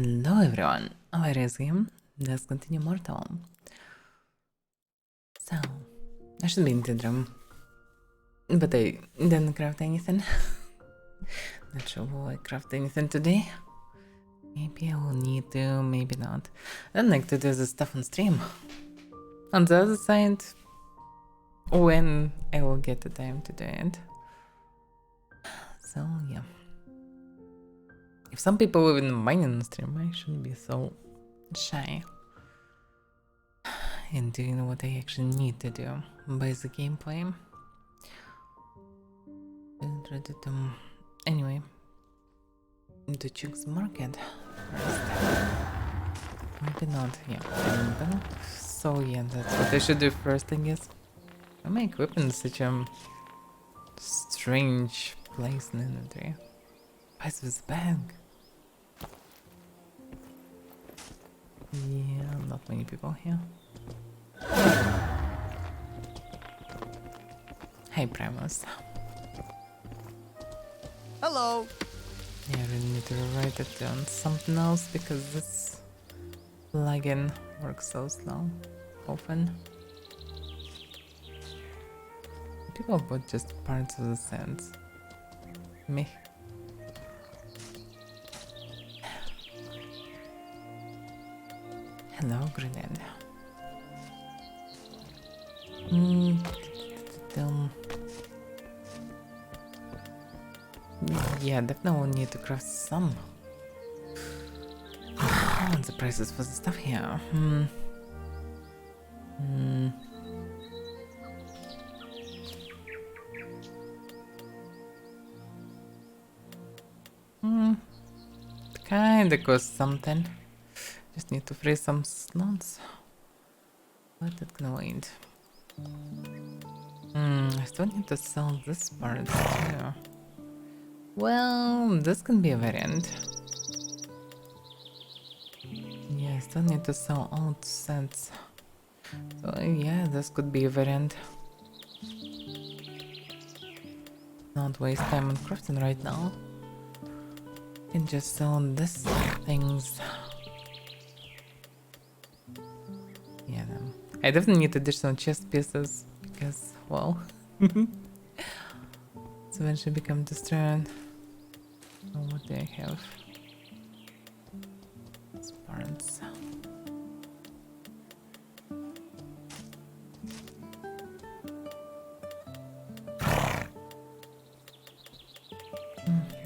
Hello everyone, Avaira is here. Let's continue Mortal. So, I should be in the room, but I didn't craft anything. Not sure will I craft anything today. Maybe I will need to, maybe not. I don't like to do this stuff on stream. On the other side, when I will get the time to do it. So yeah. If some people will even mind on stream, I shouldn't be so shy in doing what I actually need to do by the gameplay. Anyway, to choose market first. Maybe not, yeah. So yeah, that's what I should do first, I guess. Why am I equipping in such a strange place in inventory? Why is this bag? Yeah, not many people here. Hey, Primus. Hello. Yeah, I really need to write it down something else because this plugin works so slow. Often. People put just parts of the sense. Me. Hello, grenade. Yeah, definitely will need to craft some. What's the prices for the stuff here? Kinda costs something. Just need to free some slots. But it can wait. I still need to sell this part too. Well, this can be a variant. Yeah, I still need to sell old sets. So yeah, this could be a variant. Not waste time on crafting right now. Can just sell this things. Yeah, no. I definitely need additional chest pieces because, well, it's eventually become destroyed. Oh, what do I have? Parts.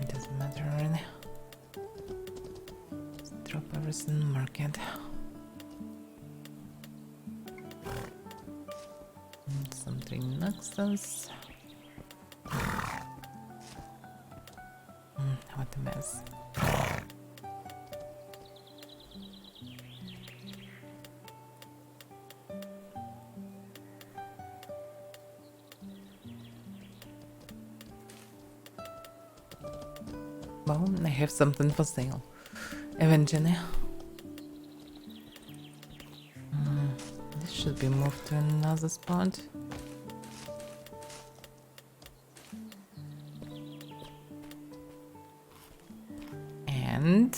It doesn't matter really. Just drop everything in market. Something Nexus. What a mess. Well, I have something for sale. Eventually. This should be moved to another spot. And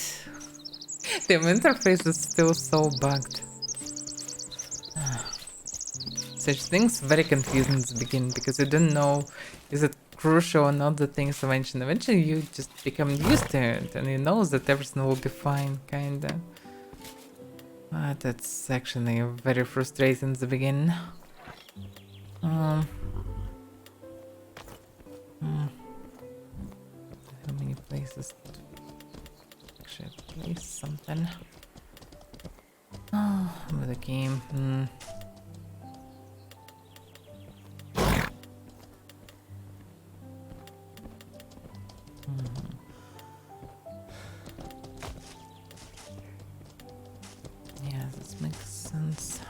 the interface is still so bugged. Such things very confusing at the beginning because you don't know is it crucial or not the things I mentioned. Eventually you just become used to it and you know that everything will be fine, kinda. But that's actually very frustrating at the beginning. How many places to actually place something? Oh, with the game. Yeah, this makes sense.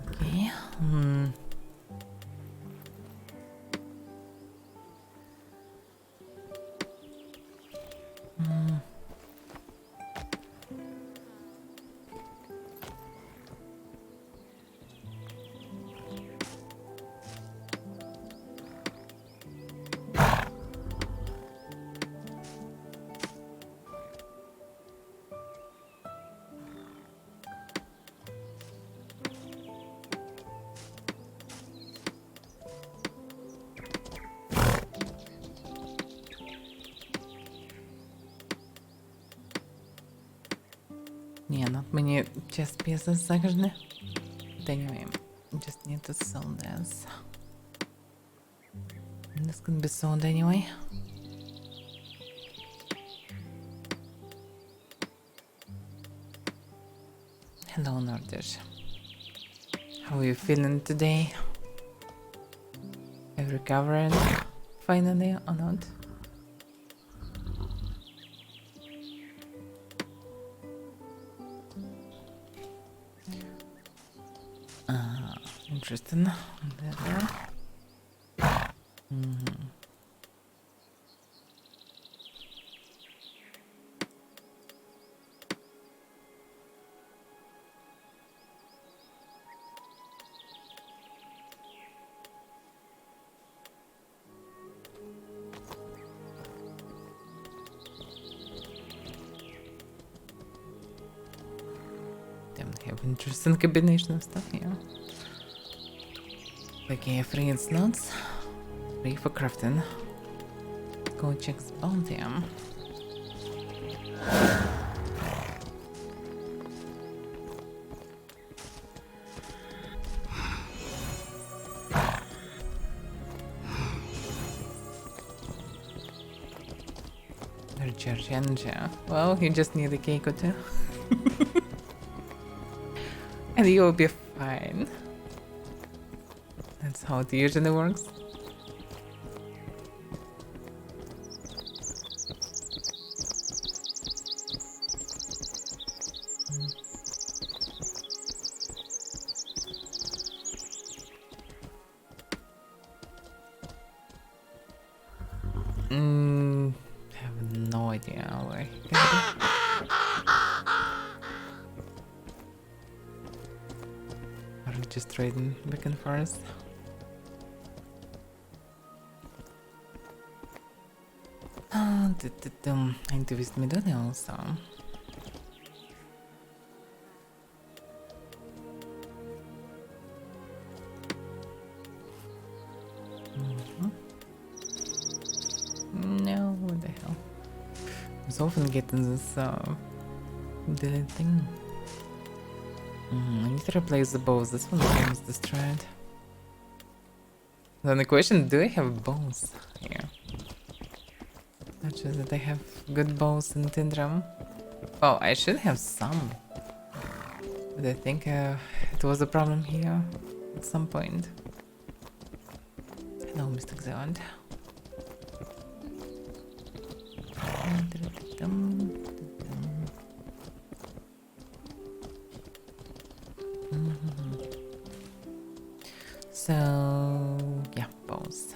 Okay. chess pieces actually. But anyway, just need to sell this. This can be sold anyway. Hello, Nordish. How are you feeling today? Have you recovered finally or not? Interesting. They have interesting combination of stuff here. Okay, free slots. Free for crafting. Go check the bounty. Recharge energy. Well, you just need a cake or two. And you'll be fine. That's how it usually works. I have no idea where he can be. Are we just trading back and forth? I need to visit Midori also. No, what the hell? I was often getting this delete thing. I need to replace the bows. This one is destroyed. Then the question, do I have bows here? Not sure that I have good bows in Tindram. Oh, I should have some. But I think it was a problem here at some point. Hello, Mr. Xeond. So, yeah, bows.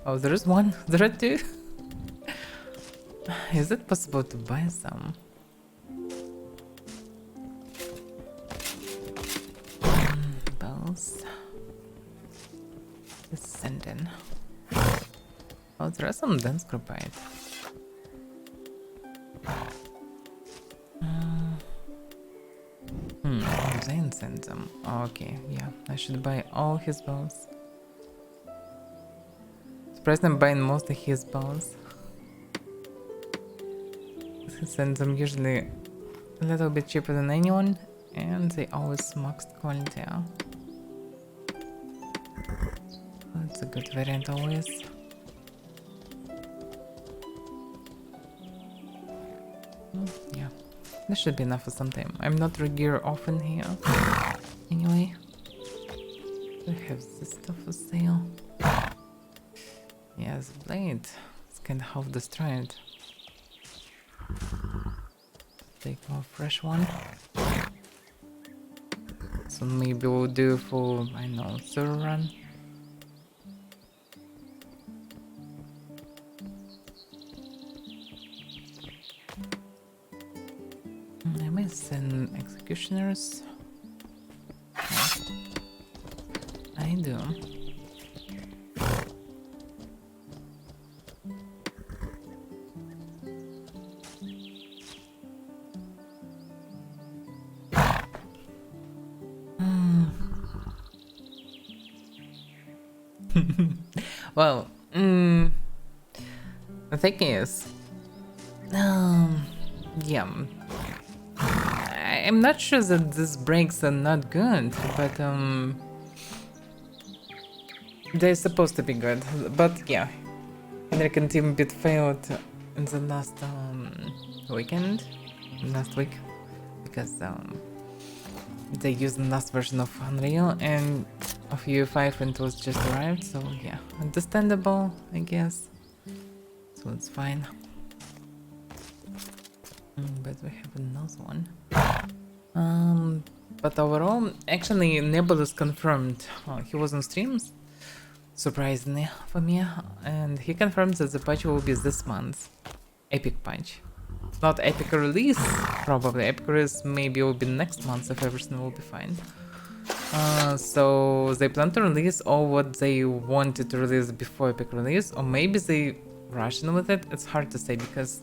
Oh, there is one. There are two. Is it possible to buy some? Bows. Descendant. Oh, there are some dense graphite. Zayn sends them. Oh, okay, yeah. I should buy all his bows. Surprised I'm buying most of his bows. He sends them usually a little bit cheaper than anyone, and they always maxed quality. That's a good variant always. Yeah, this should be enough for some time. I'm not regear often here. Anyway, I have this stuff for sale. Yes, blade. It's kind of half destroyed. Take more fresh one. So maybe we'll do for, I know, server run. I might send executioners. I do. Well, the thing is, yeah, I'm not sure that these breaks are not good, but they're supposed to be good. But yeah, Henrik and team bit failed in the last last week, because they used the last version of Unreal and of UE5 and it was just arrived, so yeah, understandable, I guess. So it's fine. But we have another one. But overall, actually, Nebulous confirmed he was on streams, surprisingly for me, and he confirmed that the patch will be this month. Epic patch. Not epic release, probably. Epic release maybe will be next month if everything will be fine. So they plan to release all what they wanted to release before epic release, or maybe they rushing with it. It's hard to say because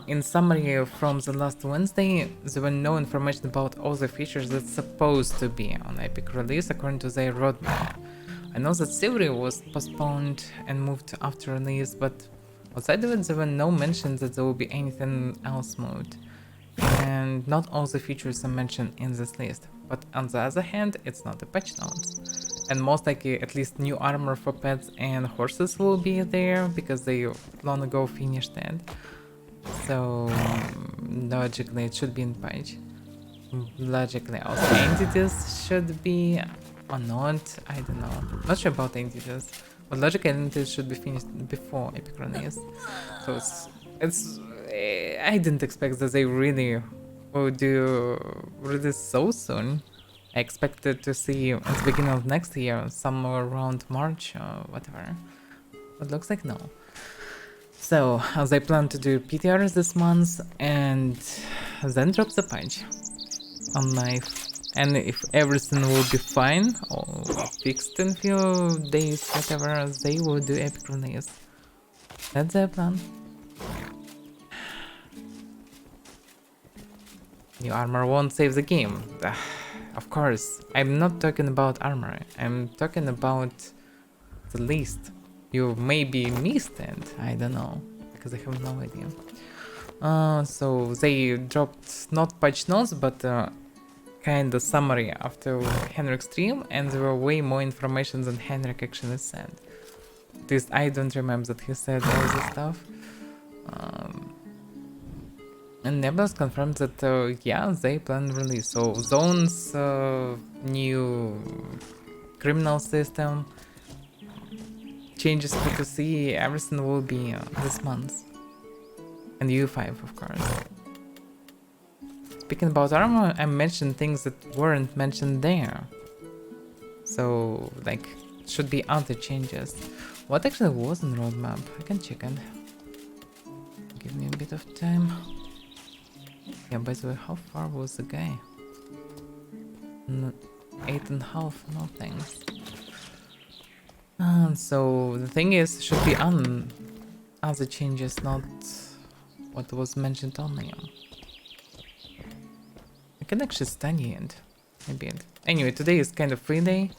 in summary from the last Wednesday, there were no information about all the features that's supposed to be on epic release according to their roadmap. I know that Silvery was postponed and moved after release, but outside of it, there were no mentions that there will be anything else moved. And not all the features are mentioned in this list. But on the other hand, it's not a patch notes. And most likely, at least new armor for pets and horses will be there, because they long ago finished it. So, logically, it should be in patch. Logically, also entities should be, or not, I don't know. Not sure about entities. But logically, entities should be finished before epic release. So it's I didn't expect that they really would do release so soon. I expected to see at the beginning of next year, somewhere around March or whatever. But looks like no. So, they plan to do PTRs this month and then drop the patch on Nave. And if everything will be fine or fixed in few days, whatever, they will do epic release. That's their plan. New armor won't save the game. Of course, I'm not talking about armor. I'm talking about the list. You maybe missed it. I don't know, because I have no idea. So they dropped not patch notes, but kind of summary after Henrik's stream, and there were way more information than Henrik actually said. At least I don't remember that he said all this stuff. And Nebulous confirmed that, yeah, they plan release. So, zones, new criminal system, changes for PC, everything will be this month. And U5, of course. Speaking about armor, I mentioned things that weren't mentioned there. So, like, should be other changes. What actually was in the roadmap? I can check it. Give me a bit of time. Yeah, by the way, how far was the guy? 8.5, no thanks. So the thing is, should be on other changes, not what was mentioned on them. I can actually study it a bit. Anyway, today is kind of free day.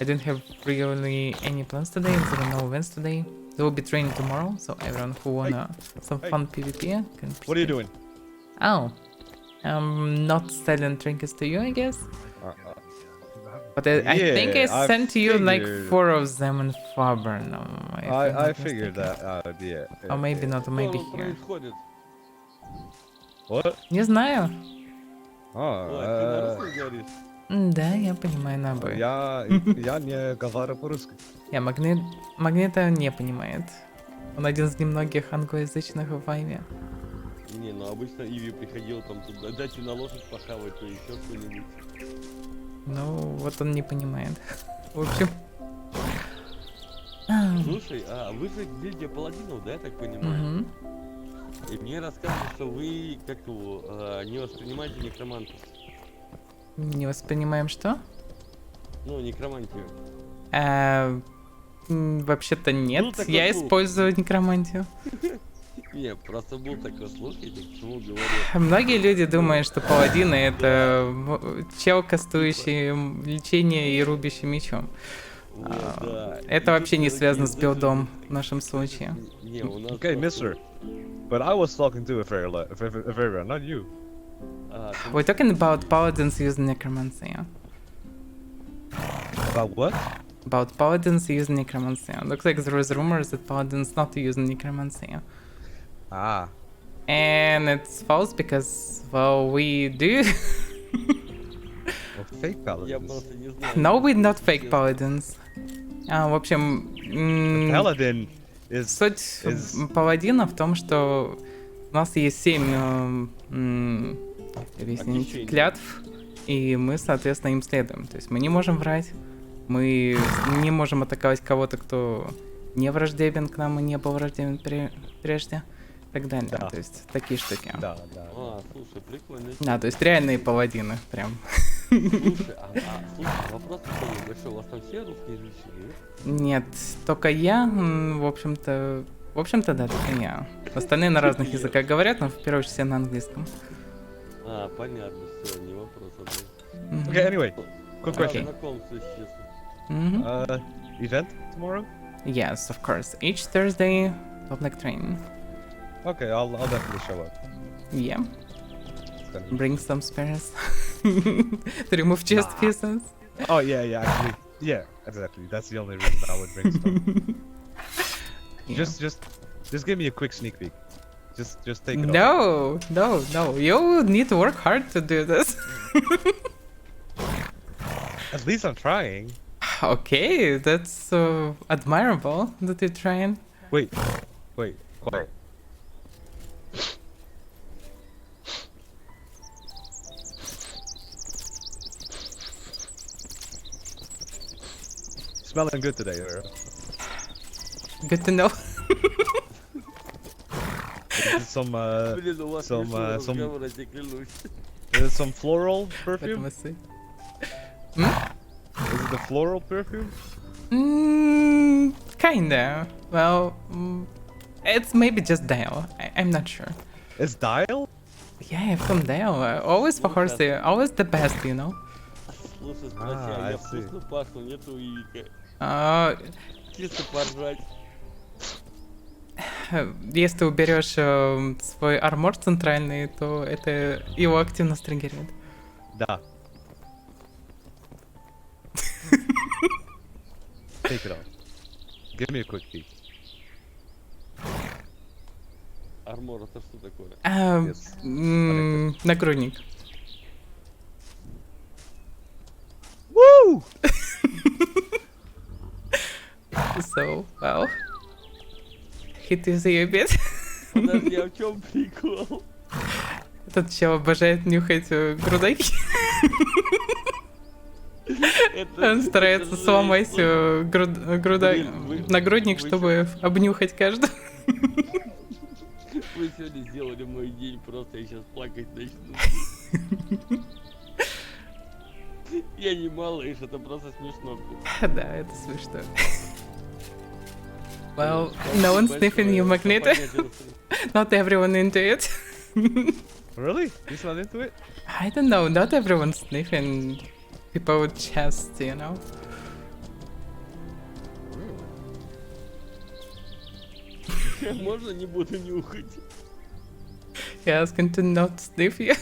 I don't have really any plans today, there are no events today. There will be training tomorrow, so everyone who wanna some fun PvP can. What are you doing? Oh, I'm not selling trinkets to you, I guess. But I think I sent to you like 4 of them in Faber. No, I figured that out, yeah. Or maybe not, or maybe here. What? Не знаю. Да, я понимаю на обоих. Я не говорю по-русски. Магнита не понимает. Он один из немногих англоязычных в Вайве. Не, ну обычно Иви приходил там туда, дайте на лошадь похавать, то еще что-нибудь. Ну, вот он не понимает. В общем. Слушай, вы же гильдия паладинов, да, я так понимаю? И мне рассказывают, что вы как-то не воспринимаете некромантов. Не воспринимаем что? Ну, некромантию. Вообще-то нет, я использую некромантию. Не, просто был такой слушай, к чему говорю. Многие люди думают, что паладины это чел, кастующий лечение и рубящий мечом. Это вообще не связано с билдом в нашем случае. Okay, mister. But I was talking to Avaira, not you. We're talking about paladins using necromancy. Yeah? About what? About paladins using necromancy. Looks like there was rumors that paladins not using necromancy. Ah. And it's false because, well, we do. Well, fake Я paladins. просто не знаю. No, we're not fake paladins. В общем, Paladin is... суть is- паладина в том, что у нас есть 7 Очищений. клятв, и мы, соответственно, им следуем. То есть мы не можем врать, мы не можем атаковать кого-то, кто не враждебен к нам и не был враждебен прежде, и так далее. Да. То есть такие штуки. Да, да. Слушай, прикольно. Да, то есть реальные паладины, прям. Слушай, слушай, вопрос такой большой. У вас там все русскоязычные? Нет, только я, в общем-то, да, только я. Остальные на разных языках говорят, но в первую очередь все на английском. Понятно, все, не вопрос. Okay, anyway, quick question. Знакомство, честно. Event tomorrow? Yes, of course. Each Thursday, public training. Okay, I'll definitely show up. Yeah, It's gonna be- bring some spares to remove chest pieces. Oh yeah, actually, yeah, exactly. That's the only reason I would bring stuff. Yeah. Just give me a quick sneak peek. Just take it. No. You need to work hard to do this. At least I'm trying. Okay, that's admirable that you're trying. Wait, quiet. Smelling good today, Vera. Good to know. This is some Блин, у вас some, смешной some- разговор, я тебе клянусь. some floral Let perfume. me see. Is it the floral perfume? Kinda. Well, it's maybe just Dale. I'm not sure. It's dial? Yeah, from Dale. Always for horsey. Always the best, you know. Слушай, спроси, I я see. вкусно пахну, нету и чисто поржать. Если ты уберешь свой армор центральный, то это его активно стриггерит. Da. Take it off. Give me a quick peek. Армор, это что такое? Yes. Нагрудник. Woo! So, well. Hit you a bit. Подожди, а в чем прикол? Этот чел обожает нюхать грудаки. Он старается сломать нагрудник, чтобы обнюхать каждый. Вы сегодня сделали мой день, просто я сейчас плакать начну. Я не малыш, это просто смешно. Да, это смешно. Well, no one's sniffing you, Magneto. Not everyone into it. Really? He's not into it? I don't know, not everyone's sniffing people with chests, you know? Можно не буду нюхать? You're asking to not sniff you?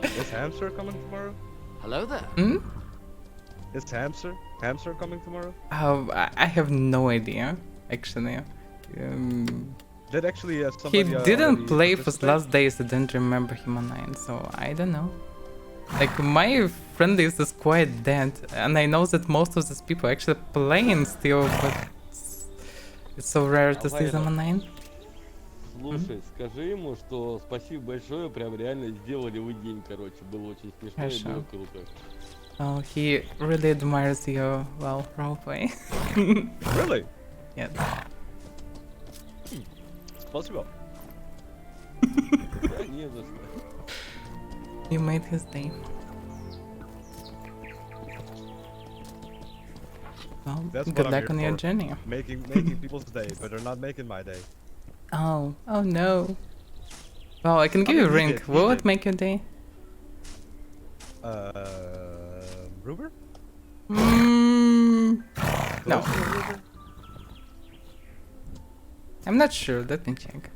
Is Hamster coming tomorrow? Hello there. Hmm? Is Hamster coming tomorrow? Oh, I have no idea, actually. Did actually He somebody didn't already play for participate? last days, I don't remember him online, so I don't know. Like, my friend list is quite dead, and I know that most of these people actually playing still, but it's so rare to see them online. Слушай, скажи ему, что спасибо большое, прям реально сделали вы день, короче. Было очень смешно и Хорошо. было круто. Oh, he really admires your, well, roleplay. Really? Yes. Спасибо. Да, не за что. You made his day. Well, That's good what I'm luck here on your for. journey. Making people's day, but they're not making my day. Oh no. Well, I can give I you a mean, he ring. did, he Will did. it make your day? Ruber? No. Ruber? I'm not sure, let me check.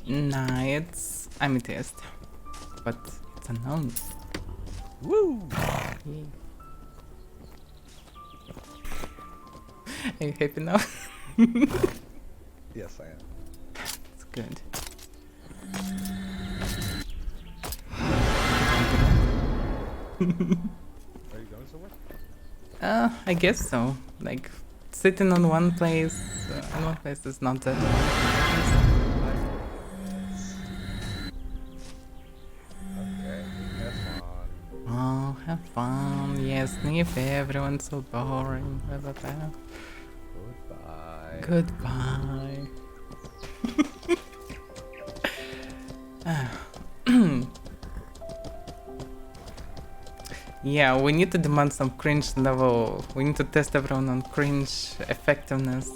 Nah, it's amethyst. But it's unknown. Woo! Yay. Are you happy now? Yes, I am. It's good. Are you going somewhere? I guess so. Like, sitting on one place, in one place is not that Okay, have fun. Oh, have fun. Yes, Nave, everyone's so boring. Blah, blah, blah. Goodbye. Goodbye. Yeah, we need to demand some cringe level. We need to test everyone on cringe effectiveness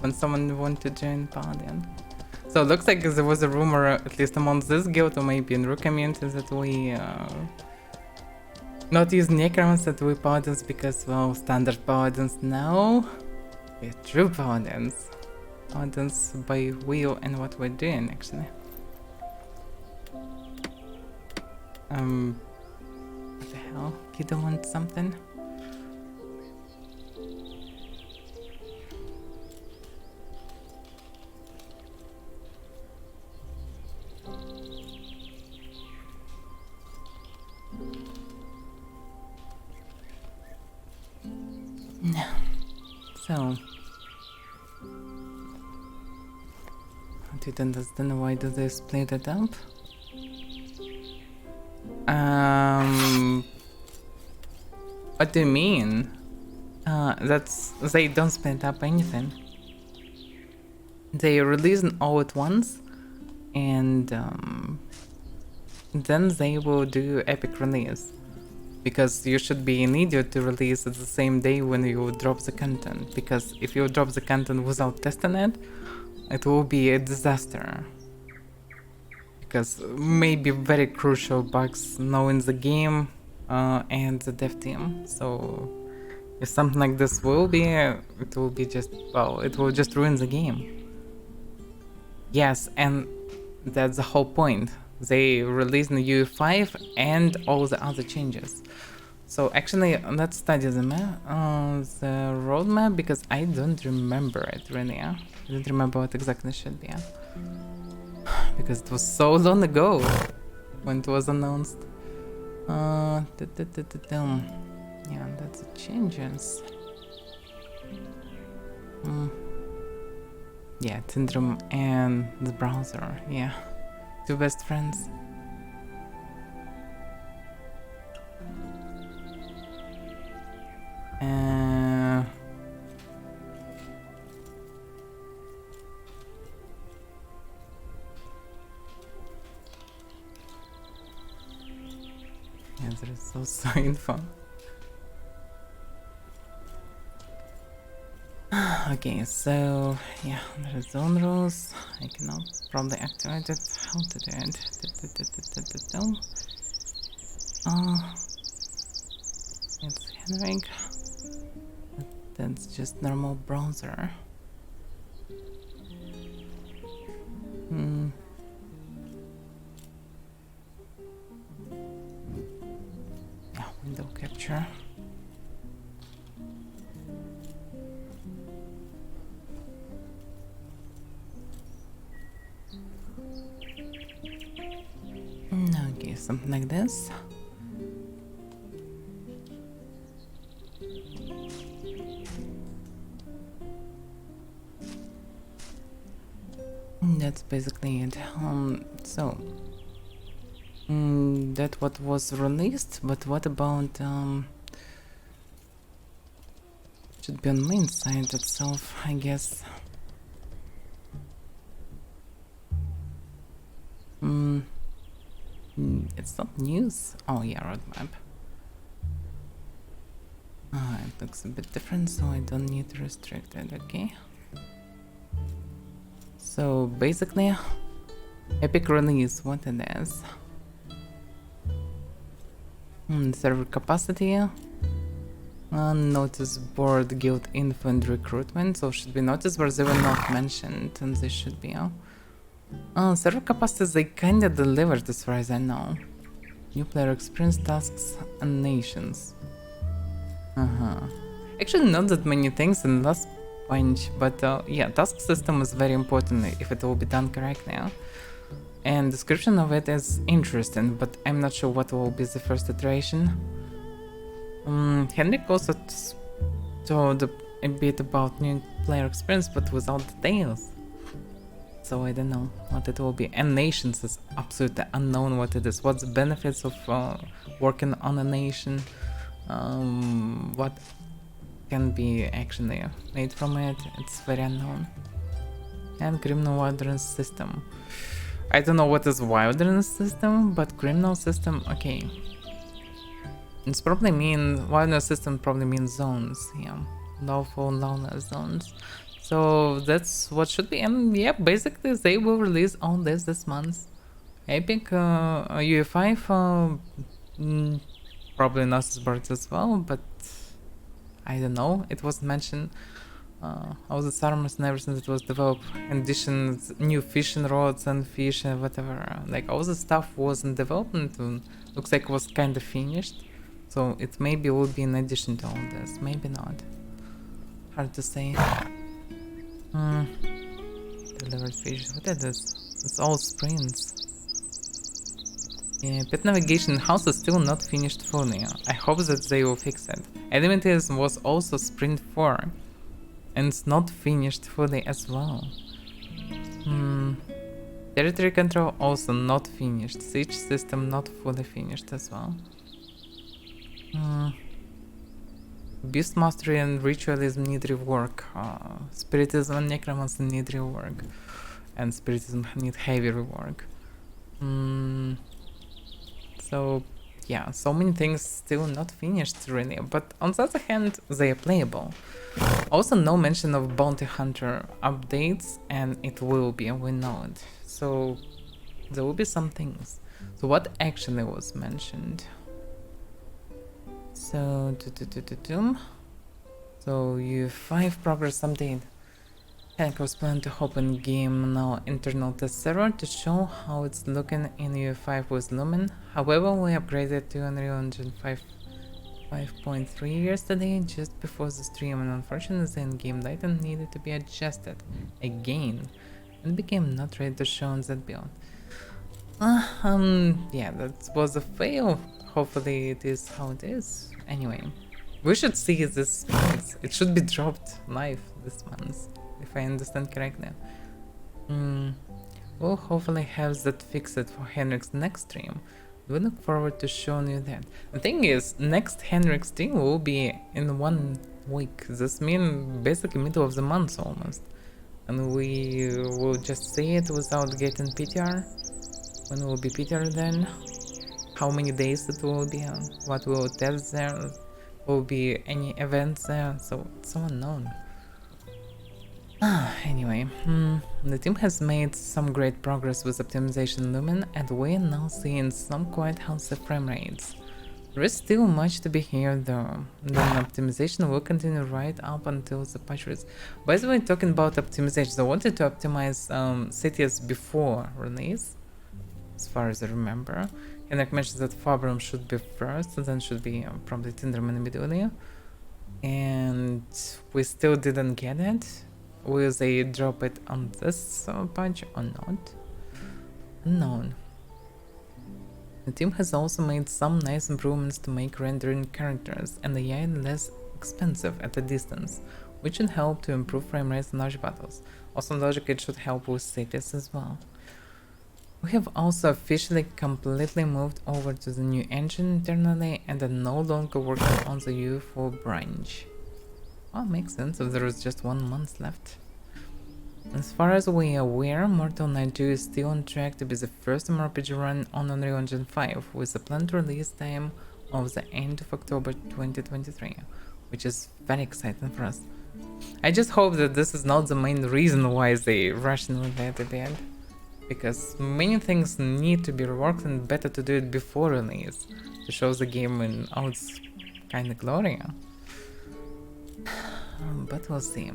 when someone wants to join Paladin. So it looks like there was a rumor, at least amongst this guild or maybe in Rook community, that we not use necrons, that we Paladins because, well, standard Paladins. No, we're true Paladins. Paladins by will and what we're doing, actually. What the hell? You don't want something? No. So, I didn't understand why do they split it up? What do you mean? That's they don't split up anything. They release it all at once, and then they will do epic release. Because you should be an idiot to release it the same day when you drop the content. Because if you drop the content without testing it, it will be a disaster. Because maybe very crucial bugs knowing the game and the dev team. So if something like this will be, it will be just, well, it will just ruin the game. Yes, and that's the whole point. They released the UE5 and all the other changes. So actually, let's study the map, the roadmap, because I don't remember it really. I don't remember what exactly it should be. Because it was so long ago when it was announced. Yeah, that's the changes. Yeah, Tindrum and the browser. Yeah, two best friends. Yeah, there is also info. Okay, so yeah, there is zone rules. I cannot probably activate it. How to do it? It's Henrik. That's just normal browser. Yeah, window capture. Okay, something like this. That's basically it. So that what was released, but what about should be on main site itself, I guess. It's not news. Oh yeah, roadmap. It looks a bit different, so I don't need to restrict it, okay? So basically, epic release, what it is. Server capacity. Notice board guild info and recruitment. So should be notice boards, they were not mentioned, and they should be. Server capacities, they kinda delivered as far as I know. New player experience, tasks, and nations. Actually, not that many things in last punch, but yeah, task system is very important if it will be done correctly. And description of it is interesting, but I'm not sure what will be the first iteration. Henrik also told a bit about new player experience, but without details. So I don't know what it will be. And nations is absolutely unknown what it is. What's the benefits of working on a nation? What can be actually made from it? It's very unknown. And criminal wilderness system. I don't know what is wilderness system, but criminal system, okay. It's probably wilderness system probably means zones, yeah. Lawful lawless zones. So that's what should be, and yeah, basically they will release all this month. Epic, UE5, probably Gnosis boards as well, but I don't know, it was mentioned. All the armors and everything that was developed, additions, new fishing rods and fish and whatever, like all the stuff was in development and looks like it was kind of finished. So it maybe will be in addition to all this, maybe not. Hard to say. Delivered fish, what is this? It's all sprints. Yeah, pet navigation house is still not finished fully. I hope that they will fix it. Elements was also sprint 4. And it's not finished fully as well. Territory control also not finished. Siege system not fully finished as well. Beast mastery and ritualism need rework. Spiritism and necromancy need rework. And spiritism need heavy rework. So yeah, so many things still not finished really, but on the other hand, they are playable. Also no mention of bounty hunter updates, and it will be, we know it. So there will be some things. So what actually was mentioned? So so UE5 progress update. Hack was planned to open game now internal test server to show how it's looking in UE5 with Lumen. However, we upgraded to Unreal Engine 5.3 yesterday just before the stream, and unfortunately the in-game data needed to be adjusted again and became not ready to show on that build. Yeah, that was a fail. Hopefully it is how it is. Anyway, we should see this price. It should be dropped live this month, if I understand correctly. We'll hopefully have that fixed for Henrik's next stream. We look forward to showing you that. The thing is, next Henrik's stream will be in 1 week. This means basically middle of the month almost. And we will just see it without getting PTR. When will be PTR then? How many days it will be? What will test there? Will be any events there? So it's so unknown. Anyway, the team has made some great progress with optimization Lumen, and we're now seeing some quite healthy frame rates. There is still much to be here though. Then optimization will continue right up until the patch release. By the way, talking about optimization, I wanted to optimize cities before release, as far as I remember. Henrik mentioned that Fabrum should be first, then should be probably Tinderman immediately. And we still didn't get it. Will they drop it on this patch or not? Unknown. The team has also made some nice improvements to make rendering characters and the AI less expensive at a distance, which should help to improve frame rates in large battles. Also, logic, it should help with cities as well. We have also officially completely moved over to the new engine internally and are no longer working on the UE4 branch. Well, makes sense if there is just 1 month left. As far as we are aware, Mortal Knight 2 is still on track to be the first mmorpg run on Unreal Engine 5, with a planned release time of the end of October 2023, which is very exciting for us. I just hope that this is not the main reason why they rushed with that at the end, because many things need to be reworked and better to do it before release, to show the game in all its kind of glory. but we'll see.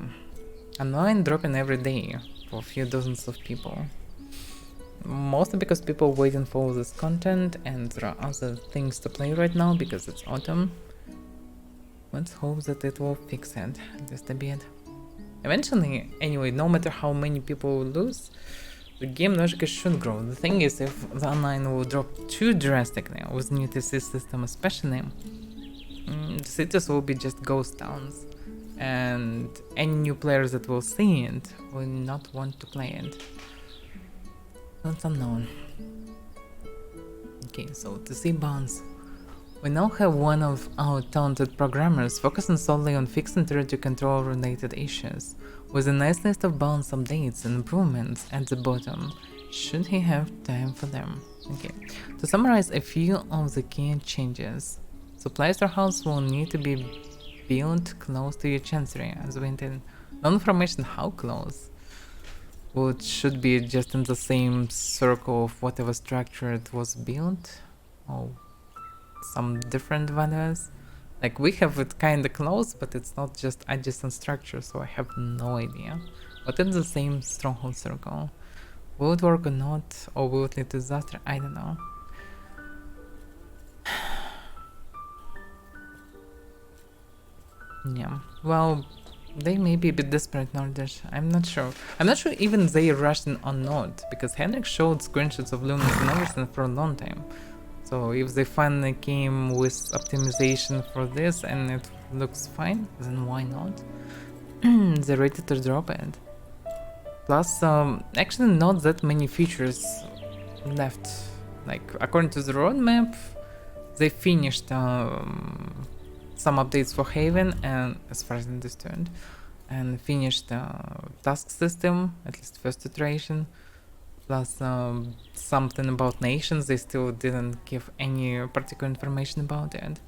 Annoying dropping every day for a few dozens of people. Mostly because people waiting for all this content and there are other things to play right now because it's autumn. Let's hope that it will fix it just a bit. Eventually, anyway, no matter how many people lose, the game logically should grow. The thing is, if the online will drop too drastically with new TC system especially, the cities will be just ghost towns. And any new players that will see it will not want to play it. That's unknown. Okay, so to see bounce. We now have one of our talented programmers focusing solely on fixing territory control related issues, with a nice list of bounce updates and improvements at the bottom, should he have time for them. Okay, to summarize a few of the key changes. Supply storehouse will need to be built close to your chancery, as we intend. No information how close, which should be just in the same circle of whatever structure it was built, or some different values. Like we have it kinda close, but it's not just adjacent structure, so I have no idea. But in the same stronghold circle. Will it work or not, or will it lead to disaster? I don't know. Yeah, well, they may be a bit desperate nowadays. I'm not sure. I'm not sure even they Russian or not, because Henrik showed screenshots of Lumens and everything for a long time. So if they finally came with optimization for this and it looks fine, then why not? They're ready to drop it. Plus, actually not that many features left. Like, according to the roadmap, they finished some updates for Haven, and as far as I understand, and finished task system, at least first iteration, plus something about nations. They still didn't give any particular information about it.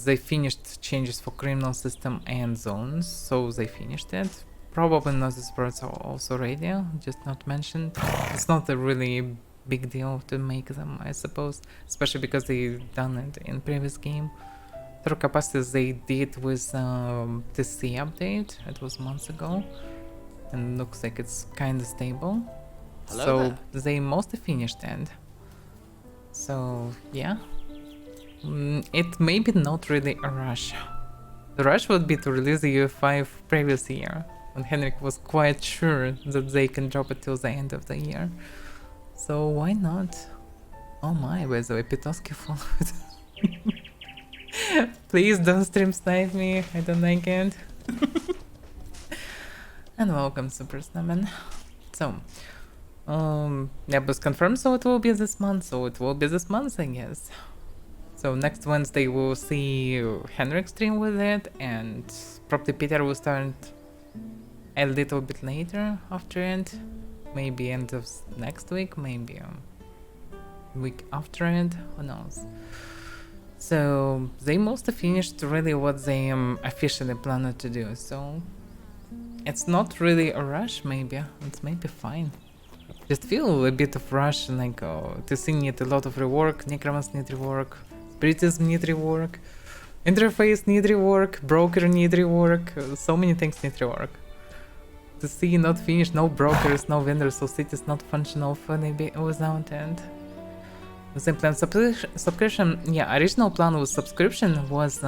They finished changes for criminal system and zones, so they finished it. Probably notice words are also ready, just not mentioned. It's not a really big deal to make them, I suppose, especially because they done it in previous game. Through capacities they did with the C update, it was months ago, and looks like it's kinda stable. Hello so there. they mostly finished it. So yeah, it may be not really a rush. The rush would be to release the UE5 previous year, when Henrik was quite sure that they can drop it till the end of the year. So why not? Oh my, by the way, Pitoski followed. Please don't stream snipe me, I don't like it. And welcome, Super Snowman. So, yeah, was confirmed, so it will be this month, I guess. So next Wednesday we'll see Henrik stream with it, and probably Peter will start a little bit later after it. Maybe end of next week, maybe week after it, who knows. So they mostly finished really what they officially planned to do, so it's not really a rush. Maybe it's maybe fine. Just feel a bit of rush, like TC need a lot of rework, Necromans need rework, Spiritism need rework, interface need rework, broker need rework, so many things need rework. TC not finished, no brokers, no vendors, so cities not functional fully without it. The same plan subscription, yeah, original plan with subscription was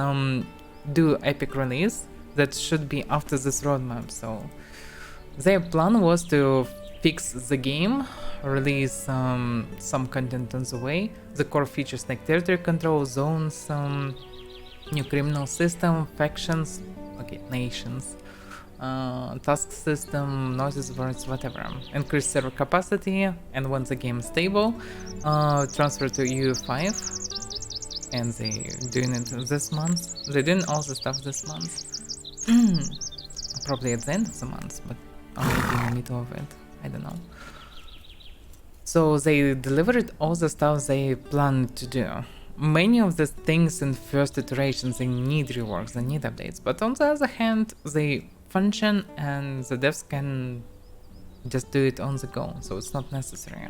do epic release that should be after this roadmap. So their plan was to fix the game, release some content on the way, the core features like territory control, zones, new criminal system, factions, okay, nations, task system, noises, words, whatever. Increase server capacity, and once the game is stable, transfer to UE5. And they doing it this month. They're doing all the stuff this month. Probably at the end of the month, but or maybe in the middle of it. I don't know. So they delivered all the stuff they planned to do. Many of the things in first iterations they need reworks, they need updates, but on the other hand, they function and the devs can just do it on the go, so it's not necessary.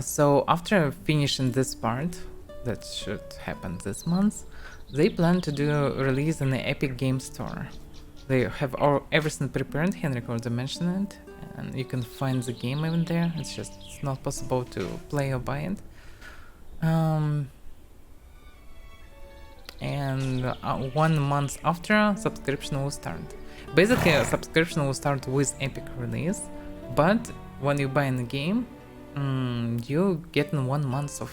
So after finishing this part, that should happen this month, They plan to do a release in the Epic Game Store. They have everything prepared. Henrik already mentioned it, and you can find the game even there. It's just not possible to play or buy it. And 1 month after, subscription will start. Basically, a subscription will start with Epic release, but when you buy in the game, you get in 1 month of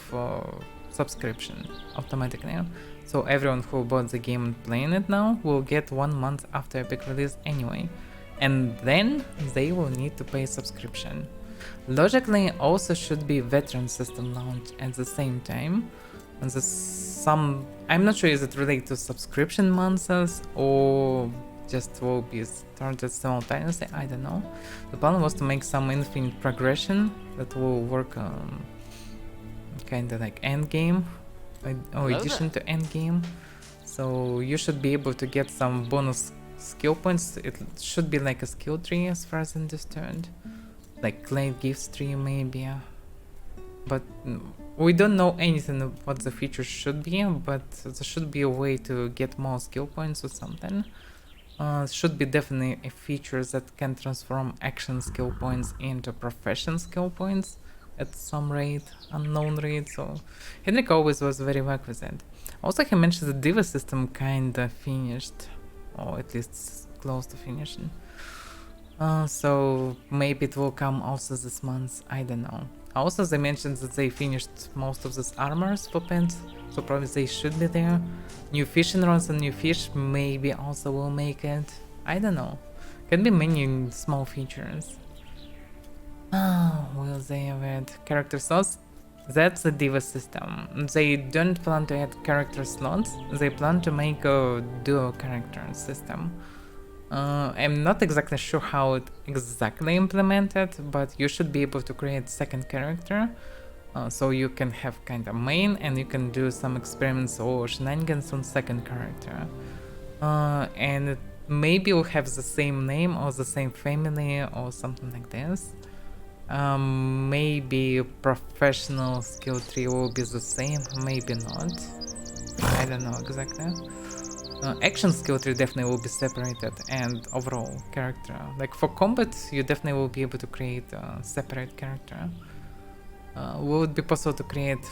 subscription automatically. So everyone who bought the game and playing it now will get 1 month after Epic release anyway, and then they will need to pay subscription. Logically, also should be veteran system launch at the same time. And I'm not sure, is it related to subscription months or just will be started simultaneously, I don't know. The plan was to make some infinite progression that will work kinda like endgame or addition to endgame. So you should be able to get some bonus skill points. It should be like a skill tree as far as I understand. Like late gifts tree maybe. But we don't know anything of what the features should be, but there should be a way to get more skill points or something. Should be definitely a feature that can transform action skill points into profession skill points at some rate, unknown rate, so Henrik always was very vague with it. Also, he mentioned the Diva system kinda finished, or at least close to finishing. So maybe it will come also this month, I don't know. Also, they mentioned that they finished most of these armors for pets, so probably they should be there. New fishing rods and new fish maybe also will make it. I don't know. Can be many small features. Will they have add character slots? That's the Diva system. They don't plan to add character slots, they plan to make a duo character system. I'm not exactly sure how it exactly implemented, but you should be able to create second character. So you can have kind of main and you can do some experiments or shenanigans on second character. And it maybe will have the same name or the same family or something like this. Maybe professional skill tree will be the same, maybe not. I don't know exactly. Action skill tree definitely will be separated, and overall character. Like for combat, you definitely will be able to create a separate character. Will it be possible to create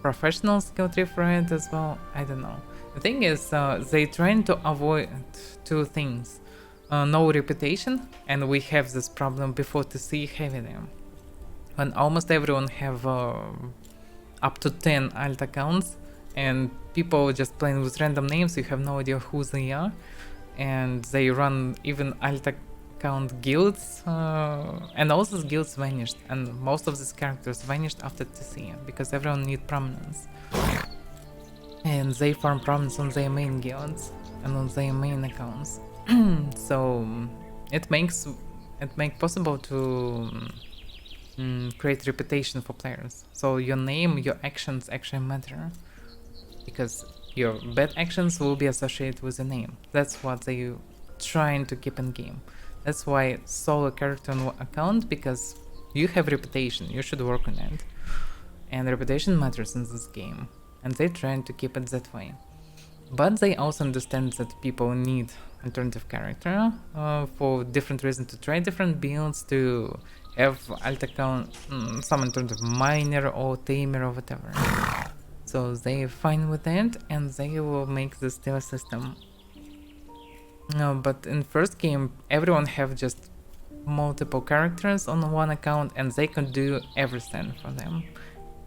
professional skill tree for it as well? I don't know. The thing is, they trying to avoid two things. No reputation, and we have this problem before TC heavily. When almost everyone have up to 10 alt accounts, and people just playing with random names, you have no idea who they are, and they run even alt account guilds, and all those guilds vanished, and most of these characters vanished after TC, because everyone need prominence. And they farm prominence on their main guilds, and on their main accounts. So it makes possible to create reputation for players. So your name, your actions actually matter, because your bad actions will be associated with the name. That's what they trying to keep in game. That's why solo character on account, because you have reputation, you should work on it, and reputation matters in this game, and they're trying to keep it that way. But they also understand that people need alternative character for different reasons, to try different builds, to have alt account, some alternative miner or tamer or whatever. So they're fine with it, and they will make this Diva system. But in first game, everyone have just multiple characters on one account, and they can do everything for them.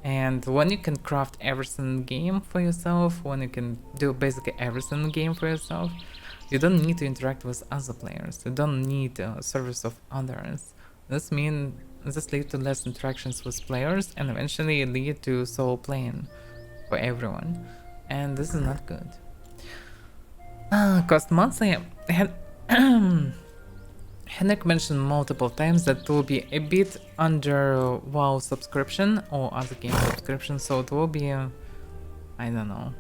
And when you can craft everything in the game for yourself, when you can do basically everything in the game for yourself, you don't need to interact with other players, you don't need service of others. This leads to less interactions with players, and eventually lead to solo playing for everyone. And this is not good. Cost monthly. Henrik mentioned multiple times that it will be a bit under WoW subscription or other game subscription, so it will be, I don't know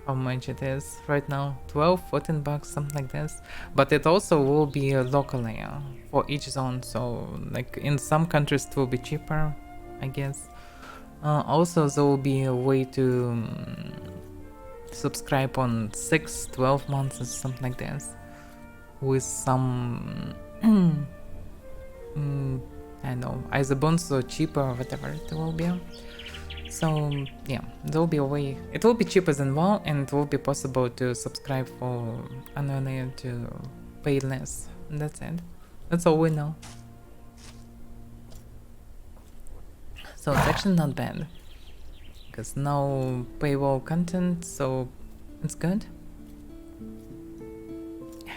how much it is right now, 12, 14 bucks, something like this. But it also will be locally for each zone, so like in some countries it will be cheaper, I guess. Also there will be a way to subscribe on 6, 12 months or something like this, with some I don't know, either bonds or cheaper or whatever it will be. So yeah, there will be a way. It will be cheaper than WoW, and it will be possible to subscribe for annually to pay less. And that's it. That's all we know. So it's actually not bad, because no paywall content, so it's good.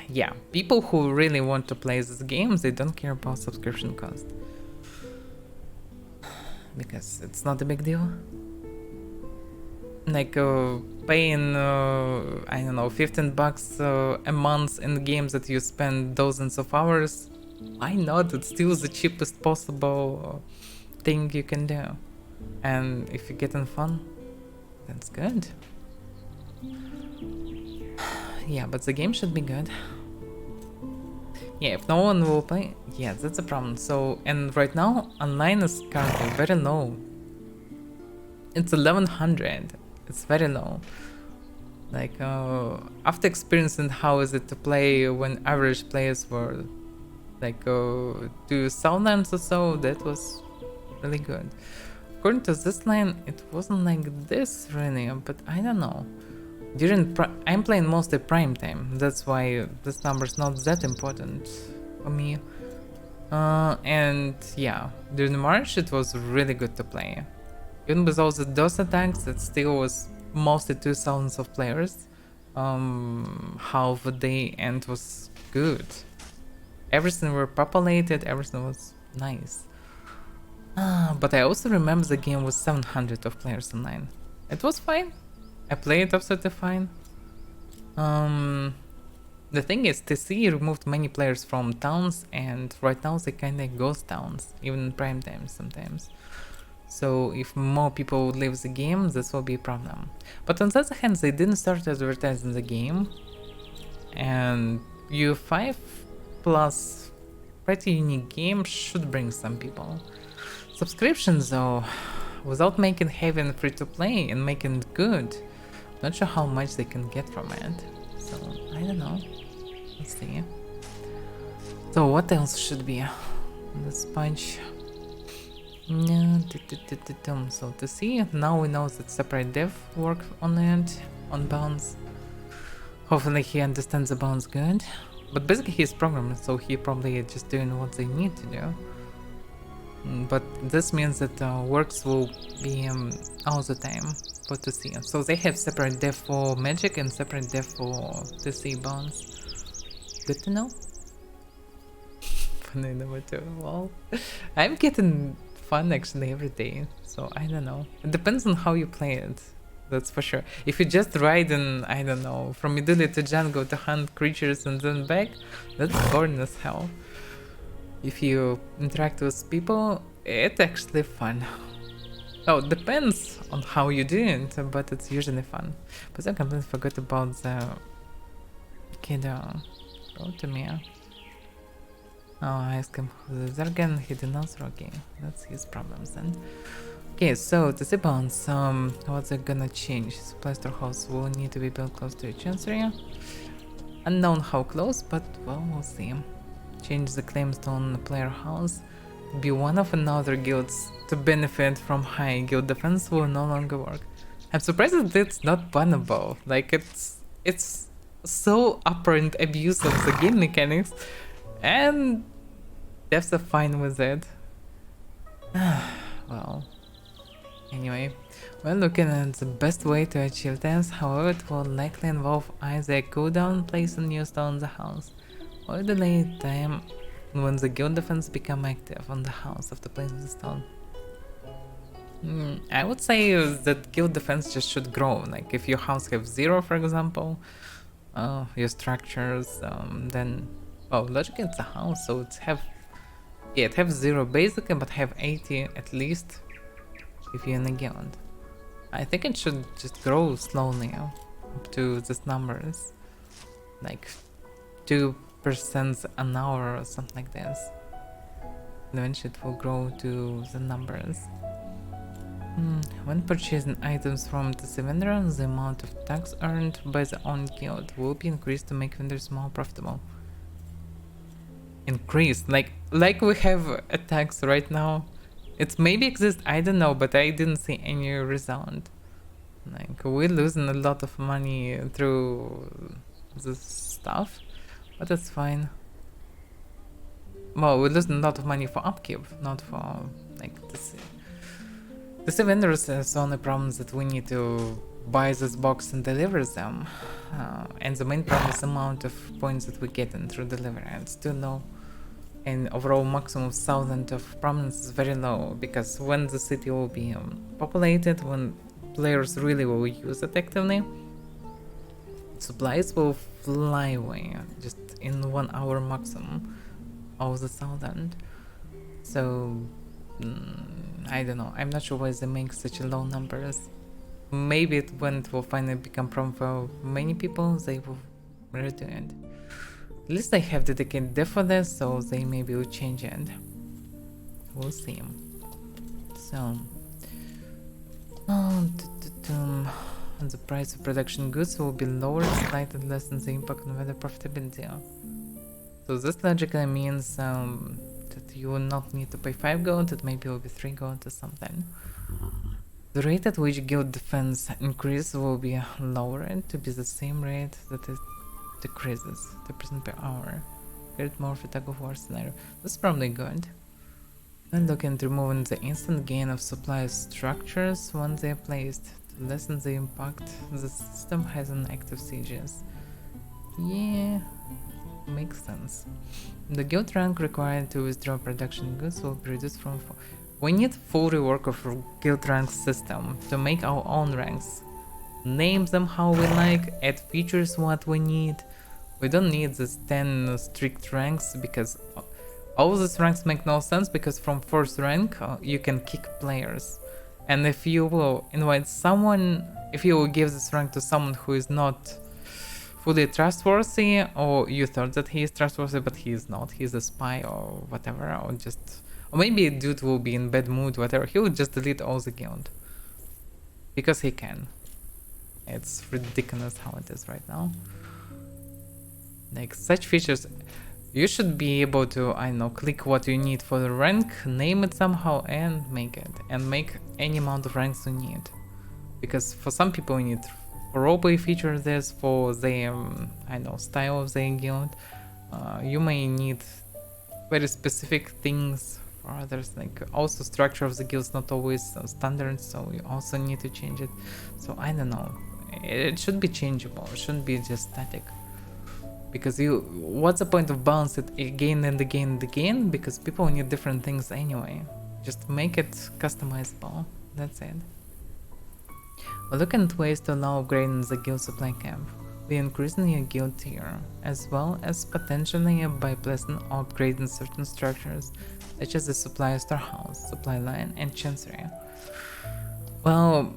Yeah, people who really want to play these games, they don't care about subscription cost, because it's not a big deal. Like paying I don't know, $15 a month in games that you spend dozens of hours, why not? It's still the cheapest possible thing you can do, and if you're getting fun, that's good. Yeah, but the game should be good. Yeah, if no one will play, yeah, that's a problem. So, and right now online is currently very low. It's 1100. It's very low. Like after experiencing how is it to play when average players were like 2000 or so, that was really good. According to this line, it wasn't like this really, but I don't know. I'm playing mostly prime time, that's why this number is not that important for me. And yeah, during March it was really good to play. Even with all the DOS attacks, it still was mostly 2000 of players half a day, and it was good. Everything were populated, everything was nice. But I also remember the game with 700 of players online. It was fine. I played absolutely fine. The thing is, TC removed many players from towns, and right now they kinda ghost towns, even in prime time sometimes. So if more people would leave the game, this will be a problem. But on the other hand, they didn't start advertising the game, and U5 plus pretty unique game should bring some people. Subscriptions though, without making heavy and free to play and making it good, not sure how much they can get from it. So I don't know. Let's see. So what else should be? This bunch. So to see, now we know that separate dev work on it, on bounds. Hopefully he understands the bounds good. But basically he's programmer, so he probably just doing what they need to do. But this means that works will be all the time for TC. So they have separate dev for magic and separate dev for TC bounds. Good to know. Funny number 2. Well, I'm getting fun actually every day, so I don't know. It depends on how you play it, that's for sure. If you just ride in, I don't know, from Iduli to jungle to hunt creatures and then back, that's boring as hell. If you interact with people, it's actually fun. Oh, it depends on how you do it, but it's usually fun. But I completely forgot about the kiddo. Go to me. Oh, I asked him who the Zergen, he didn't answer. Okay, that's his problems then. Okay, so to the bounds, what's it gonna change? Supply storehouse will need to be built close to a chancery. Unknown how close, but well, we'll see. Change the claims on the player house. Be one of another guilds to benefit from high guild defense will no longer work. I'm surprised that it's not bannable. Like it's so apparent abuse of the game mechanics, and devs are fine with it. Well, anyway, we're looking at the best way to achieve this. However, it will likely involve either a cooldown placed on new stone in the house, or delay time when the guild defense become active on the house after placing the stone. I would say that guild defense just should grow. Like if your house have 0, for example, your structures, then logically it's a house, so it have 0 basically, but have 80 at least if you're in a guild. I think it should just grow slowly up to these numbers, like 2% an hour or something like this. Eventually it will grow to the numbers. When purchasing items from the vendor, the amount of tax earned by the owned guild will be increased to make vendors more profitable. Increased? Like we have a tax right now. It maybe exists, I don't know, but I didn't see any result. Like, we're losing a lot of money through this stuff, but that's fine. Well, we're losing a lot of money for upkeep, not for, like, this. The vendors has only problems that we need to buy this box and deliver them. And the main problem is the amount of points that we get in through delivery. It's too low. And overall maximum of 1,000 of prominence is very low, because when the city will be populated, when players really will use it actively, supplies will fly away just in 1 hour maximum of the 1,000. So I don't know, I'm not sure why they make such low numbers. Maybe when it will finally become problem for many people, they will redo it. At least I have dedicated dev for this, so they maybe will change it. We'll see. So, the price of production goods will be lower, slightly less than the impact on weather profitability. So this logically means that you will not need to pay 5 gold, it maybe will be 3 gold or something. The rate at which guild defense increase will be lowered to be the same rate that it decreases, 2% per hour. Get more for tug of war scenario. That's probably good. Then look into removing the instant gain of supply structures once they are placed. To lessen the impact, the system has an active sieges. Yeah, makes sense. The guild rank required to withdraw production goods will be reduced from 4. We need full rework of guild rank system to make our own ranks. Name them how we like, add features what we need. We don't need this 10 strict ranks, because all these ranks make no sense, because from first rank you can kick players. And if you will invite someone, if you will give this rank to someone who is not fully trustworthy, or you thought that he is trustworthy but he is not, he's a spy or whatever, or maybe a dude will be in bad mood, whatever, he will just delete all the guild. Because he can. It's ridiculous how it is right now. Like, such features, you should be able to, I don't know, click what you need for the rank, name it somehow, and make it. And make any amount of ranks you need. Because for some people you need for roleplay feature this, for the, I don't know, style of the guild. You may need very specific things for others, like also structure of the guilds not always standard, so you also need to change it. So I don't know, it should be changeable, it shouldn't be just static. Because what's the point of balance it again and again and again? Because people need different things anyway. Just make it customizable, that's it. We're looking at ways to allow upgrading the guild supply camp. We're increasing your guild tier, as well as potentially by placing or upgrading certain structures, such as the supply storehouse, supply line, and chancery. Well,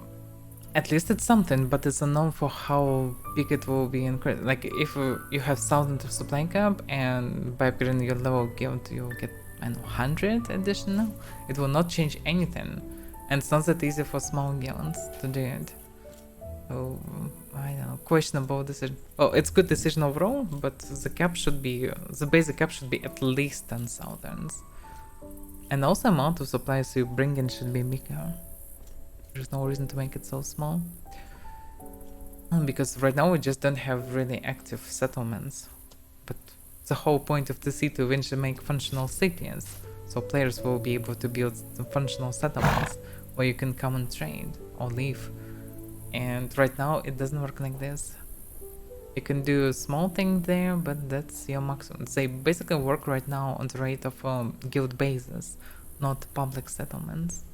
at least it's something, but it's unknown for how big it will be increased. Like, if you have 1,000 of supply camp, and by upgrading your level guild you'll get, I don't know, 100 additional, it will not change anything. And it's not that easy for small guilds to do it. So, I don't know, questionable decision. Well, it's good decision overall, but the cap should be, the basic cap should be at least 10,000. And also amount of supplies you bring in should be bigger. There's no reason to make it so small. Because right now we just don't have really active settlements. But the whole point of the city to eventually make functional cities. So players will be able to build some functional settlements where you can come and trade or live. And right now it doesn't work like this. You can do a small thing there, but that's your maximum. They basically work right now on the rate of guild bases, not public settlements.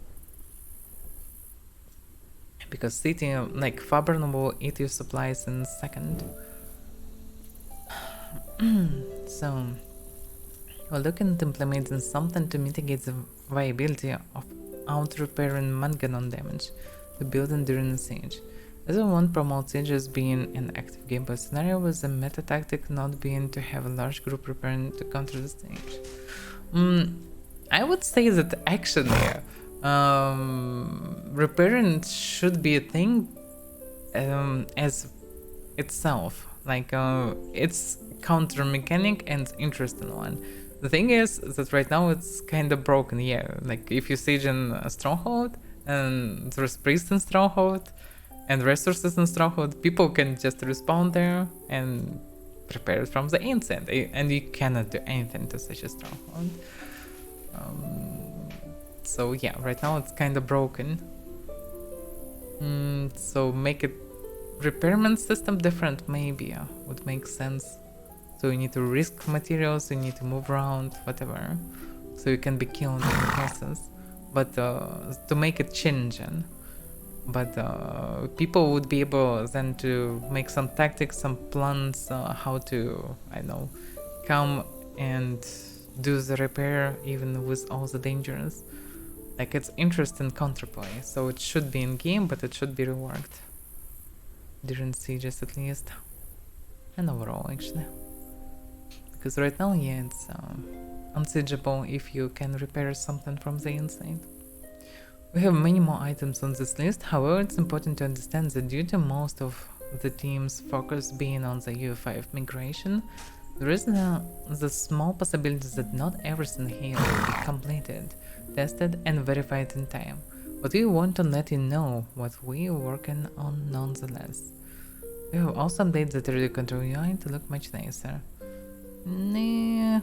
Because city, like Fabern will eat your supplies in a second. So, we're looking at implementing something to mitigate the viability of out-repairing manganon damage to building during the siege. As we won't promote sieges being an active gameplay scenario, with the meta tactic not being to have a large group preparing to counter the siege. I would say that actually repairing should be a thing as itself. Like it's counter mechanic and interesting one. The thing is that right now it's kind of broken. Yeah, like if you siege in a stronghold and there's priest in stronghold and resources in stronghold, people can just respawn there and prepare it from the inside, and you cannot do anything to such a stronghold. So yeah, right now it's kind of broken. So make it repairment system different, maybe would make sense. So you need to risk materials, you need to move around, whatever, so you can be killed in the process. But to make it changing, but people would be able then to make some tactics, some plans, how to, I know, come and do the repair even with all the dangers. Like it's interesting counterplay, so it should be in game, but it should be reworked during sieges at least, and overall actually. Because right now, yeah, it's unsiegeable if you can repair something from the inside. We have many more items on this list, however it's important to understand that due to most of the team's focus being on the UE5 migration, there is the small possibility that not everything here will be completed, tested and verified in time. But we want to let you know what we are working on nonetheless. We have also updated the 3D control UI to look much nicer. Nah.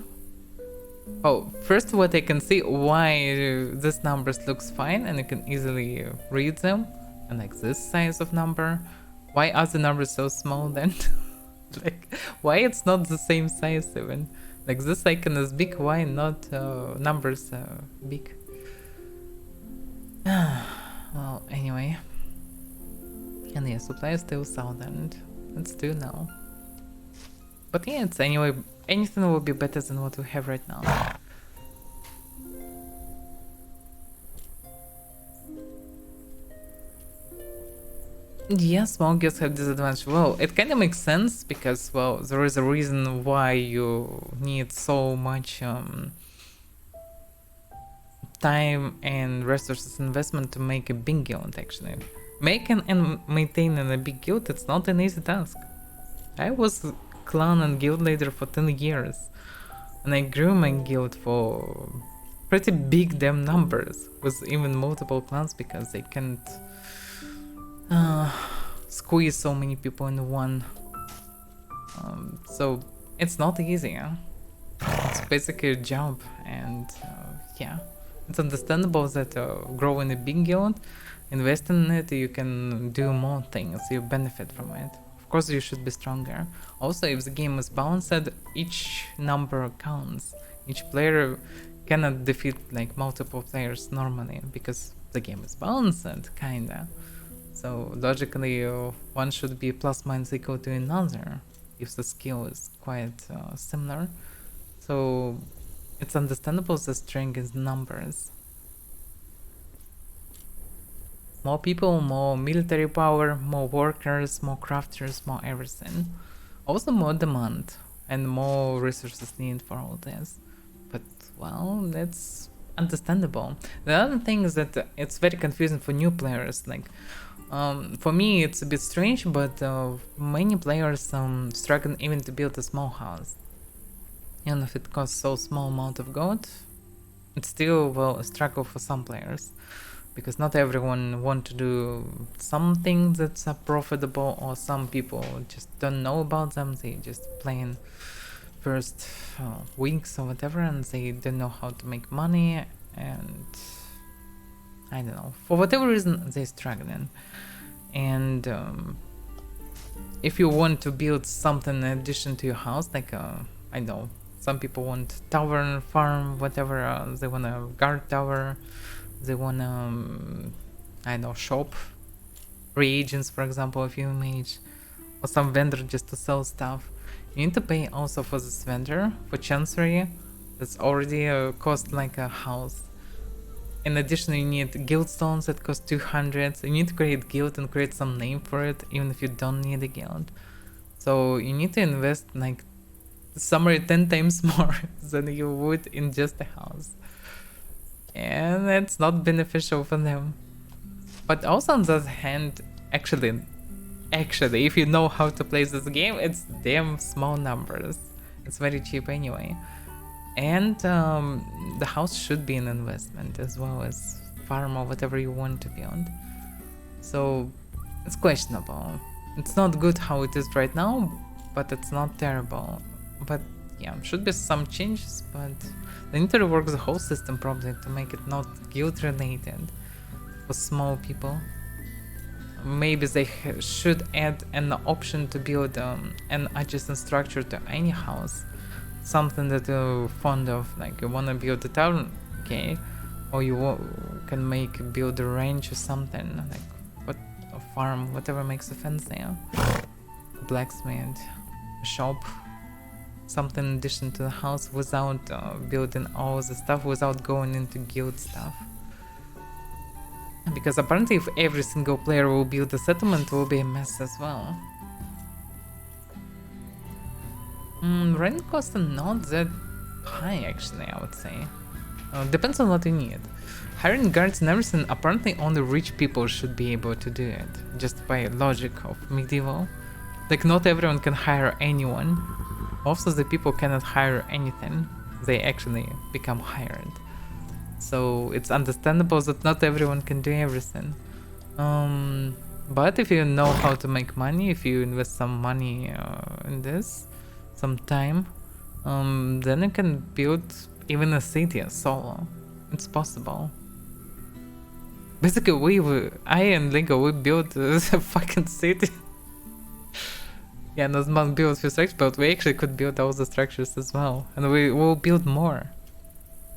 Oh, first what I can see why this numbers looks fine and you can easily read them, and like this size of number. Why are the numbers so small then? Like why it's not the same size even? Like this icon is big, why not numbers big? Well, anyway. And yeah, supply is still 1000. It's 2 now. But yeah, it's anyway, anything will be better than what we have right now. Yeah, small guilds have disadvantage. Well, it kind of makes sense because, well, there is a reason why you need so much time and resources investment to make a big guild actually. Making and maintaining a big guild, it's not an easy task. I was clan and guild leader for 10 years and I grew my guild for pretty big damn numbers with even multiple clans because they can't squeeze so many people in one. So it's not easy. It's basically a job, and yeah, it's understandable that growing a big guild, investing in it, you can do more things, you benefit from it. Of course you should be stronger. Also, if the game is balanced, each number counts. Each player cannot defeat like multiple players normally because the game is balanced, kinda. So logically one should be plus minus equal to another if the skill is quite similar. So it's understandable the string is numbers. More people, more military power, more workers, more crafters, more everything. Also more demand and more resources needed for all this. But well, that's understandable. The other thing is that it's very confusing for new players. Like for me it's a bit strange, but many players struggle even to build a small house. And if it costs so small amount of gold, it's still, well, a struggle for some players. Because not everyone want to do something that's profitable, or some people just don't know about them, they just playing first weeks or whatever and they don't know how to make money, and I don't know, for whatever reason they're struggling. And if you want to build something in addition to your house, like I know some people want tavern, farm, whatever, they want a guard tower, they want I know, shop reagents, for example, if you mage, or some vendor just to sell stuff. You need to pay also for this vendor for chancery. That's already cost like a house. In addition, you need guild stones that cost 200. So you need to create guild and create some name for it, even if you don't need a guild. So you need to invest like somewhere 10 times more than you would in just a house. and it's not beneficial for them. But also on the other hand, actually, if you know how to play this game, it's damn small numbers. It's very cheap anyway. And the house should be an investment as well as farm or whatever you want to build. So it's questionable. It's not good how it is right now, but it's not terrible. But yeah, should be some changes, but they need to rework the whole system probably to make it not guild related for small people. Maybe they should add an option to build an adjacent structure to any house. Something that you're fond of, like you wanna build a town, okay, or you can build a ranch or something, like a farm, whatever makes a fancy, a blacksmith, a shop, something in addition to the house without building all the stuff, without going into guild stuff. Because apparently if every single player will build a settlement, it will be a mess as well. Rent costs are not that high actually, I would say. Depends on what you need. Hiring guards and everything, apparently only rich people should be able to do it, just by logic of medieval. Like not everyone can hire anyone. Most of the people cannot hire anything, they actually become hired. So it's understandable that not everyone can do everything. But if you know how to make money, if you invest some money in this, some time, then you can build even a city solo. It's possible. Basically, I and Lego, we built a fucking city. Yeah, not one build few structures, but we actually could build all the structures as well, and we will build more.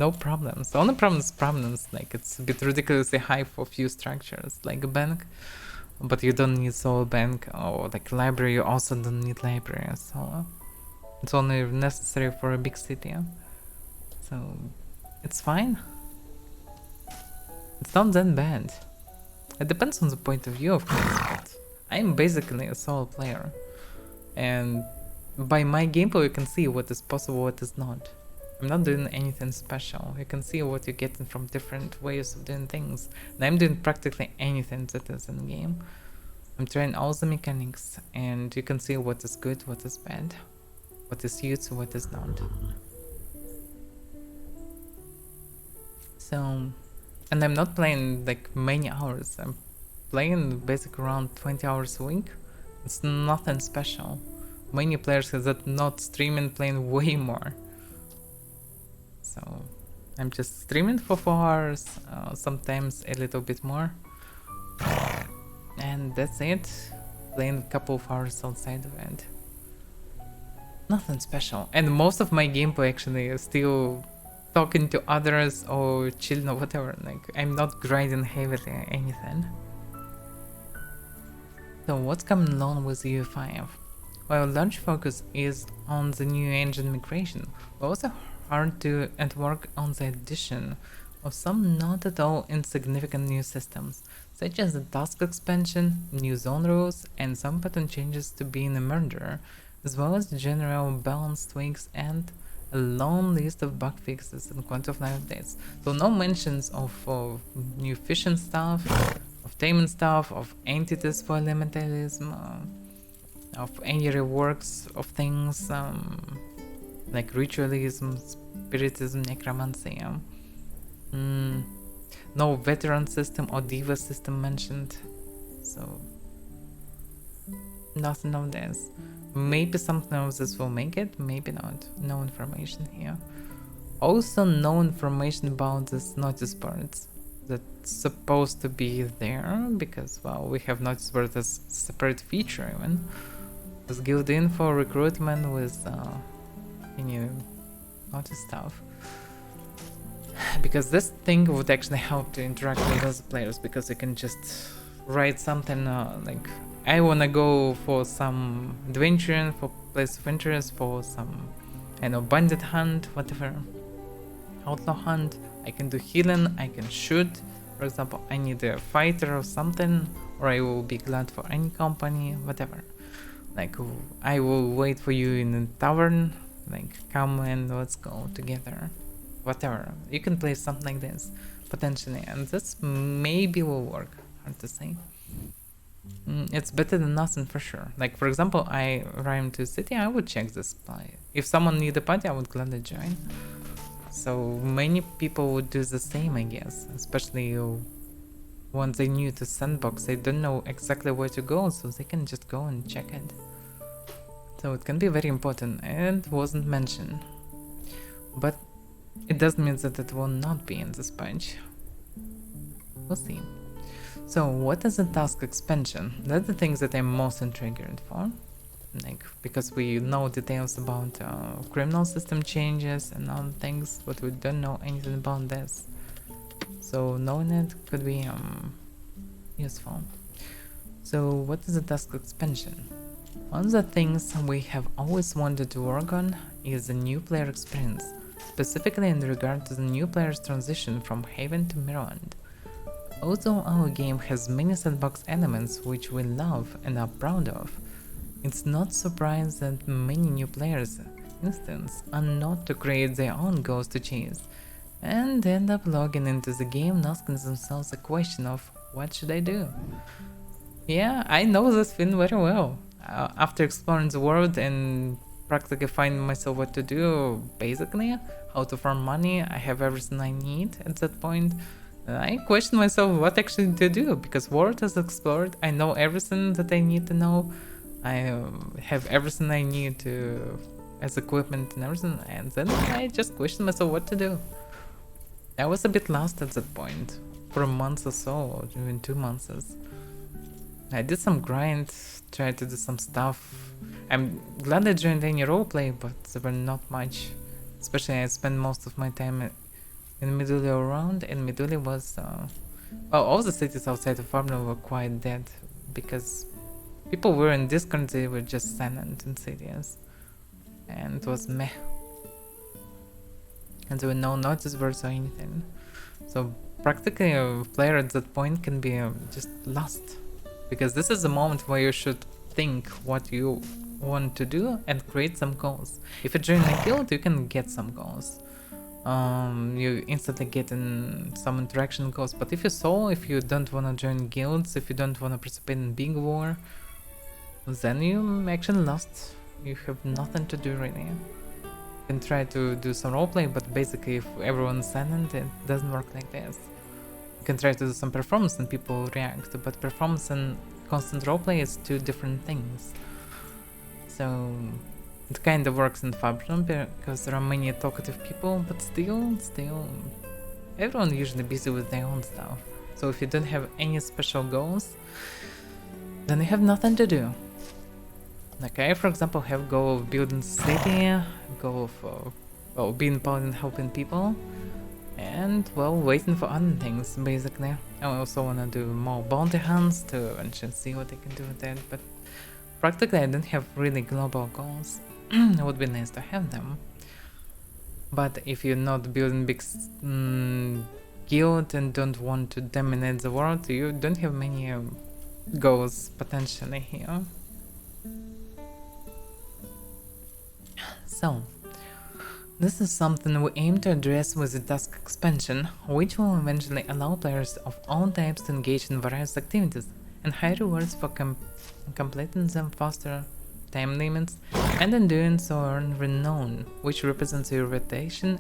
No problems. The only problems, like it's a bit ridiculously high for few structures, like a bank, but you don't need solo bank, or like library, you also don't need library solo. It's only necessary for a big city, so it's fine. It's not that bad. It depends on the point of view, of course, but I'm basically a solo player, and by my gameplay you can see what is possible, what is not. I'm not doing anything special. You can see what you're getting from different ways of doing things. And I'm doing practically anything that is in the game. I'm trying all the mechanics, and you can see what is good, what is bad, what is used, what is not. So, and I'm not playing like many hours. I'm playing basically around 20 hours a week. It's nothing special. Many players that not streaming playing way more. So I'm just streaming for 4 hours, sometimes a little bit more, and that's it. Playing a couple of hours outside of it. Nothing special. And most of my gameplay actually is still talking to others or chilling or whatever. Like I'm not grinding heavily or anything. So what's coming along with UE5? Well, large focus is on the new engine migration, but also hard to work on the addition of some not at all insignificant new systems, such as the task expansion, new zone rules, and some pattern changes to being a merger, as well as general balance tweaks and a long list of bug fixes and quality of life updates. So no mentions of new fishing stuff, of taming stuff, of entities for elementalism, of any reworks of things, like ritualism, spiritism, necromancy. No veteran system or diva system mentioned, so nothing of this. Maybe something of this will make it, maybe not. No information here. Also no information about this notice boards that's supposed to be there, because well, we have notice boards as separate feature even. With guild info, recruitment, with any notice stuff. Because this thing would actually help to interact with other players, because you can just write something like I wanna go for some adventuring, for place of interest, for some, I know, bandit hunt, whatever, outlaw hunt. I can do healing, I can shoot. For example, I need a fighter or something, or I will be glad for any company, whatever. Like I will wait for you in the tavern. Like come and let's go together. whatever. You can play something like this, potentially, and this maybe will work, hard to say. It's better than nothing for sure. Like, for example, I rhyme to city, I would check this play. If someone need a party, I would gladly join. So many people would do the same, I guess, especially once they're new to sandbox, they don't know exactly where to go, so they can just go and check it. So it can be very important, and wasn't mentioned. But it doesn't mean that it will not be in this patch. We'll see. So what is a task expansion? That's the things that I'm most intrigued for. Like, because we know details about criminal system changes and other things, but we don't know anything about this. So knowing it could be useful. So what is a task expansion? One of the things we have always wanted to work on is the new player experience, specifically in regard to the new player's transition from Haven to Mirrorland. Although our game has many sandbox elements which we love and are proud of, it's not surprising that many new players, instance, are not to create their own goals to chase, and end up logging into the game and asking themselves the question of, what should I do? Yeah, I know this feeling very well. After exploring the world and practically finding myself what to do, basically, how to farm money, I have everything I need at that point. I question myself what actually to do, because world is explored, I know everything that I need to know, I have everything I need to as equipment and everything, and then I just question myself what to do. I was a bit lost at that point, for a month or so, or even 2 months. I did some grind, tried to do some stuff. I'm glad I joined any roleplay, but there were not much. Especially I spent most of my time in Miduli around, and Miduli was... well, all the cities outside of Farmville were quite dead, because people were in Discord, they were just silent in cities. And it was meh. And there were no notice boards or anything. So practically a player at that point can be just lost. Because this is the moment where you should think what you want to do and create some goals. If you join a guild, you can get some goals. You instantly get in some interaction goals. But if you solo, if you don't want to join guilds, if you don't want to participate in big war, then you actually lost. You have nothing to do really. You can try to do some roleplay, but basically if everyone's silent, it doesn't work like this. You can try to do some performance and people react, but performance and constant roleplay is two different things. So it kind of works in Fabrium because there are many talkative people, but still, everyone usually busy with their own stuff. So if you don't have any special goals, then you have nothing to do. Like I, for example, have goal of building city, goal of well, being Paladin, helping people, and well, waiting for other things basically. I also want to do more bounty hunts to eventually see what I can do with that, but practically I don't have really global goals. It would be nice to have them. But if you're not building big guild and don't want to dominate the world, you don't have many goals potentially here. So, this is something we aim to address with the task expansion, which will eventually allow players of all types to engage in various activities and high rewards for completing them faster, time limits, and in doing so earn renown, which represents your reputation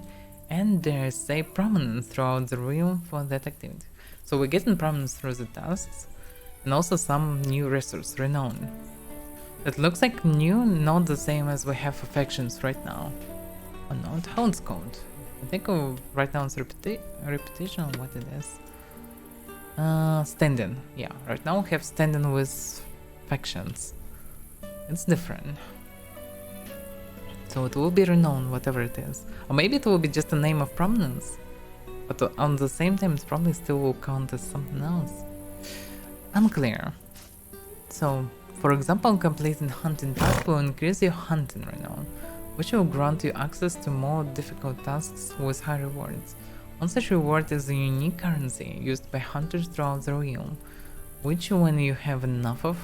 and dare say prominence throughout the realm for that activity. So we're getting prominence through the tasks, and also some new resource, renown. It looks like new, not the same as we have for factions right now. Oh no, how it's called? I think right now it's reputation or what it is. Standing. Yeah, right now we have standing with factions. It's different. So it will be renowned, whatever it is. Or maybe it will be just a name of prominence. But on the same time, it probably still will count as something else. Unclear. So, for example, completing hunting task will increase your hunting renown, which will grant you access to more difficult tasks with high rewards. One such reward is a unique currency used by hunters throughout the realm, which when you have enough of,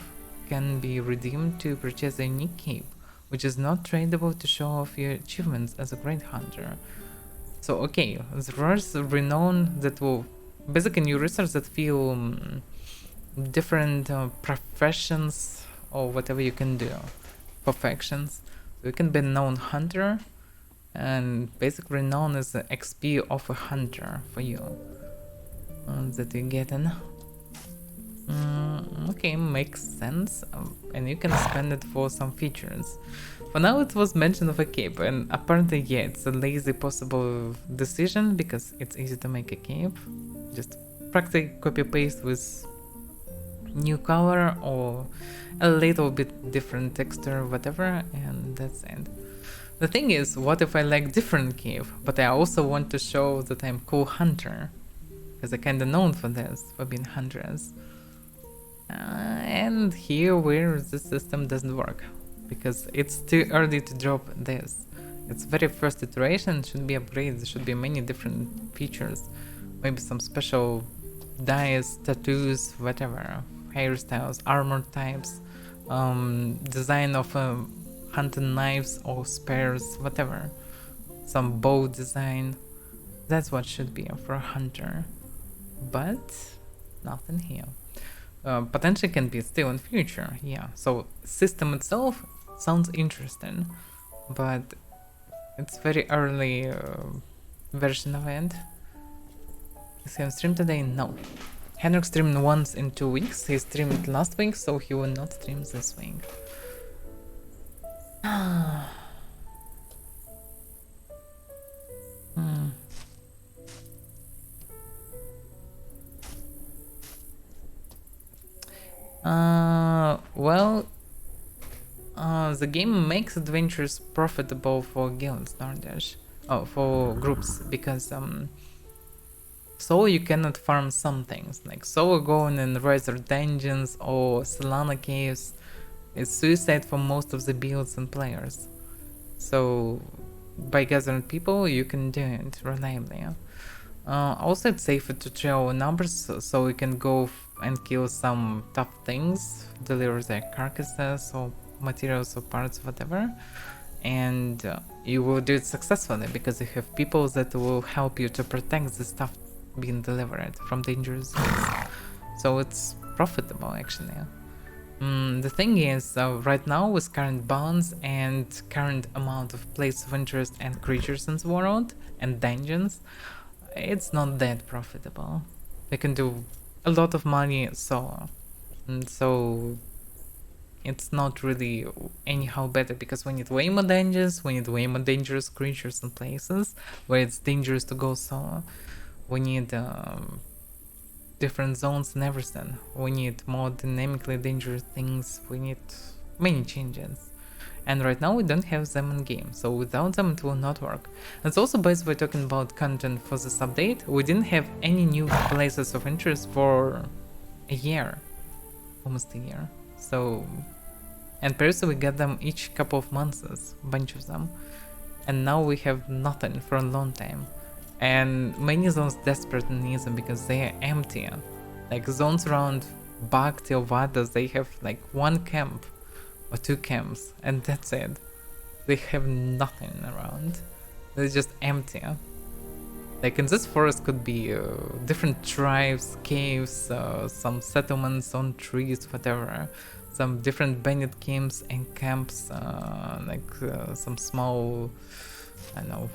can be redeemed to purchase a unique cape, which is not tradable to show off your achievements as a great hunter. So okay, there's renown that will basically new research that feel different professions or whatever you can do for factions. So you can be known hunter, and basic renown is the XP of a hunter for you that you get in. Okay, makes sense, and you can spend it for some features. For now it was mention of a cape, and apparently yeah, it's a lazy possible decision because it's easy to make a cape. Just practically copy paste with new color or a little bit different texture, whatever, and that's it. The thing is, what if I like different cape, but I also want to show that I'm cool hunter? Because I'm kinda known for this, for being hunters. And here where the system doesn't work, because it's too early to drop this. It's very first iteration, should be upgraded, there should be many different features. Maybe some special dyes, tattoos, whatever, hairstyles, armor types, design of hunting knives or spears, whatever. Some bow design. That's what should be for a hunter. But nothing here. Potentially can be still in future, yeah. So system itself sounds interesting, but it's very early version of it. Is he on stream today? No. Henrik streamed once in 2 weeks. He streamed last week, so he will not stream this week. Well, the game makes adventures profitable for guild starters, for groups, because solo you cannot farm some things, like solo going in Razor dungeons or Solana caves is suicide for most of the builds and players. So by gathering people you can do it reliably. Also it's safer to trail numbers, so you can go and kill some tough things, deliver their carcasses or materials or parts, whatever, and you will do it successfully because you have people that will help you to protect the stuff being delivered from dangerous zones. So it's profitable actually. The thing is, right now with current balance and current amount of places of interest and creatures in the world and dungeons, it's not that profitable. They can do a lot of money solo, and so it's not really anyhow better, because we need way more dungeons, we need way more dangerous creatures and places where it's dangerous to go solo. We need different zones and everything. We need more dynamically dangerous things. We need many changes. And right now we don't have them in game, so without them it will not work. It's also, by the way, talking about content for this update, we didn't have any new places of interest for a year. Almost a year. So, and previously we got them each couple of months, a bunch of them. And now we have nothing for a long time. And many zones desperately need them because they are empty. Like zones around Bhakti or Vadas, they have like one camp or 2 camps, and that's it. They have nothing around. They're just empty. Like in this forest could be different tribes, caves, some settlements on trees, whatever. Some different bandit camps and camps, some small, I don't know,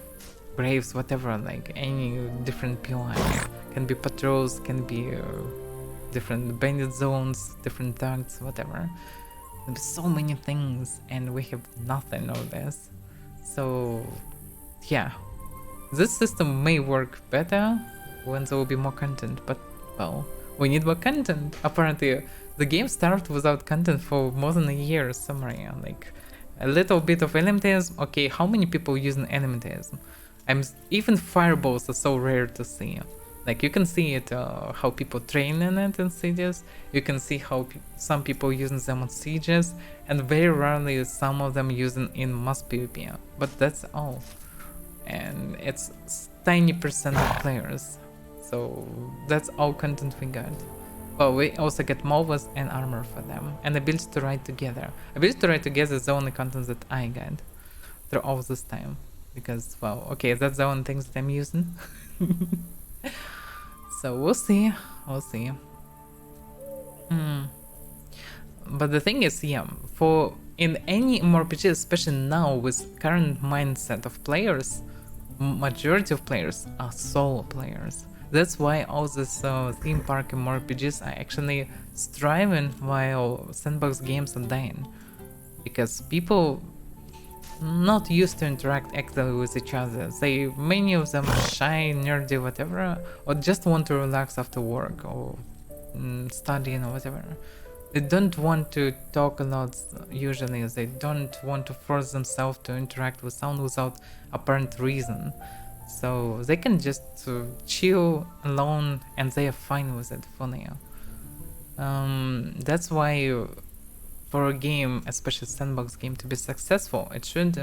graves, whatever, like any different POIs. Can be patrols, can be different bandit zones, different targets, whatever. There's so many things and we have nothing of this. So yeah, this system may work better when there will be more content, but well, we need more content. Apparently the game started without content for more than a year summary, like a little bit of elementism. Okay, how many people using elementism? Even fireballs are so rare to see. Like you can see it, how people train in it in sieges. You can see how some people using them on sieges, and very rarely some of them using in mass PvP. But that's all, and it's tiny percent of players. So that's all content we got. Well, we also get Malvas and armor for them, and ability to ride together. Ability to ride together is the only content that I got through all this time, because, well, okay, that's the only things that I'm using. So we'll see. We'll see. But the thing is, yeah, for in any mmorpg, especially now with current mindset of players, majority of players are solo players. That's why all these theme park mmorpgs are actually thriving while sandbox games are dying, because people not used to interact actively with each other. They, many of them are shy, nerdy, whatever, or just want to relax after work or studying or whatever. They don't want to talk a lot usually. They don't want to force themselves to interact with someone without apparent reason. So they can just chill alone and they are fine with it for now. That's why for a game, especially sandbox game, to be successful, it should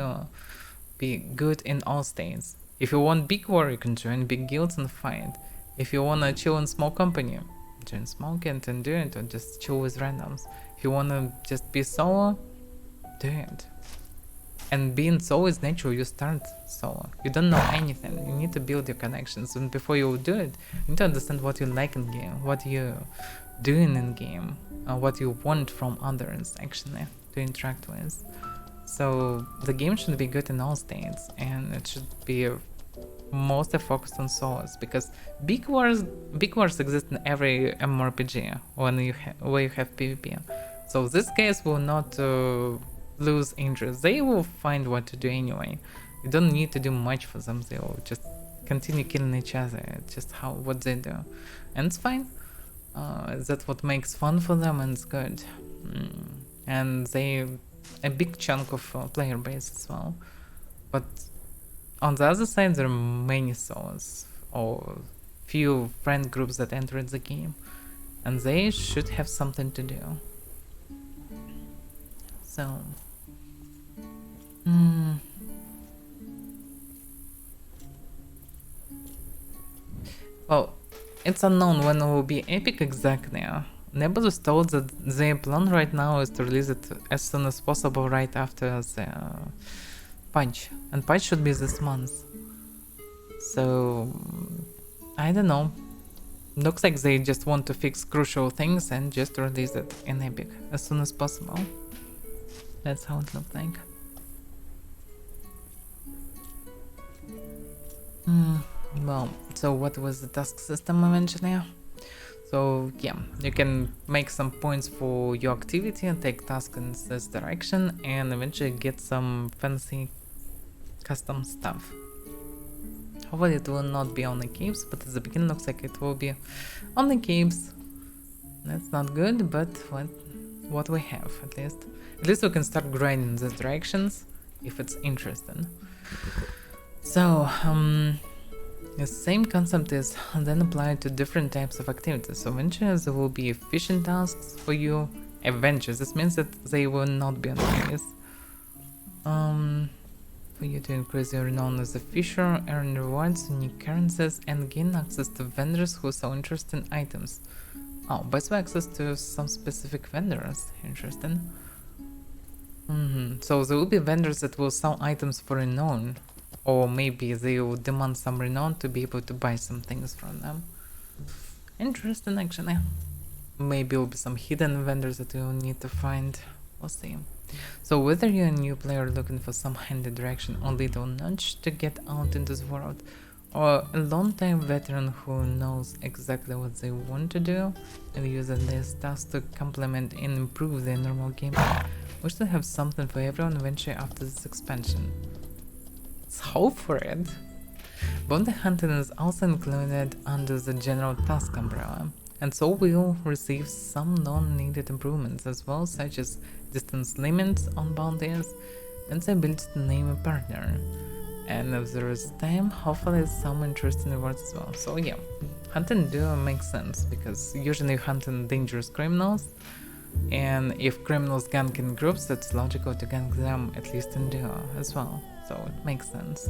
be good in all states. If you want big war, you can join big guilds and fight. If you wanna chill in small company, join small guild and do it, or just chill with randoms. If you wanna just be solo, do it. And being solo is natural. You start solo. You don't know anything. You need to build your connections, and before you do it, you need to understand what you like in game, what you doing in game, what you want from others actually to interact with. So the game should be good in all states, and it should be mostly focused on solos, because big wars exist in every mmorpg when where you have PvP. So these guys will not lose interest. They will find what to do anyway. You don't need to do much for them. They will just continue killing each other. It's just what they do, and it's fine. That's what makes fun for them, and it's good. And they a big chunk of player base as well. But on the other side, there are many solos or few friend groups that entered the game, and they should have something to do. So, well, it's unknown when it will be epic exactly. Nebulous told that their plan right now is to release it as soon as possible right after the patch, and patch should be this month. So I don't know. Looks like they just want to fix crucial things and just release it in epic as soon as possible. That's how it looks like. Well, so what was the task system eventually? So yeah, you can make some points for your activity and take tasks in this direction, and eventually get some fancy custom stuff. Hopefully it will not be only caves, but at the beginning looks like it will be only caves. That's not good, but what we have at least. At least we can start grinding these directions if it's interesting. So the same concept is then applied to different types of activities. So eventually there will be fishing tasks for you. Eventually, this means that they will not be on days. For you to increase your renown as a fisher, earn rewards, unique currencies, and gain access to vendors who sell interesting items. Oh, by the way, access to some specific vendors. Interesting. So there will be vendors that will sell items for renown. Or maybe they will demand some renown to be able to buy some things from them. Interesting, actually. Maybe there will be some hidden vendors that you'll need to find. We'll see. So whether you're a new player looking for some handy direction or little nudge to get out into the world, or a long-time veteran who knows exactly what they want to do and using this task to complement and improve their normal gameplay, we should have something for everyone eventually after this expansion. Let's hope for it. Bounty hunting is also included under the general task umbrella, and so we'll receive some non-needed improvements as well, such as distance limits on bounties and the ability to name a partner. And if there is time, hopefully some interesting rewards as well. So yeah, hunting duo makes sense, because usually you hunt in dangerous criminals, and if criminals gank in groups, it's logical to gank them at least in duo as well. So it makes sense.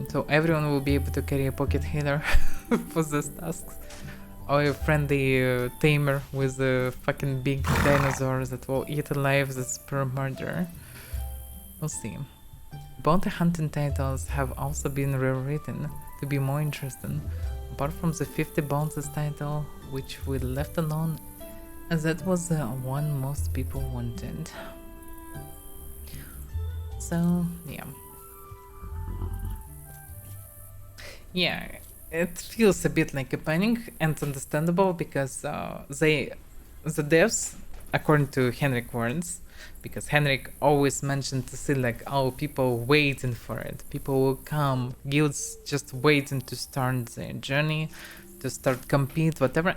So everyone will be able to carry a pocket healer for these tasks. Or a friendly tamer with a fucking big dinosaur that will eat alive this per murder. We'll see. Bounty hunting titles have also been rewritten to be more interesting, apart from the 50 bounties title, which we left alone, as that was the one most people wanted. So, yeah. Yeah, it feels a bit like a panic, and understandable because the devs, according to Henrik words, because Henrik always mentioned to see like, oh, people waiting for it, people will come, guilds just waiting to start their journey, to start compete, whatever,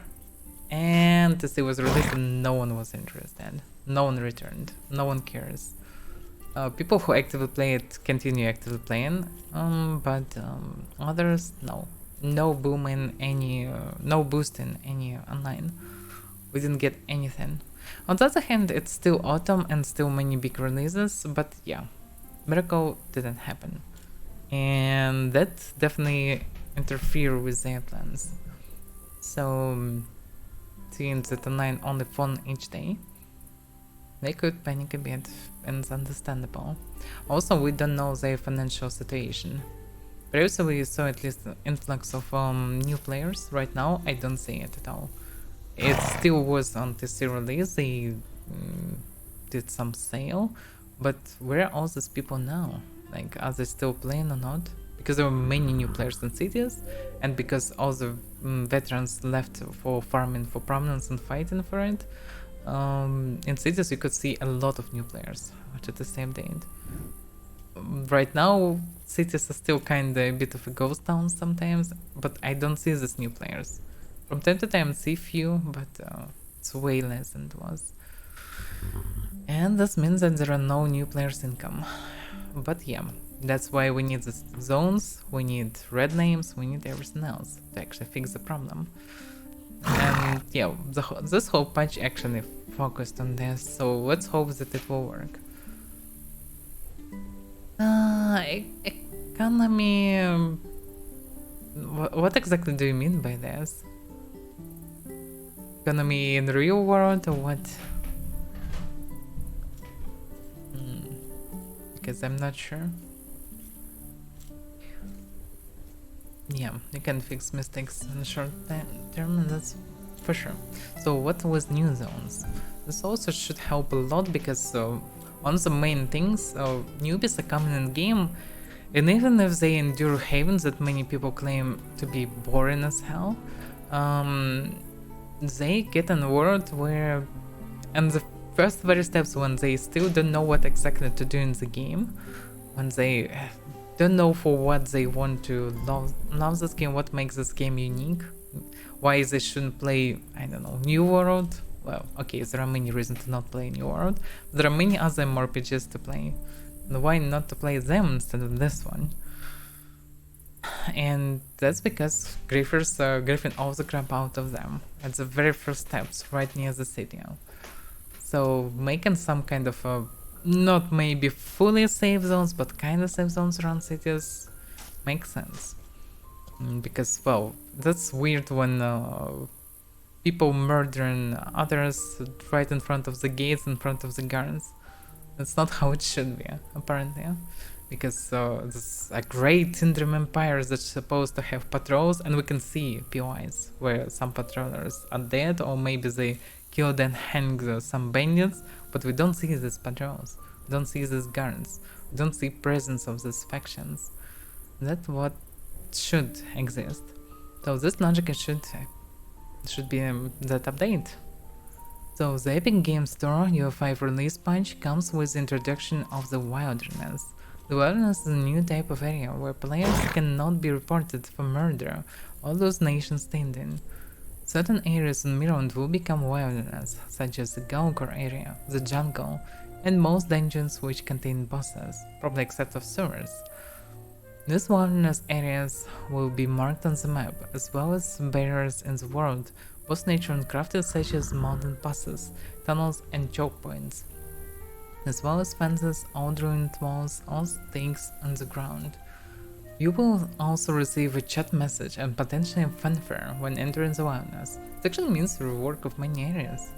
and the was released and no one was interested, no one returned, no one cares. People who actively play it continue actively playing, but others, no boom in any, no boost in any online. We didn't get anything. On the other hand, it's still autumn and still many big releases, but yeah, miracle didn't happen, and that definitely interfere with their plans. So seeing that online only fun each day, they could panic a bit, and it's understandable. Also, we don't know their financial situation. Previously, we saw at least an influx of new players. Right now, I don't see it at all. It still was on TC release, they did some sale, but where are all these people now? Like, are they still playing or not? Because there were many new players in cities, and because all the veterans left for farming for prominence and fighting for it, in cities you could see a lot of new players at the same date. Right now, cities are still kinda a bit of a ghost town sometimes, but I don't see these new players. From time to time I see few, but it's way less than it was. And this means that there are no new players income. But yeah, that's why we need the zones, we need red names, we need everything else to actually fix the problem. And yeah, this whole patch actually focused on this, so let's hope that it will work. Economy... what exactly do you mean by this? Economy in the real world or what? Because I'm not sure. Yeah, you can fix mistakes in the short term, and that's for sure. So what was new zones? This also should help a lot because one of the main things, newbies are coming in game, and even if they endure havens that many people claim to be boring as hell, they get in a world where, and the first very steps when they still don't know what exactly to do in the game, when they don't know for what they want to love this game, what makes this game unique, why they shouldn't play, I don't know, New World. Well, okay, there are many reasons to not play New World, but there are many other mmorpgs to play, and why not to play them instead of this one? And that's because griefers are griefing all the crap out of them at the very first steps right near the city. So making some kind of not maybe fully safe zones, but kind of safe zones around cities makes sense. Because, well, that's weird when people murdering others right in front of the gates, in front of the guards. That's not how it should be, apparently. Because there's a great Syndrome Empire that's supposed to have patrols, and we can see POIs where some patrollers are dead, or maybe they killed and hanged some bandits, but we don't see these patrols, we don't see these guards, we don't see presence of these factions. That's what should exist. So this logic should be that update. So the Epic Games Store UF5 release patch comes with the introduction of the Wilderness. The Wilderness is a new type of area where players cannot be reported for murder or lose nation standing. Certain areas in Mirrorland will become wilderness, such as the Galgor area, the jungle, and most dungeons which contain bosses, probably except of sewers. These wilderness areas will be marked on the map, as well as barriers in the world, both nature and crafted, such as mountain passes, tunnels, and choke points, as well as fences, old ruined walls, or stakes on the ground. You will also receive a chat message and potentially a fanfare when entering the wilderness. It actually means the rework of many areas.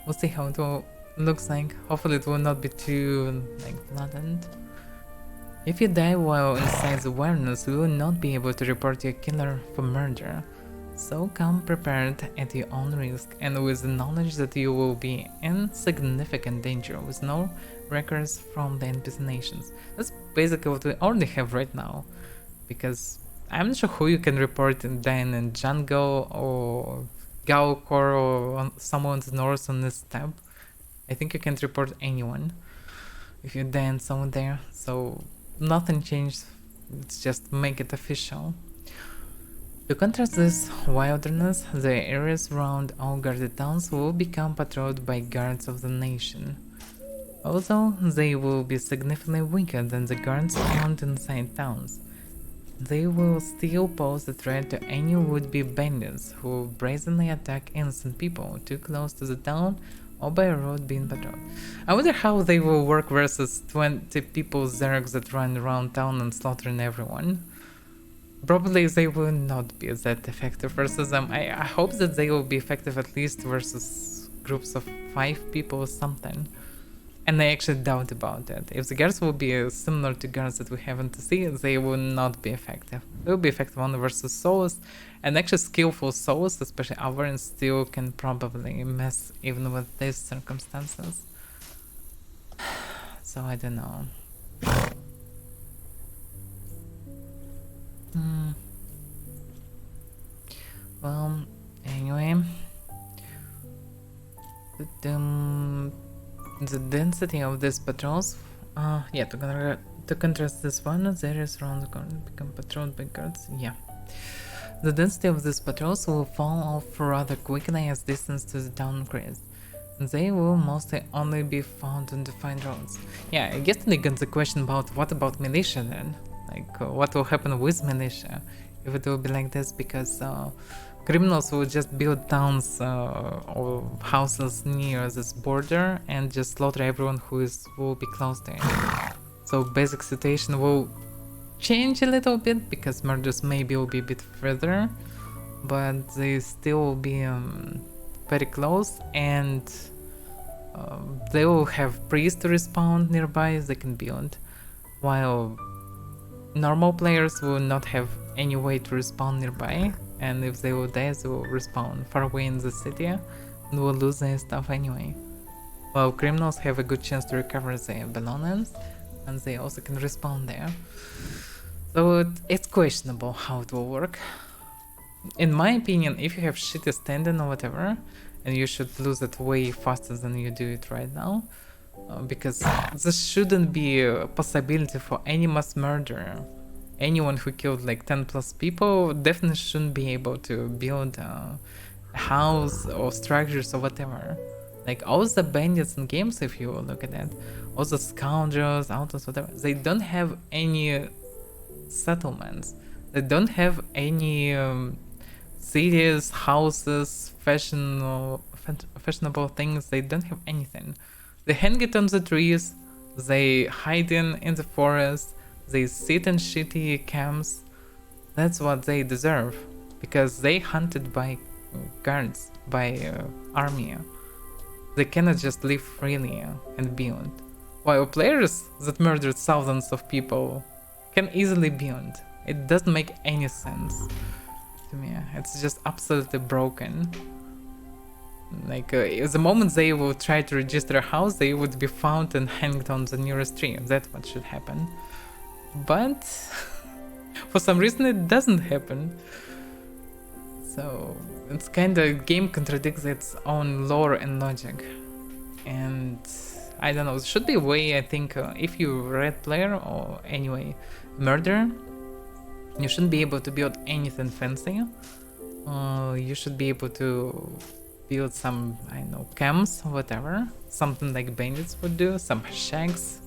We'll see how it all looks like. Hopefully it will not be too, like, blatant. If you die while inside the awareness, you will not be able to report your killer for murder. So come prepared at your own risk and with the knowledge that you will be in significant danger with no records from the NPC nations. That's basically what we already have right now. Because I'm not sure who you can report in dying in jungle or Gaokor or on someone in the north on this tab. I think you can't report anyone if you die in someone there. So nothing changed. Let's just make it official. To contrast this wilderness, the areas around all guarded towns will become patrolled by guards of the nation. Although they will be significantly weaker than the guards found inside towns, they will still pose a threat to any would-be bandits who brazenly attack innocent people too close to the town or by a road being patrolled. I wonder how they will work versus 20 people zergs that run around town and slaughtering everyone. Probably they will not be that effective versus them. I hope that they will be effective at least versus groups of 5 people or something. And I actually doubt about that. If the guards will be similar to guards that we have in TC, they will not be effective. They will be effective only versus souls, and actually skillful souls, especially Avaira, still can probably mess even with these circumstances. So I don't know. Well, anyway, the density of these patrols, yeah, to contrast this one, the areas around the corner become patrolled by guards, yeah. The density of these patrols will fall off rather quickly as distance to the town increases. They will mostly only be found on defined roads. Yeah, I guess they got the question about what about militia then? Like, what will happen with militia if it will be like this, because criminals will just build towns or houses near this border and just slaughter everyone who will be close to it. So basic situation will change a little bit because murders maybe will be a bit further, but they still will be very close, and they will have priests to respawn nearby they can build, while normal players will not have any way to respawn nearby, and if they will die, they will respawn far away in the city and will lose their stuff anyway. While criminals have a good chance to recover their belongings, and they also can respawn there. So it's questionable how it will work. In my opinion, if you have shitty standing or whatever, and you should lose it way faster than you do it right now, because this shouldn't be a possibility for any mass murderer. Anyone who killed like 10 plus people definitely shouldn't be able to build a house or structures or whatever. Like all the bandits in games, if you look at that, all the scoundrels, autos, whatever, they don't have any settlements. They don't have any cities, houses, fashionable things. They don't have anything. They hang it on the trees, they hide in the forest, they sit in shitty camps. That's what they deserve, because they hunted by guards, by army. They cannot just live freely and build. While players that murdered thousands of people can easily build. It doesn't make any sense to me. It's just absolutely broken. Like, the moment they will try to register a house, they would be found and hanged on the nearest tree. That's what should happen. But for some reason it doesn't happen. So it's kinda, game contradicts its own lore and logic. And I don't know, there should be a way, I think, if you're a red player or anyway murderer, you shouldn't be able to build anything fancy. You should be able to build some, I don't know, camps, whatever, something like bandits would do, some shacks,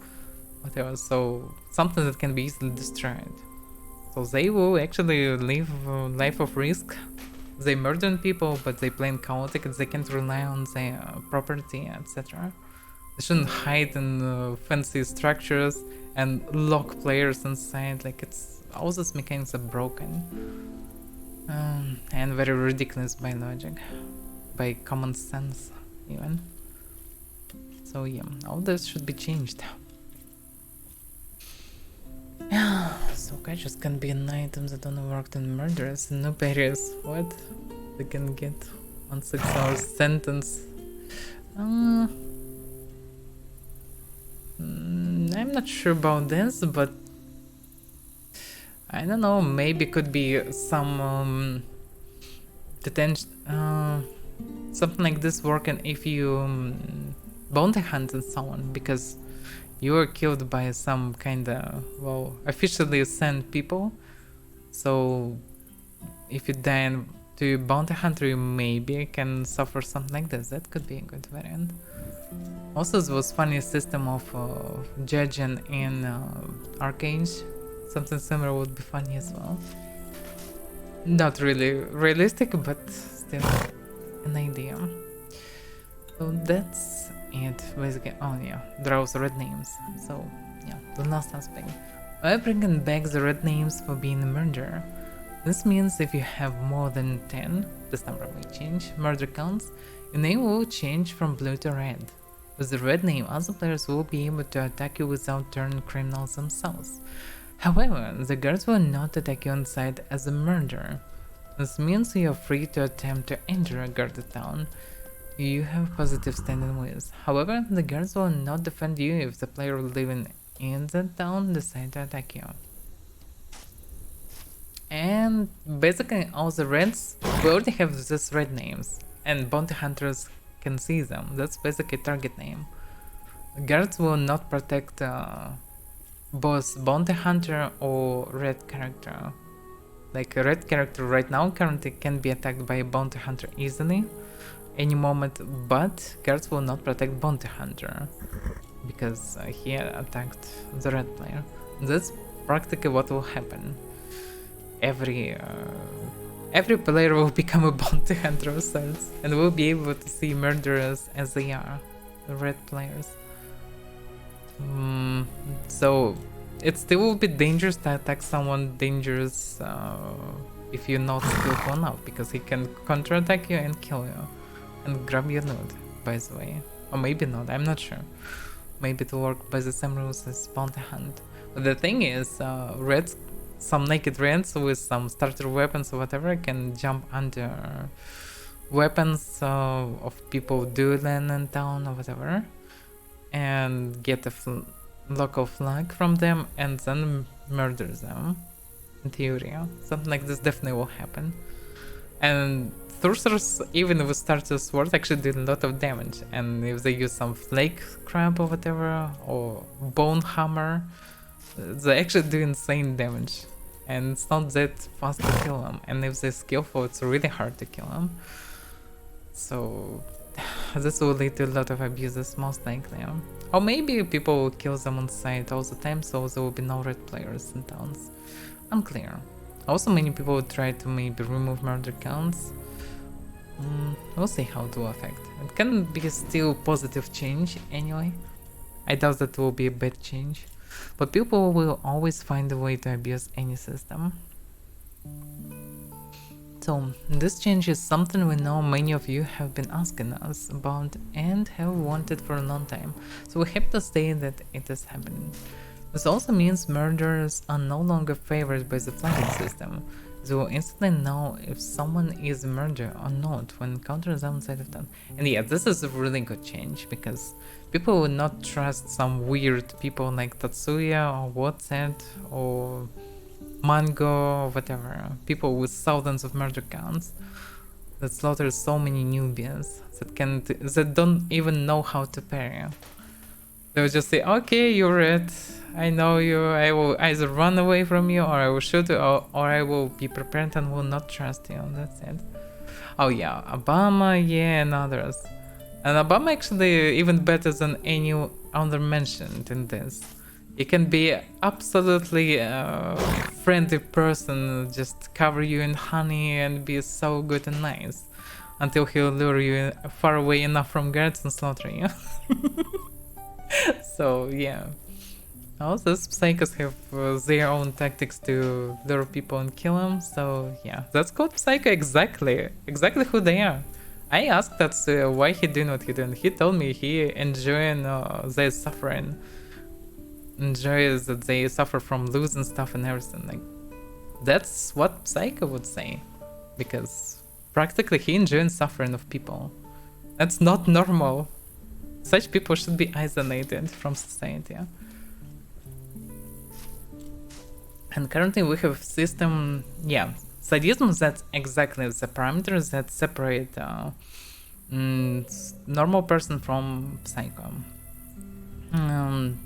whatever, so something that can be easily destroyed. So they will actually live a life of risk. They murder people, but they play in chaotic, and they can't rely on their property, etc. They shouldn't hide in fancy structures and lock players inside. Like, it's all those mechanics are broken and very ridiculous by logic, by common sense even. So yeah, all this should be changed. So catches can be an item that only worked in murderers and no barriers. What? They can get 1 6-hour sentence. I'm not sure about this, but I don't know, maybe could be some detention, something like this working if you bounty hunt and so on, because you were killed by some kind of, well, officially sent people. So if you die to bounty hunter, you maybe can suffer something like this. That could be a good variant. Also, there was funny system of judging in Arcane. Something similar would be funny as well. Not really realistic, but still an idea. So that's it, basically. Oh yeah, draws red names. So yeah, the last aspect. By bringing back the red names for being a murderer. This means if you have more than 10, this number may change, murder counts, your name will change from blue to red. With the red name, other players will be able to attack you without turning criminals themselves. However, the guards will not attack you on sight as a murderer. This means you are free to attempt to enter a guarded town you have positive standing with. However, the guards will not defend you if the player living in the town decides to attack you. And basically all the reds, we already have these red names, and bounty hunters can see them. That's basically target name. Guards will not protect both bounty hunter or red character. Like a red character right now currently can be attacked by a bounty hunter easily any moment, but guards will not protect bounty hunter because he attacked the red player. That's practically what will happen. Every player will become a bounty hunter of sorts and will be able to see murderers as they are, the red players. So it still will be dangerous to attack someone dangerous if you're not skillful enough, because he can counter-attack you and kill you and grab your loot, by the way. Or maybe not, I'm not sure. Maybe it will work by the same rules as bounty hunt. But the thing is, reds, some naked reds with some starter weapons or whatever can jump under weapons of people dueling in town or whatever and get a local flag from them and then murder them. In theory, something like this definitely will happen. And sorcerers, even with starter sword, actually did a lot of damage, and if they use some flake crab or whatever, or bone hammer, they actually do insane damage, and it's not that fast to kill them, and if they're skillful, it's really hard to kill them. So this will lead to a lot of abuses, most likely. Or maybe people will kill them on sight all the time, so there will be no red players in towns. Unclear. Also, many people will try to maybe remove murder counts. We'll see how it will affect. It can be still positive change anyway. I doubt that will be a bad change. But people will always find a way to abuse any system. So, this change is something we know many of you have been asking us about and have wanted for a long time. So we're happy to say that it is happening. This also means murderers are no longer favored by the flagging system. They will instantly know if someone is a murderer or not when encountering them outside of town. And yeah, this is a really good change, because people will not trust some weird people like Tatsuya or Watset or Mango or whatever. People with thousands of murder counts that slaughter so many newbies that don't even know how to parry. They'll just say, okay, you're it, I know you, I will either run away from you, or I will shoot you, or I will be prepared and will not trust you, that's it. Oh yeah, Obama, yeah, and others. And Obama actually even better than any other mentioned in this. He can be absolutely friendly person, just cover you in honey and be so good and nice, until he'll lure you far away enough from guards and slaughter you. So yeah, all those psychos have their own tactics to lure people and kill them. So yeah, that's called psycho, exactly who they are. I asked that why he doing what he doing. He told me he enjoying their suffering. enjoy that they suffer from losing stuff and everything. Like, that's what Psycho would say, because practically he enjoys suffering of people. That's not normal. Such people should be isolated from society. And currently we have system, yeah, sadism, that's exactly the parameters that separate normal person from psycho.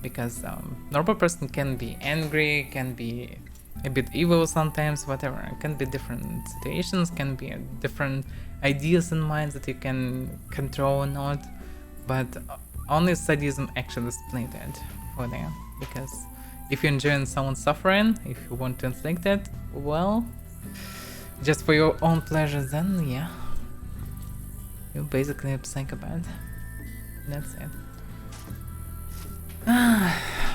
Because normal person can be angry, can be a bit evil sometimes, whatever. It can be different situations, can be different ideas in mind that you can control or not. But only sadism actually split it for them. Because if you're enjoying someone's suffering, if you want to inflict it, well, just for your own pleasure, then yeah, you're basically a psychopath. That's it.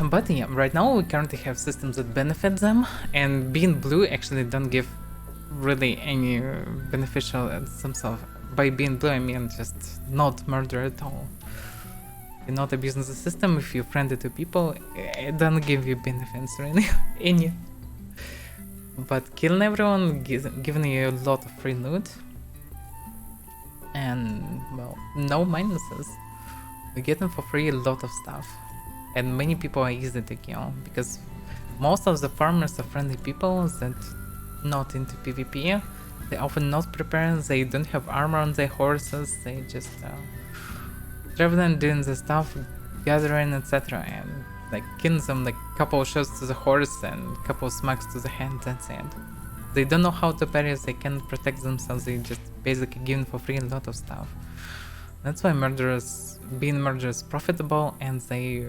But yeah, right now we currently have systems that benefit them, and being blue actually don't give really any beneficial themselves. By being blue I mean just not murder at all. You're not abusing the system. If you're friendly to people, it doesn't give you benefits really. Any. But killing everyone, giving you a lot of free loot, and well, no minuses. You're getting for free a lot of stuff. And many people are easy to kill, because most of the farmers are friendly people that not into PvP. They often not prepared, they don't have armor on their horses, they just traveling, doing the stuff, gathering, etc. And like killing them, like couple shots to the horse and couple smacks to the hand, that's it. They don't know how to parry, they can't protect themselves, they just basically giving for free a lot of stuff. That's why being murderers profitable, and they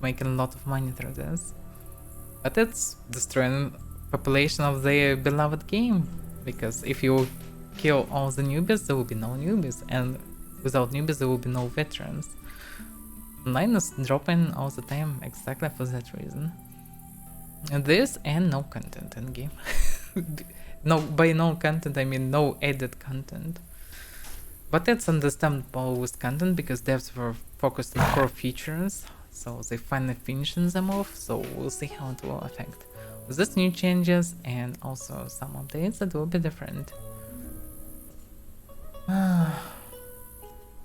making a lot of money through this. But it's destroying population of their beloved game, because if you kill all the newbies, there will be no newbies, and without newbies there will be no veterans. Online is dropping all the time exactly for that reason. And this and no content in game. No, by no content I mean no added content. But it's understandable with content, because devs were focused on core features, so they finally finishing them off, so we'll see how it will affect. With this new changes and also some updates that will be different.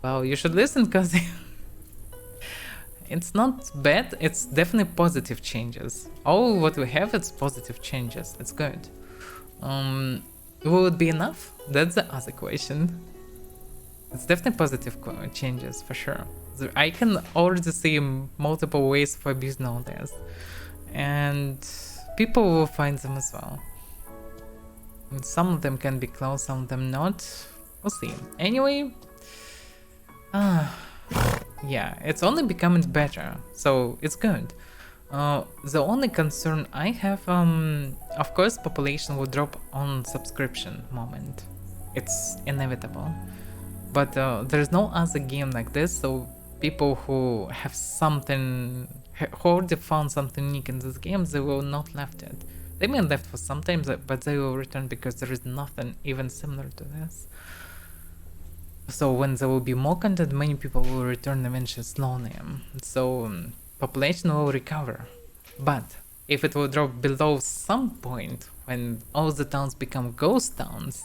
Well, you should listen, cause it's not bad, it's definitely positive changes. All what we have is positive changes, it's good. Will it be enough? That's the other question. It's definitely positive changes, for sure. I can already see multiple ways for abusing all this. And people will find them as well. And some of them can be close, some of them not. We'll see. Anyway, yeah, it's only becoming better, so it's good. The only concern I have, of course, population will drop on subscription moment. It's inevitable. But there's no other game like this, so people who have something, who already found something unique in this game, they will not left it. They may left for some time, but they will return because there is nothing even similar to this. So when there will be more content, many people will return eventually slowly. So population will recover. But if it will drop below some point, when all the towns become ghost towns,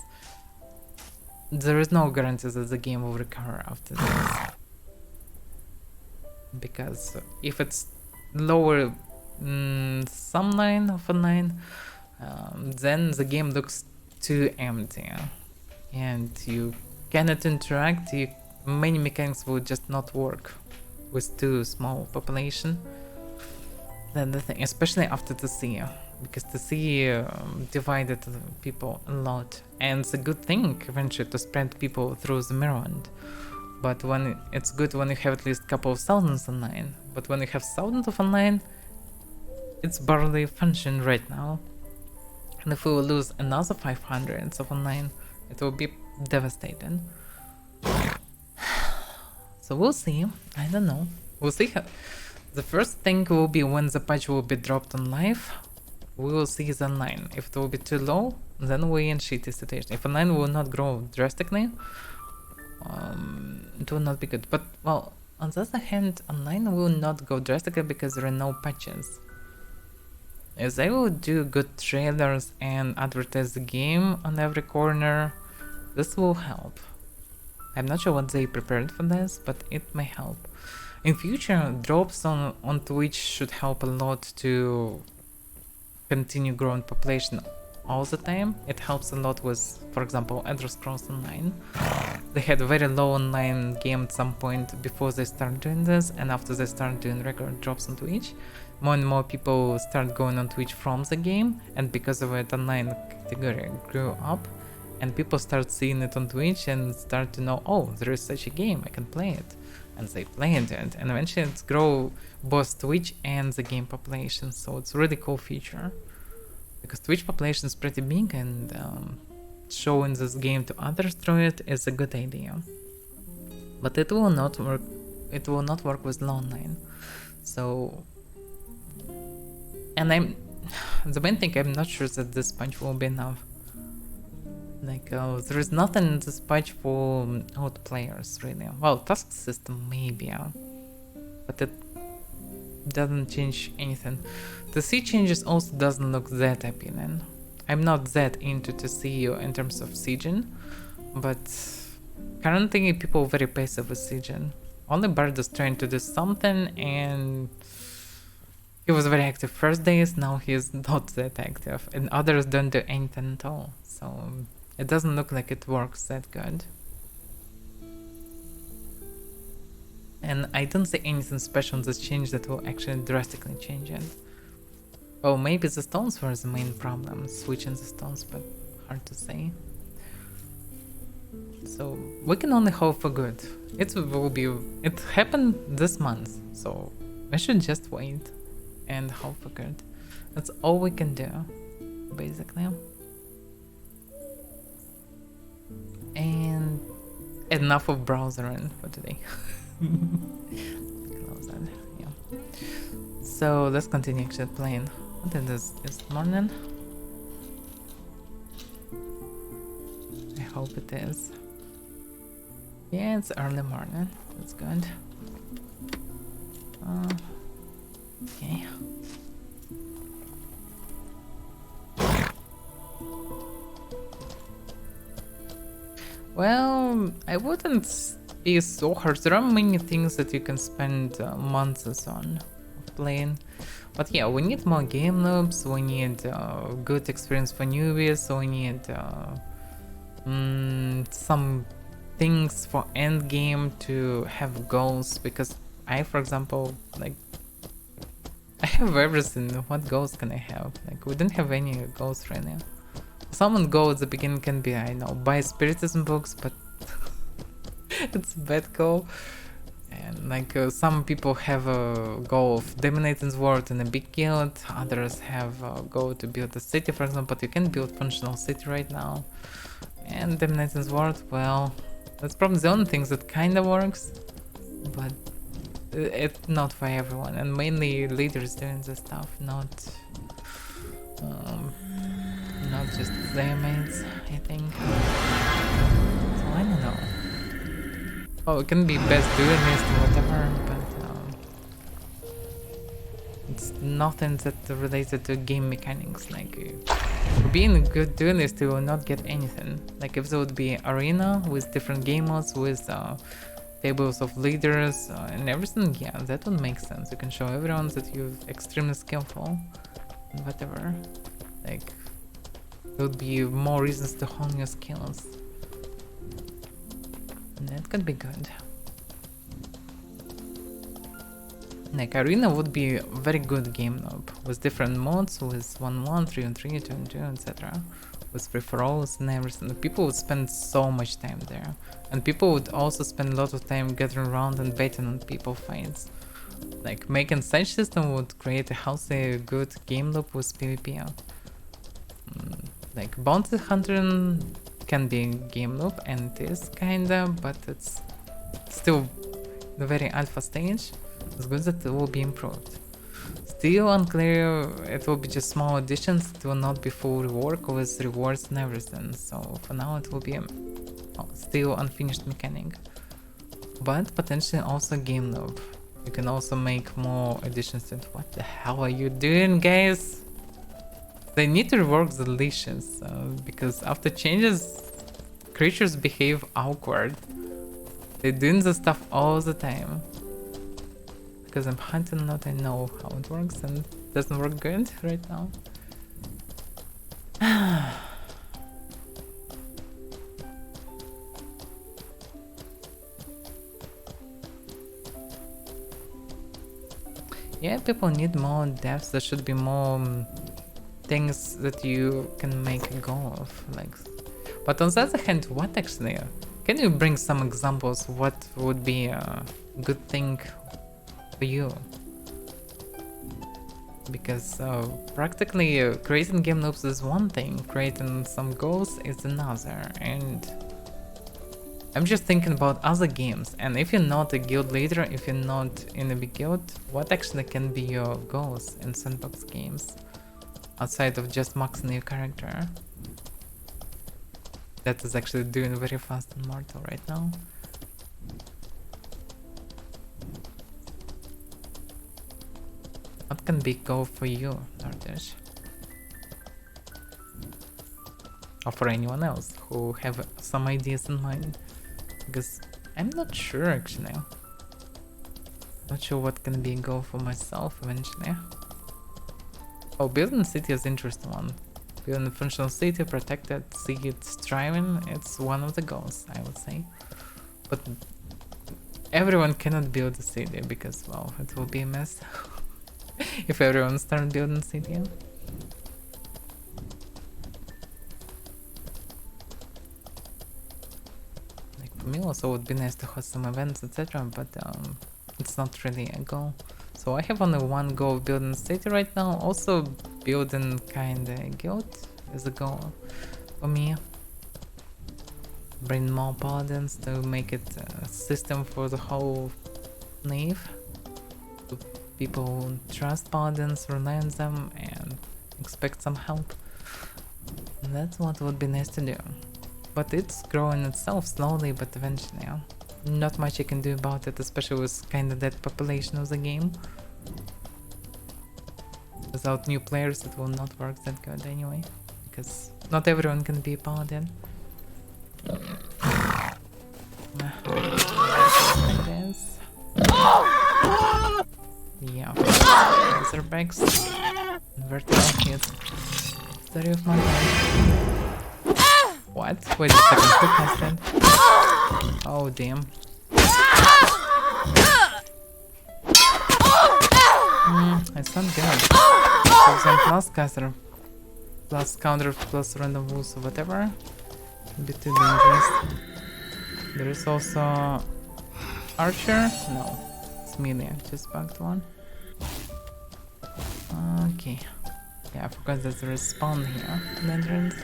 there is no guarantee that the game will recover after this. Because if it's lower some line of a line, then the game looks too empty. And you cannot interact, many mechanics will just not work with too small population. Then the thing, especially after the sea, because the sea divided people a lot, and it's a good thing eventually to spread people through the Mirrorland. But when it's good when you have at least couple of thousands online, but when you have thousands of online, it's barely functioning right now. And if we will lose another 500 of online, it will be devastating. So we'll see. I don't know. We'll see how. The first thing will be when the patch will be dropped on live. We will see the online. If it will be too low, then we're in shitty situation. If online will not grow drastically, it will not be good. But well, On the other hand, online will not go drastically because there are no patches. If they will do good trailers and advertise the game on every corner, this will help. I'm not sure what they prepared for this, but it may help. In future, drops on Twitch should help a lot to continue growing population all the time. It helps a lot with, for example, Elder Scrolls Online. They had a very low online game at some point before they started doing this, and after they started doing regular drops on Twitch, more and more people start going on Twitch from the game, and because of it, online category grew up, and people start seeing it on Twitch and start to know, oh, there is such a game, I can play it. And they played it, and eventually it's grow both Twitch and the game population, so it's a really cool feature. Because Twitch population is pretty big, and showing this game to others through it is a good idea. But it will not work. It will not work with low online. So, and the main thing, I'm not sure that this patch will be enough. Like, there is nothing in this patch for old players, really. Well, task system maybe, but it doesn't change anything. The sea changes also doesn't look that appealing. I'm not that into to see in terms of sieging, but currently people are very passive with sieging. Only Bard is trying to do something, and he was very active first days, now he is not that active, and others don't do anything at all, so it doesn't look like it works that good. And I don't see anything special in this change that will actually drastically change it. Oh, maybe the stones were the main problem, switching the stones, but hard to say. So we can only hope for good. It happened this month, so we should just wait and hope for good. That's all we can do, basically. And enough of browsering for today. Close that, yeah. So let's continue actually playing. What is this morning? I hope it is. Yeah, it's early morning. That's good. Okay. Well, I wouldn't be so hard. There are many things that you can spend months on playing. But yeah, we need more game loops, we need good experience for newbies, we need some things for end game to have goals, because I, for example, like, I have everything. What goals can I have? Like, we don't have any goals right now. Some goal at the beginning can be, I know, buy spiritism books, but it's a bad goal. And like some people have a goal of dominating the world in a big guild, others have a goal to build a city, for example, but you can build functional city right now. And dominating the world, well, that's probably the only thing that kinda works, but it's not for everyone, and mainly leaders doing this stuff, not just playmates, I think. So I don't know. Oh, it can be best duelist or whatever, but it's nothing that related to game mechanics. Like, being a good duelist, you will not get anything. Like, if there would be arena with different game modes, with tables of leaders and everything, yeah, that would make sense. You can show everyone that you're extremely skillful, and whatever. Like, there would be more reasons to hone your skills. That could be good. Like, arena would be a very good game loop with different modes, with 1-1, 3-on-3, 2-on-2, etc. With free-for-alls and everything. People would spend so much time there, and people would also spend a lot of time gathering around and betting on people fights. Like, making such system would create a healthy, good game loop with PvP. Like, bounty hunting can be a game loop, and it is kinda, but it's still the very alpha stage. It's good that it will be improved. Still unclear, it will be just small additions, it will not be full rework with rewards and everything, so for now it will be still unfinished mechanic. but potentially also game noob. You can also make more additions to it. What the hell are you doing, guys? They need to rework the leashes because after changes, creatures behave awkward. They're doing the stuff all the time. Because I'm hunting a lot, I know how it works and it doesn't work good right now. Yeah, people need more depth. There should be more things that you can make a go of. Like, but on the other hand, what actually? Can you bring some examples? What would be a good thing for you? Because practically creating game loops is one thing, creating some goals is another, and I'm just thinking about other games. And if you're not a guild leader, if you're not in a big guild, what actually can be your goals in sandbox games outside of just maxing your character? That is actually doing very fast in Mortal right now. What can be goal for you, Dardish? Or for anyone else who have some ideas in mind? Because I'm not sure actually. Not sure what can be a goal for myself eventually. Oh, building a city is interesting one. Building a functional city, protect it, see it thriving, it's one of the goals, I would say. But everyone cannot build a city because, well, it will be a mess if everyone starts building a city. For me also would be nice to host some events, etc., but it's not really a goal. So I have only one goal of building a city right now. Also building kinda a guild is a goal for me. Bring more paladins to make it a system for the whole Nave. So people trust paladins, rely on them, and expect some help. And that's what would be nice to do. But it's growing itself slowly, but eventually. Not much you can do about it, especially with kinda dead population of the game. Without new players it will not work that good anyway, because not everyone can be a paladin. Like this. Yeah, Razorbacks. Vertical hit. Story of my life. What? Wait a second, who cast that? Oh damn. It's not good. Some plus caster, plus counter, plus random rules or whatever. A bit too dangerous. There is also archer? No, it's melee. Just bugged one. Okay. Yeah, I forgot there's a respawn here in the entrance.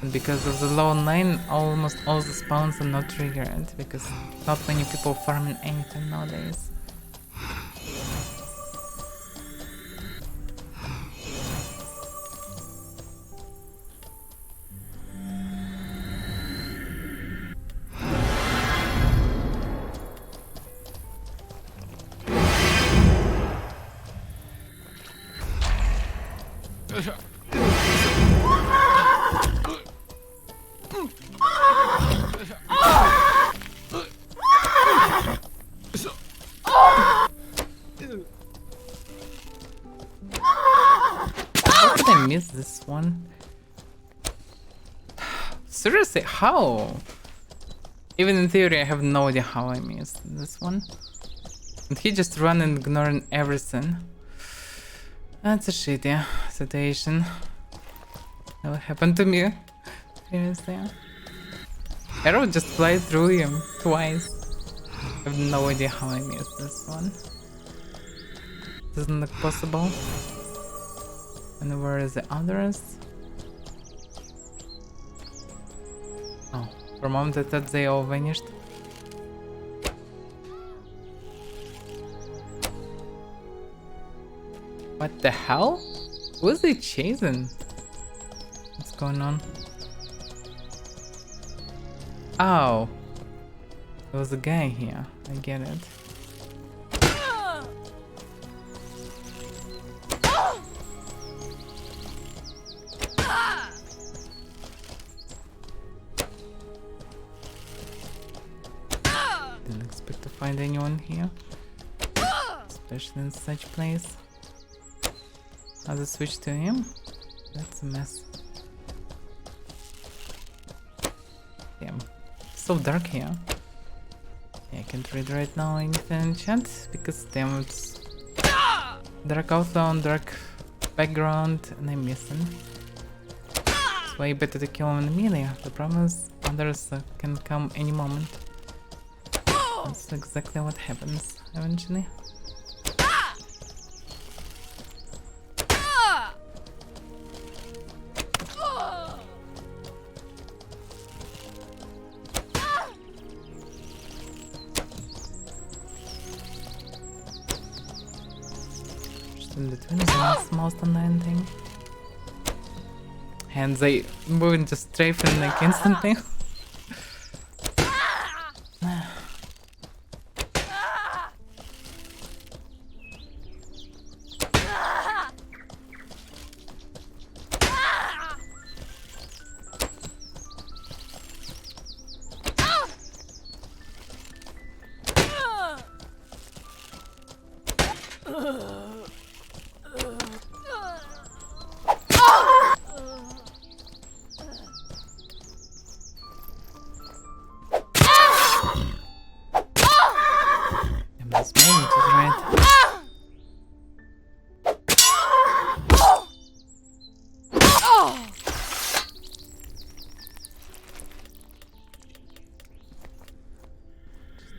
And because of the low 9, almost all the spawns are not triggered, because not many people farming anything nowadays. This one. Seriously, how? Even in theory, I have no idea how I missed this one. And he just running, ignoring everything. That's a shitty situation. That happened to me. Seriously. Arrow just fly through him twice. I have no idea how I missed this one. Doesn't look possible. And where is the others? Oh, for a moment I thought they all vanished. What the hell? Who is he chasing? What's going on? Oh. There was a guy here. I get it. Didn't expect to find anyone here. Especially in such place. How to switch to him? That's a mess. Damn. So dark here. Yeah, I can't read right now anything in chat because damn it's dark outline, dark background and I'm missing. It's way better to kill him in the melee. The problem is others can come any moment. That's exactly what happens eventually. In between that's the most annoying thing. And they move into strafing like instantly.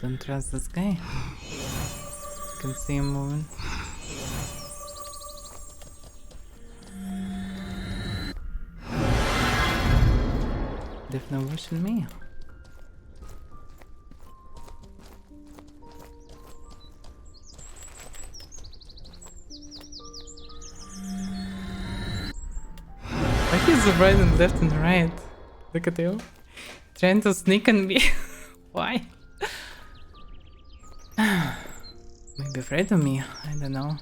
Don't trust this guy. You can see him moving. Definitely watching me. Like he's running left and right. Look at him. Trying to sneak on me. Why? Maybe afraid of me, I don't know.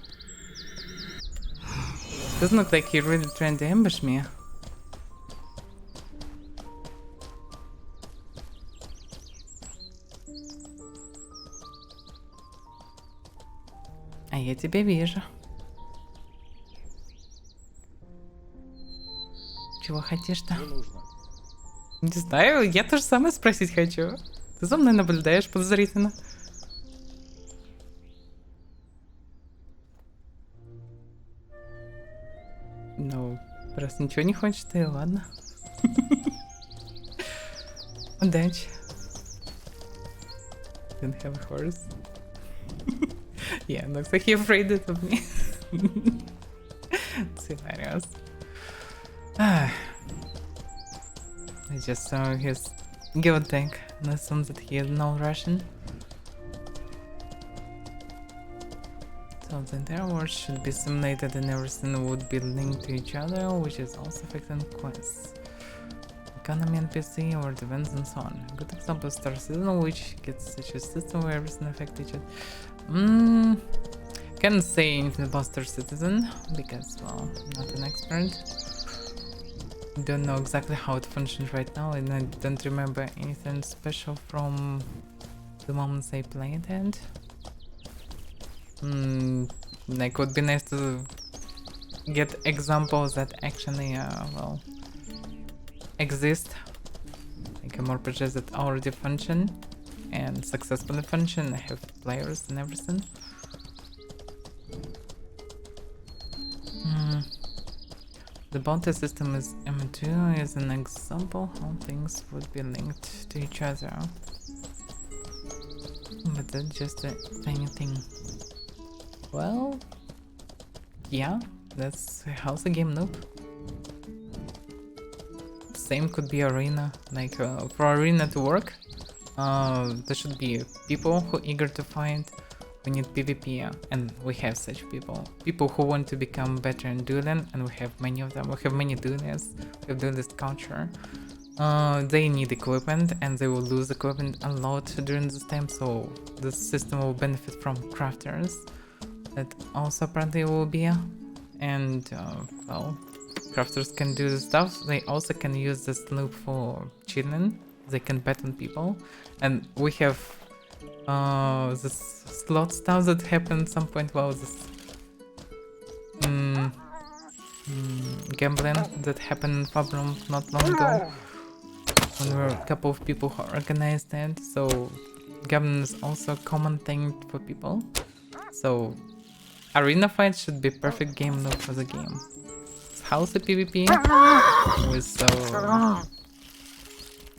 Doesn't look like he's really trying to ambush me. А я тебя вижу. Чего хотишь-то? Не знаю, я тоже самое спросить хочу. Ты за мной наблюдаешь подозрительно. Ну, просто ничего не хочешь, ты, ладно. Удачи. Didn't have a horse. Yeah, looks like he afraid of me. It's hilarious. I just saw his guild tank and assumed that he is no Russian. So the entire world should be simulated and everything would be linked to each other, which is also affecting quests, economy, NPC, or events and so on. A good example is Star Citizen, which gets such a system where everything affects each other. Can't say anything about Star Citizen because, well, I'm not an expert. Don't know exactly how it functions right now, and I don't remember anything special from the moments I played it. Like, would be nice to get examples that actually, well, exist. Like mmorpgs that already function and successfully function, have players and everything. The bounty system is M2 is an example how things would be linked to each other. But that's just a tiny thing. Well, yeah, that's how the game noob. Same could be arena, like for arena to work, there should be people who are eager to fight. We need PvP, and we have such people. People who want to become better in dueling, and we have many of them. We have many duelists. We have duelist culture. they need equipment and they will lose equipment a lot during this time, so the system will benefit from crafters. That also apparently will be, and well, crafters can do this stuff. They also can use this loop for cheating. They can bet on people, and we have this slot stuff that happened some point. Well, this gambling that happened in Fabrum not long ago, when there were a couple of people who organized it. So gambling is also a common thing for people. So arena fights should be perfect game loop for the game. It's healthy PvP with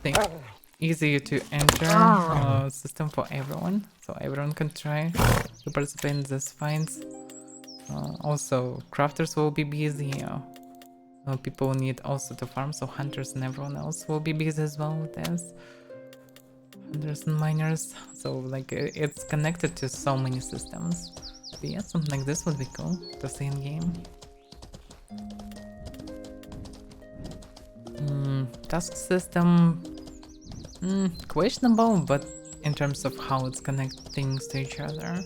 thing easy to enter system for everyone, so everyone can try to participate in these fights. Also, crafters will be busy. People need also to farm, so hunters and everyone else will be busy as well with this. Hunters and miners, so like it's connected to so many systems. But yeah, something like this would be cool to see in game. Task system, questionable, but in terms of how it's connecting things to each other.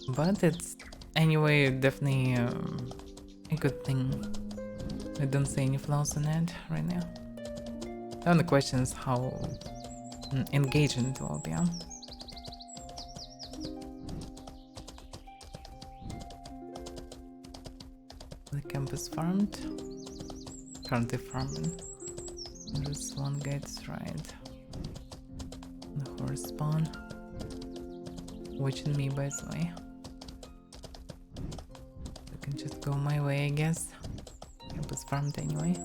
But it's anyway definitely a good thing. I don't see any flaws in it right now. The only question is how engaging it will be. The camp is farmed. Currently farming. There's one gate right. The horse spawn. Watching me, by the way. I can just go my way, I guess. Camp is farmed anyway.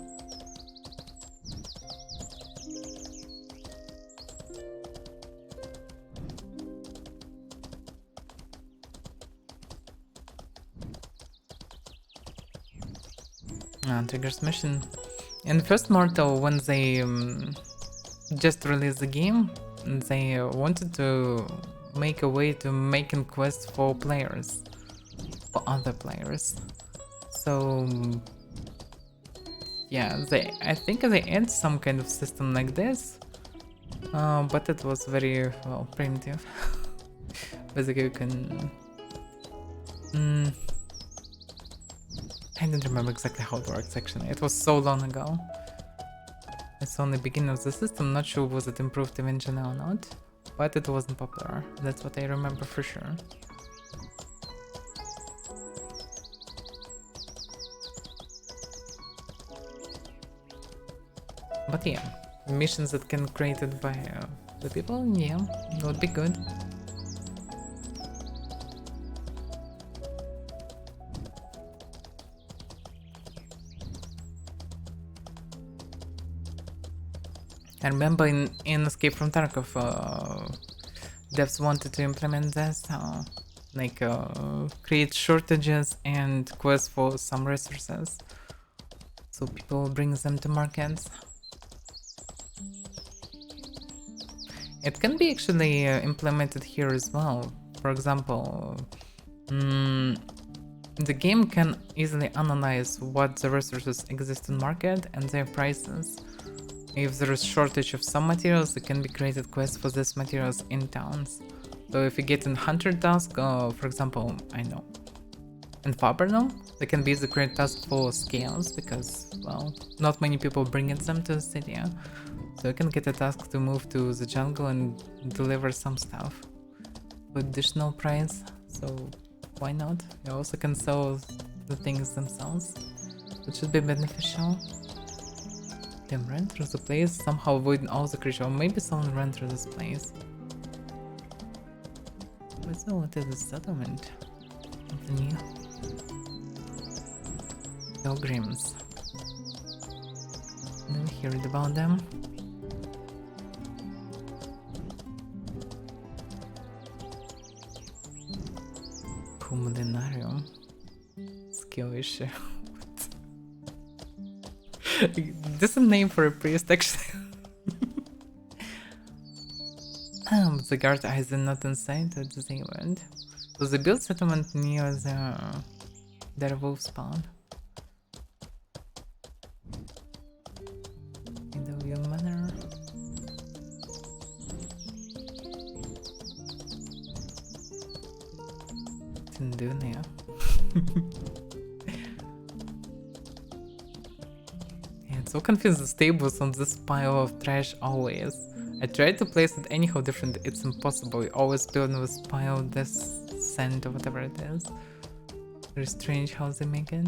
Triggers mission. In First Mortal, when they just released the game, they wanted to make a way to making quests for players, for other players. So yeah, I think they add some kind of system like this, but it was very well primitive. Basically, you can. I don't remember exactly how it works actually. It was so long ago. It's only beginning of the system. Not sure was it improved eventually or not, but it wasn't popular. That's what I remember for sure. But yeah, missions that can created by the people, yeah, would be good. I remember in Escape from Tarkov, devs wanted to implement this, like create shortages and quests for some resources, so people bring them to markets. It can be actually implemented here as well. For example, the game can easily analyze what the resources exist in market and their prices. If there is shortage of some materials, there can be created quests for these materials in towns. So if you get in hunter task, for example, I know, in Fabernum, there can be the create task for scales because, well, not many people bring them to the city. So you can get a task to move to the jungle and deliver some stuff with additional price. So why not? You also can sell the things themselves, which should be beneficial. Them ran through the place, somehow avoiding all the creatures. Or maybe someone ran through this place. So what is the settlement? Something new. Pilgrims. Never heard about them. Cumulinarium. Skill issue. This is a name for a priest, actually. The guard eyes are not inside at the event. So they built settlement near their wolf spawn. shouldn't do now. Yeah, it's so confused. The stables on this pile of trash always. I tried to place it anyhow different. It's impossible. You always build this pile, this sand or whatever it is. Very strange how they make it.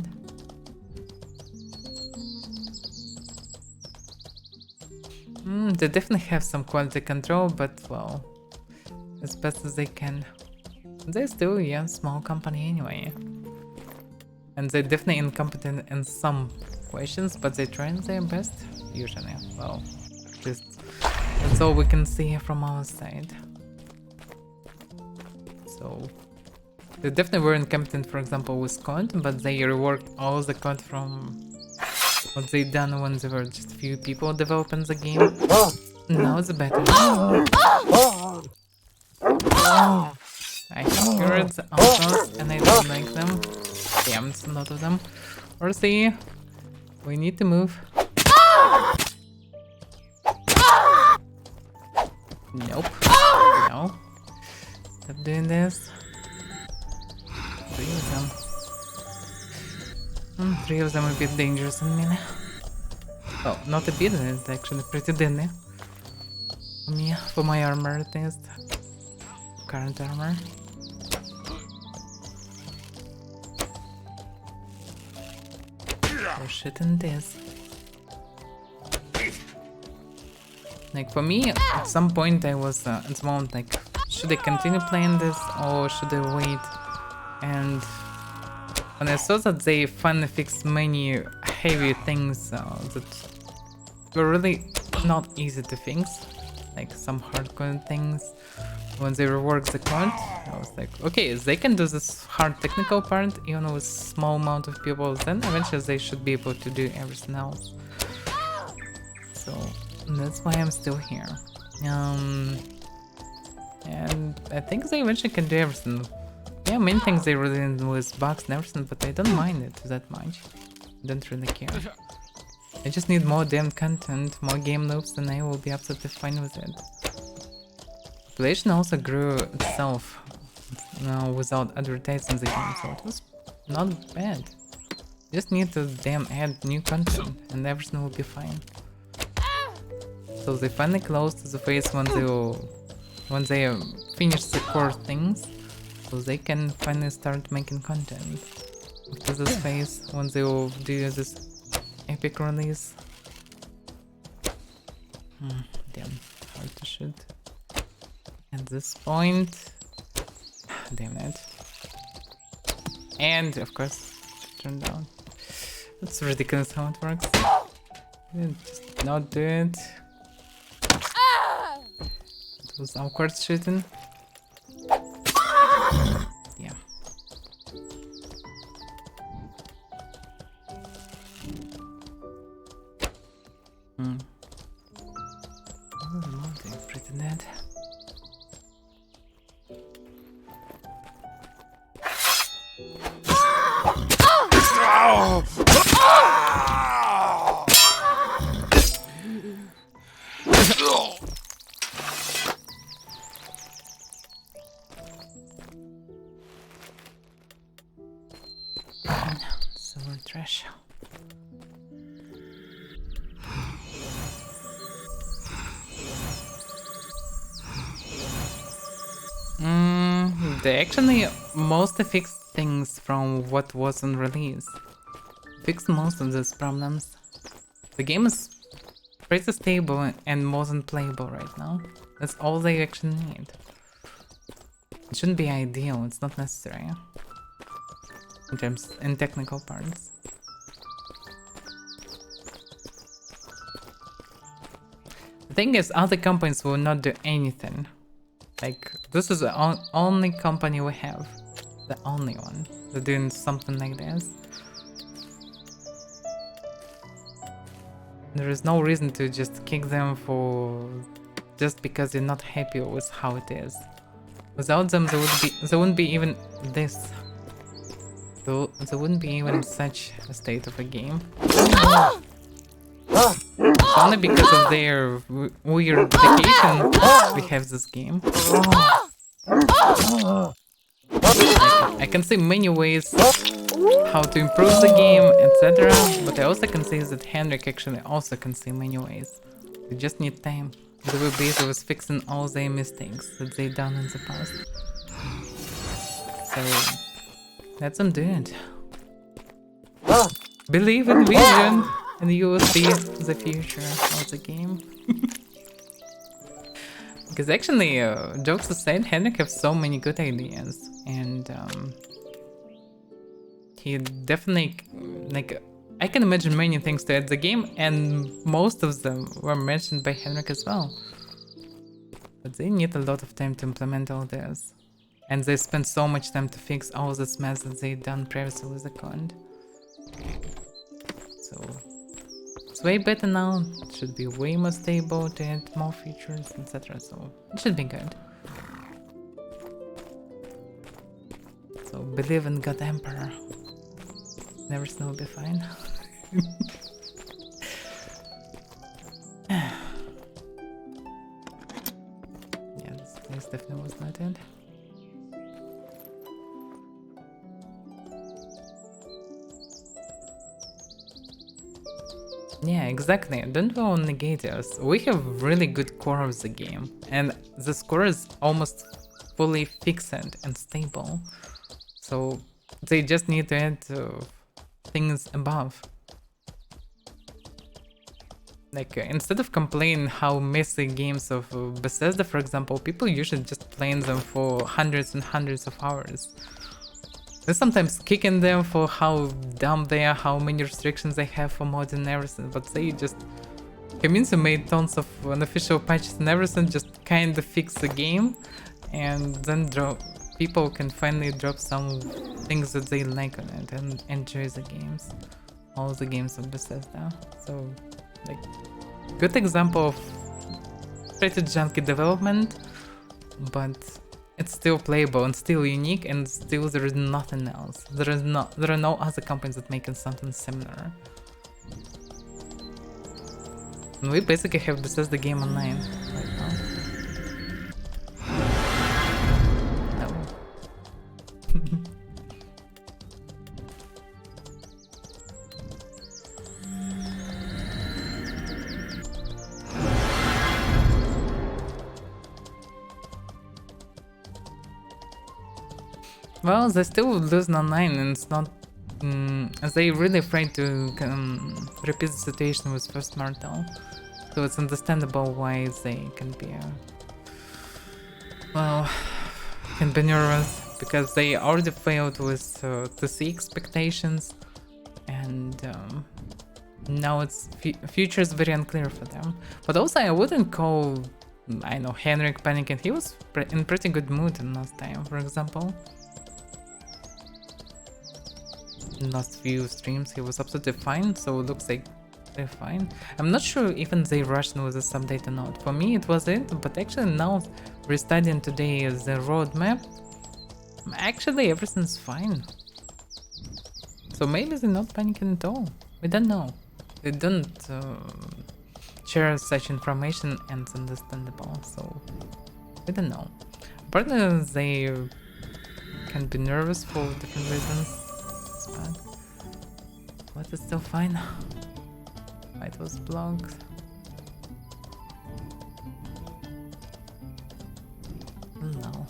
They definitely have some quality control, but well, as best as they can. They're still a small company anyway. And they're definitely incompetent in some questions, but they're trying their best, usually. Well, just that's all we can see from our side. So, they definitely were incompetent, for example, with code, but they reworked all the code from what they done when there were just few people developing the game. Now it's better. I heard the autos and I don't like them. Damn, it's a lot of them. Or see, we need to move. Nope. No. Stop doing this. 3 of them. 3 of them are a bit dangerous in me. Well, not a bit, it's actually pretty deadly. For me, for my armor at least. Current armor. Oh shit in this. Like for me, at some point I was at the moment like, should I continue playing this or should I wait? And when I saw that they finally fixed many heavy things that were really not easy to fix, like some hardcore things, when they reworked the code, I was like, okay, they can do this hard technical part even with small amount of people, then eventually they should be able to do everything else. So that's why I'm still here. And I think they eventually can do everything. Yeah, main things they really did with bugs and everything, but I don't mind it that much. I don't really care. I just need more damn content, more game loops, and I will be absolutely fine with it. Population also grew itself without advertising the game, so it was not bad. Just need to damn add new content, and everything will be fine. So they finally closed the phase when they finish the core things, so they can finally start making content. After this phase, when they will do this epic release. Damn, hard to shoot. At this point, damn it. And of course, turn down. That's ridiculous how it works. Just not do it. It was awkward shooting. Yeah. Oh, the mountain is pretty dead. Silver trash. They actually mostly fixed things from what was on release. Fixed most of these problems. The game is pretty stable and more than playable right now. That's all they actually need. It shouldn't be ideal, it's not necessary. In technical parts. The thing is, other companies will not do anything. Like, this is the only company we have. The only one. They're doing something like this. There is no reason to just kick them for... just because you're not happy with how it is. Without them, there wouldn't be even this. There wouldn't be even such a state of a game. Only because of their weird dedication we have this game. I can see many ways how to improve the game, etc. But I also can say that Henrik actually also can see many ways. You just need time. They will be busy with fixing all their mistakes that they done in the past. So let them do it. Believe in vision and you will see the future of the game. Because actually, jokes aside, Henrik has so many good ideas, and he definitely, like, I can imagine many things to add the game, and most of them were mentioned by Henrik as well. But they need a lot of time to implement all this, and they spent so much time to fix all this mess that they done previously with the code. So it's way better now, it should be way more stable to add more features, etc. So it should be good. So believe in God Emperor. Everything will be fine. Yeah, this place definitely was not it. Yeah, exactly. Don't go on negators. We have really good core of the game, and the core is almost fully fixed and stable. So they just need to add things above. Like instead of complaining how messy games of Bethesda, for example, people usually just playing them for hundreds and hundreds of hours. They're sometimes kicking them for how dumb they are, how many restrictions they have for mods and everything, but they just... Community made tons of unofficial patches and everything, just kind of fix the game, and then people can finally drop some things that they like on it and enjoy the games. All the games of Bethesda. So, like, good example of pretty junky development, but it's still playable and still unique, and still there is nothing else. There are no other companies that making something similar. And we basically have Bethesda game online right now. Well, they still losing online, and it's not... they really afraid to repeat the situation with first mortal. So it's understandable why they can be... well, can be nervous, because they already failed with TC expectations, and now it's future is very unclear for them. But also I wouldn't call, I know, Henrik panicking. He was in pretty good mood in last time, for example. In last few streams he was absolutely fine, so it looks like they're fine. I'm not sure even they rushed with this update or not. For me it was it, but actually now we're studying today the roadmap. Actually everything's fine. So maybe they're not panicking at all. We don't know. They don't share such information, and it's understandable, so we don't know. Partly they can be nervous for different reasons. But it's still fine. It was blocked. No.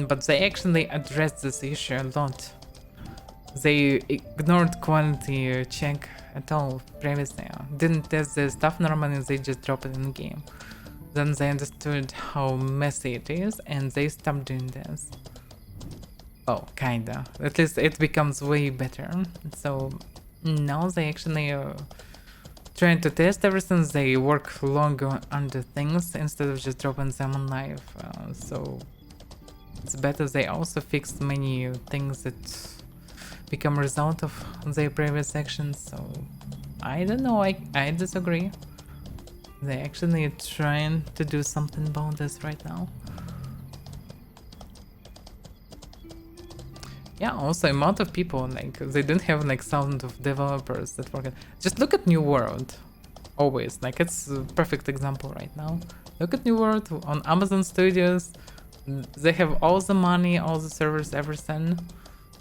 But they actually addressed this issue a lot. They ignored quality check at all previously. Didn't test the stuff normally, they just dropped it in the game. Then they understood how messy it is, and they stopped doing this. Oh, kinda. At least it becomes way better. So now they actually trying to test everything. They work longer on the things instead of just dropping them on live. So it's better. They also fixed many things that become a result of their previous actions. So I don't know, I disagree. They actually trying to do something about this right now. yeah, also amount of people, like they don't have like thousands of developers that work. Just look at New World. Always, like it's a perfect example right now. Look at New World on Amazon Studios. They have all the money, all the servers, everything.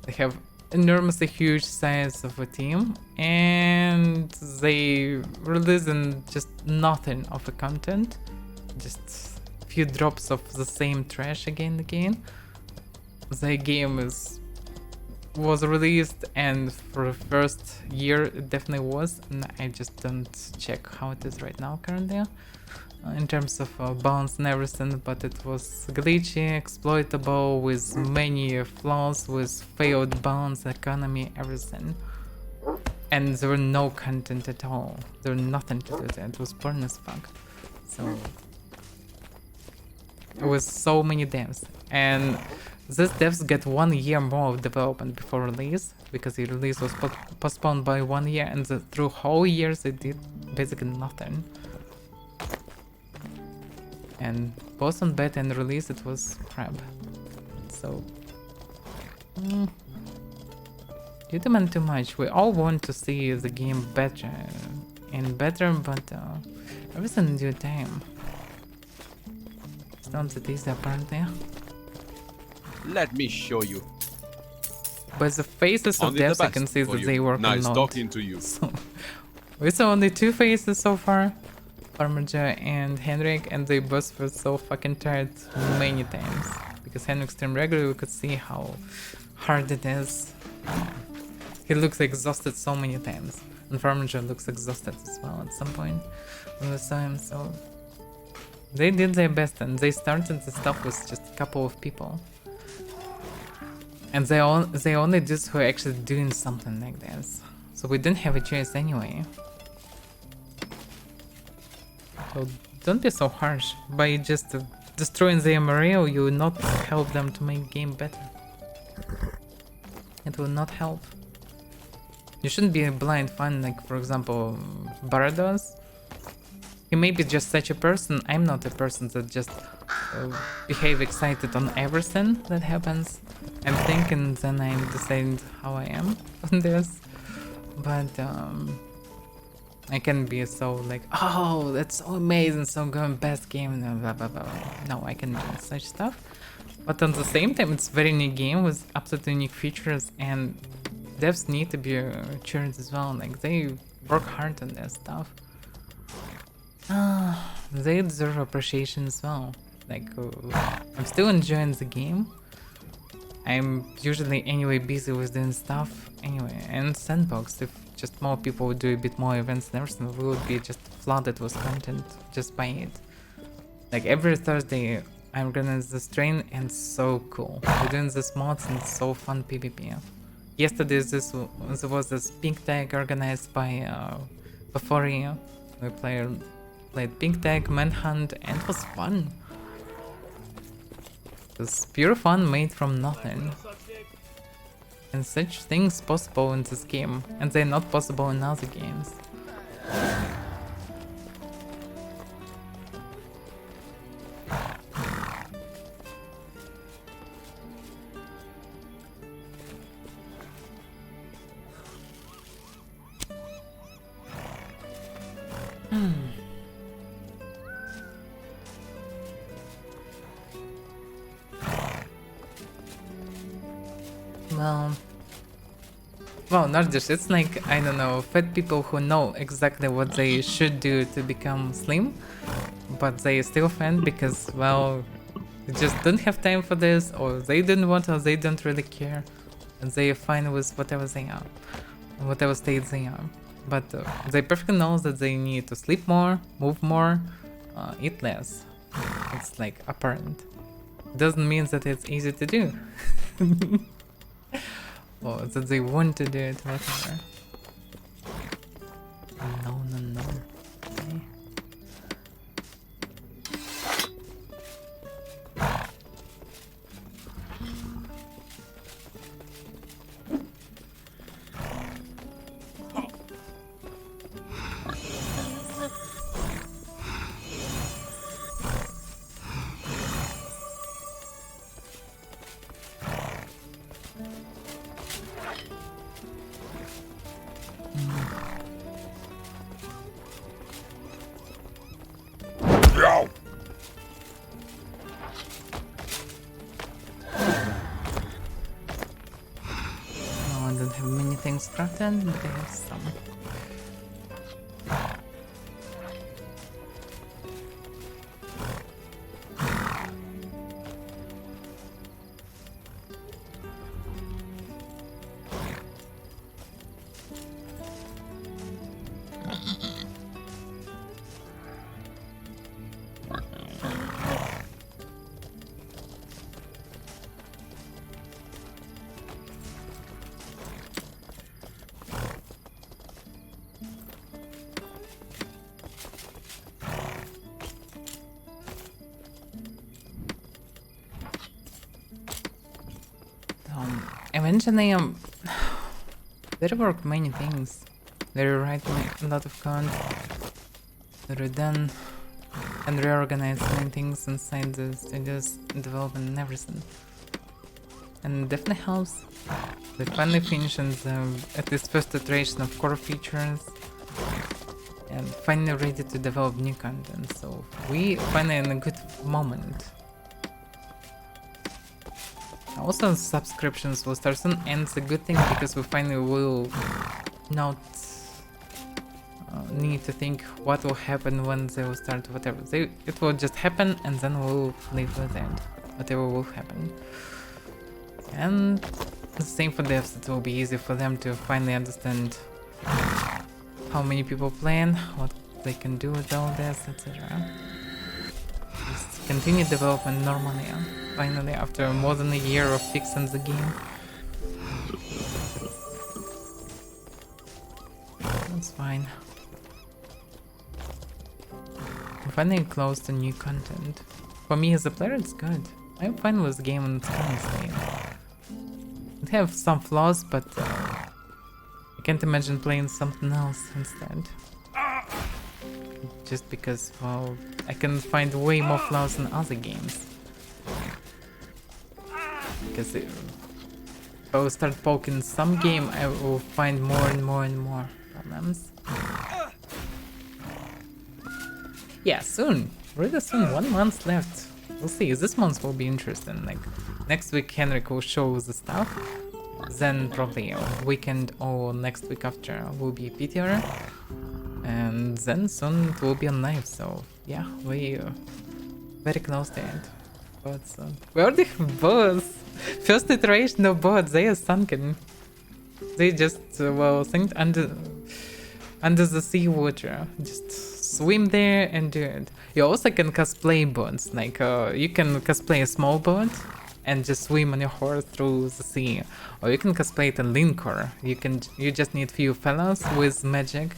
They have enormously huge size of a team, and they release in just nothing of the content, just a few drops of the same trash again and again. The game was released, and for the first year it definitely was, and I just don't check how it is right now currently in terms of balance and everything, but it was glitchy, exploitable, with many flaws, with failed balance, economy, everything. And there were no content at all. There was nothing to do there. It was porn as fuck. So it was so many devs, and these devs get 1 year more of development before release, because the release was postponed by 1 year, and through whole years they did basically nothing. And both on beta and release it was crap. So you demand too much. We all want to see the game better and better, but everything in due time. It's not that easy apparently. Let me show you. By the faces of Only the devs I best can see for that you. they work a Nice lot. talking to you. So we saw only 2 faces so far, Farmerja and Henrik, and they both were so fucking tired many times. Because Henrik streamed regularly, we could see how hard it is. He looks exhausted so many times. And Farmerja looks exhausted as well at some point when we saw him, so they did their best, and they started the stuff with just a couple of people. And they only just were actually doing something like this. So we didn't have a choice anyway. So don't be so harsh. By just destroying the morale, you will not help them to make game better. It will not help. You shouldn't be a blind fan, like for example Barados. He may be just such a person. I'm not a person that just behave excited on everything that happens. I'm thinking, then I'm deciding how I am on this. But I can be so like, oh, that's so amazing, so good, best game, blah blah blah. No, I can do such stuff. But at the same time, it's very new game with absolutely unique features, and devs need to be cheered as well. Like they work hard on their stuff. They deserve appreciation as well. Like I'm still enjoying the game. I'm usually anyway busy with doing stuff anyway, and sandbox, if just more people would do a bit more events and everything, we would be just flooded with content just by it. Like every Thursday I'm gonna the strain, and so cool. We're doing this mods and it's so fun PvP. Yesterday there was this pink tag organized by Avaira. We played pink tag, manhunt, and it was fun. It was pure fun made from nothing. And such things possible in this game, and they're not possible in other games. Well, not just, it's like, I don't know, fat people who know exactly what they should do to become slim, but they still fat because, well, they just don't have time for this, or they didn't want, or they don't really care, and they're fine with whatever they are, whatever state they are. But they perfectly know that they need to sleep more, move more, eat less. It's like apparent. Doesn't mean that it's easy to do. Or that they want to do it, whatever. No. Okay. tools crafted, but I have some. Eventually, they reworked many things. They rewrite a lot of code. They redone and reorganized many things inside the studio's development and everything. And it definitely helps. They finally finished at least first iteration of core features and finally ready to develop new content. So we finally in a good moment. Also, subscriptions will start soon, and it's a good thing because we finally will not need to think what will happen when they will start whatever. It will just happen, and then we'll live with it, whatever will happen. And the same for devs, it will be easy for them to finally understand how many people playing, what they can do with all this, etc. Just continue development normally. Finally, after more than a year of fixing the game. That's fine. I'm finally close to new content. For me as a player, it's good. I'm fine with the game in its current state. It have some flaws, but I can't imagine playing something else instead. Just because, well, I can find way more flaws in other games. Because if I will start poking some game, I will find more and more problems. Yeah, soon. Really soon. 1 month left. We'll see. This month will be interesting. Like, next week Henrik will show the stuff. Then probably a weekend or next week after will be PTR. And then soon it will be on Nave. So yeah, we very close to it. But we already have bots. First iteration of bots, they are sunken. They just well sink under the sea water. Just swim there and do it. You also can cosplay boats. Like you can cosplay a small boat and just swim on your horse through the sea, or you can cosplay it a linker. You just need few fellows with magic,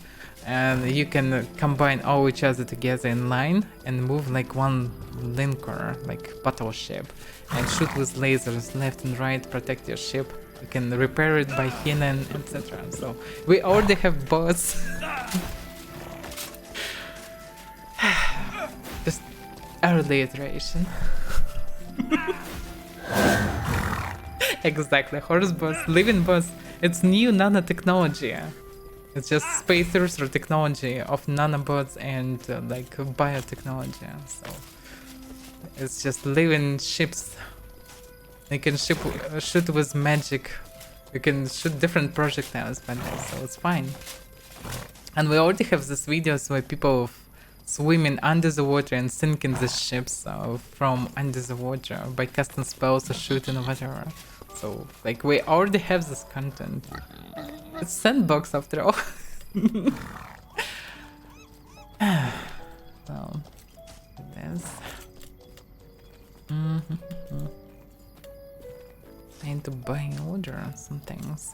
and you can combine all each other together in line and move like one linker, like battleship, and shoot with lasers left and right, protect your ship. You can repair it by healing, etc. So we already have bots. Just early iteration. Exactly, horse bots, living bots. It's new nanotechnology. It's just spacers or technology of nanobots and like biotechnology. So it's just living ships. You can shoot with magic. You can shoot different projectiles, but so it's fine. And we already have these videos where people swimming under the water and sinking the ships from under the water by casting spells or shooting or whatever. So like we already have this content. It's sandbox after all. So it is. I need to buy in order some things.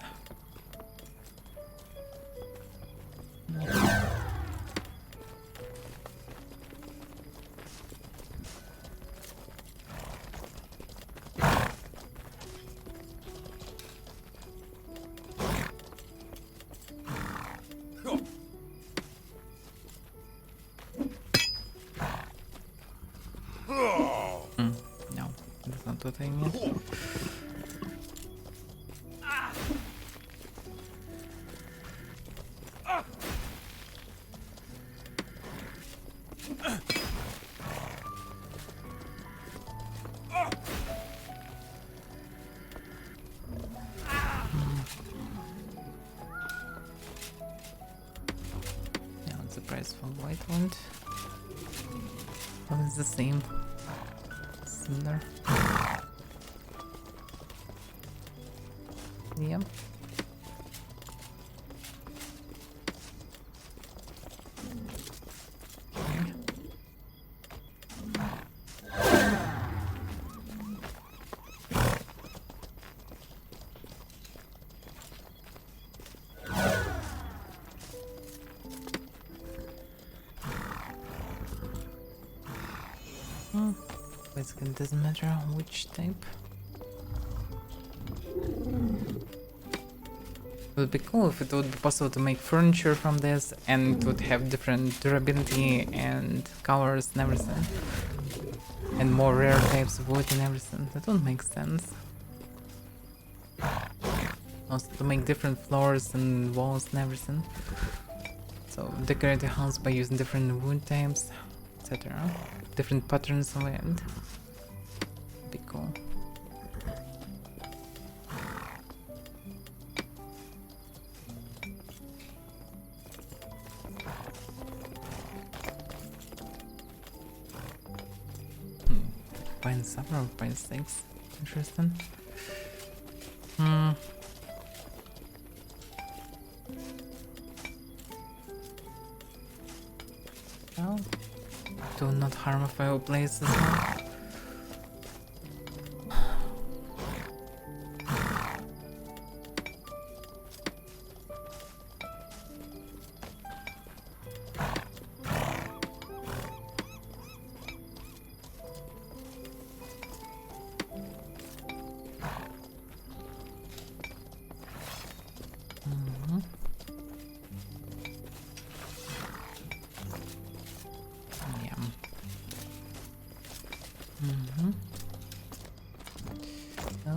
No, that's not what I mean. point. Well, it's the same. Similar. Yep. Okay. Basically, it doesn't matter which type. It would be cool if it would be possible to make furniture from this and it would have different durability and colors and everything. And more rare types of wood and everything. That would make sense. Also to make different floors and walls and everything. So decorate the house by using different wood types, etc. Different patterns of it. Be cool. Pine supper or pine steaks? Interesting. Well, do not harm a fireplace as well.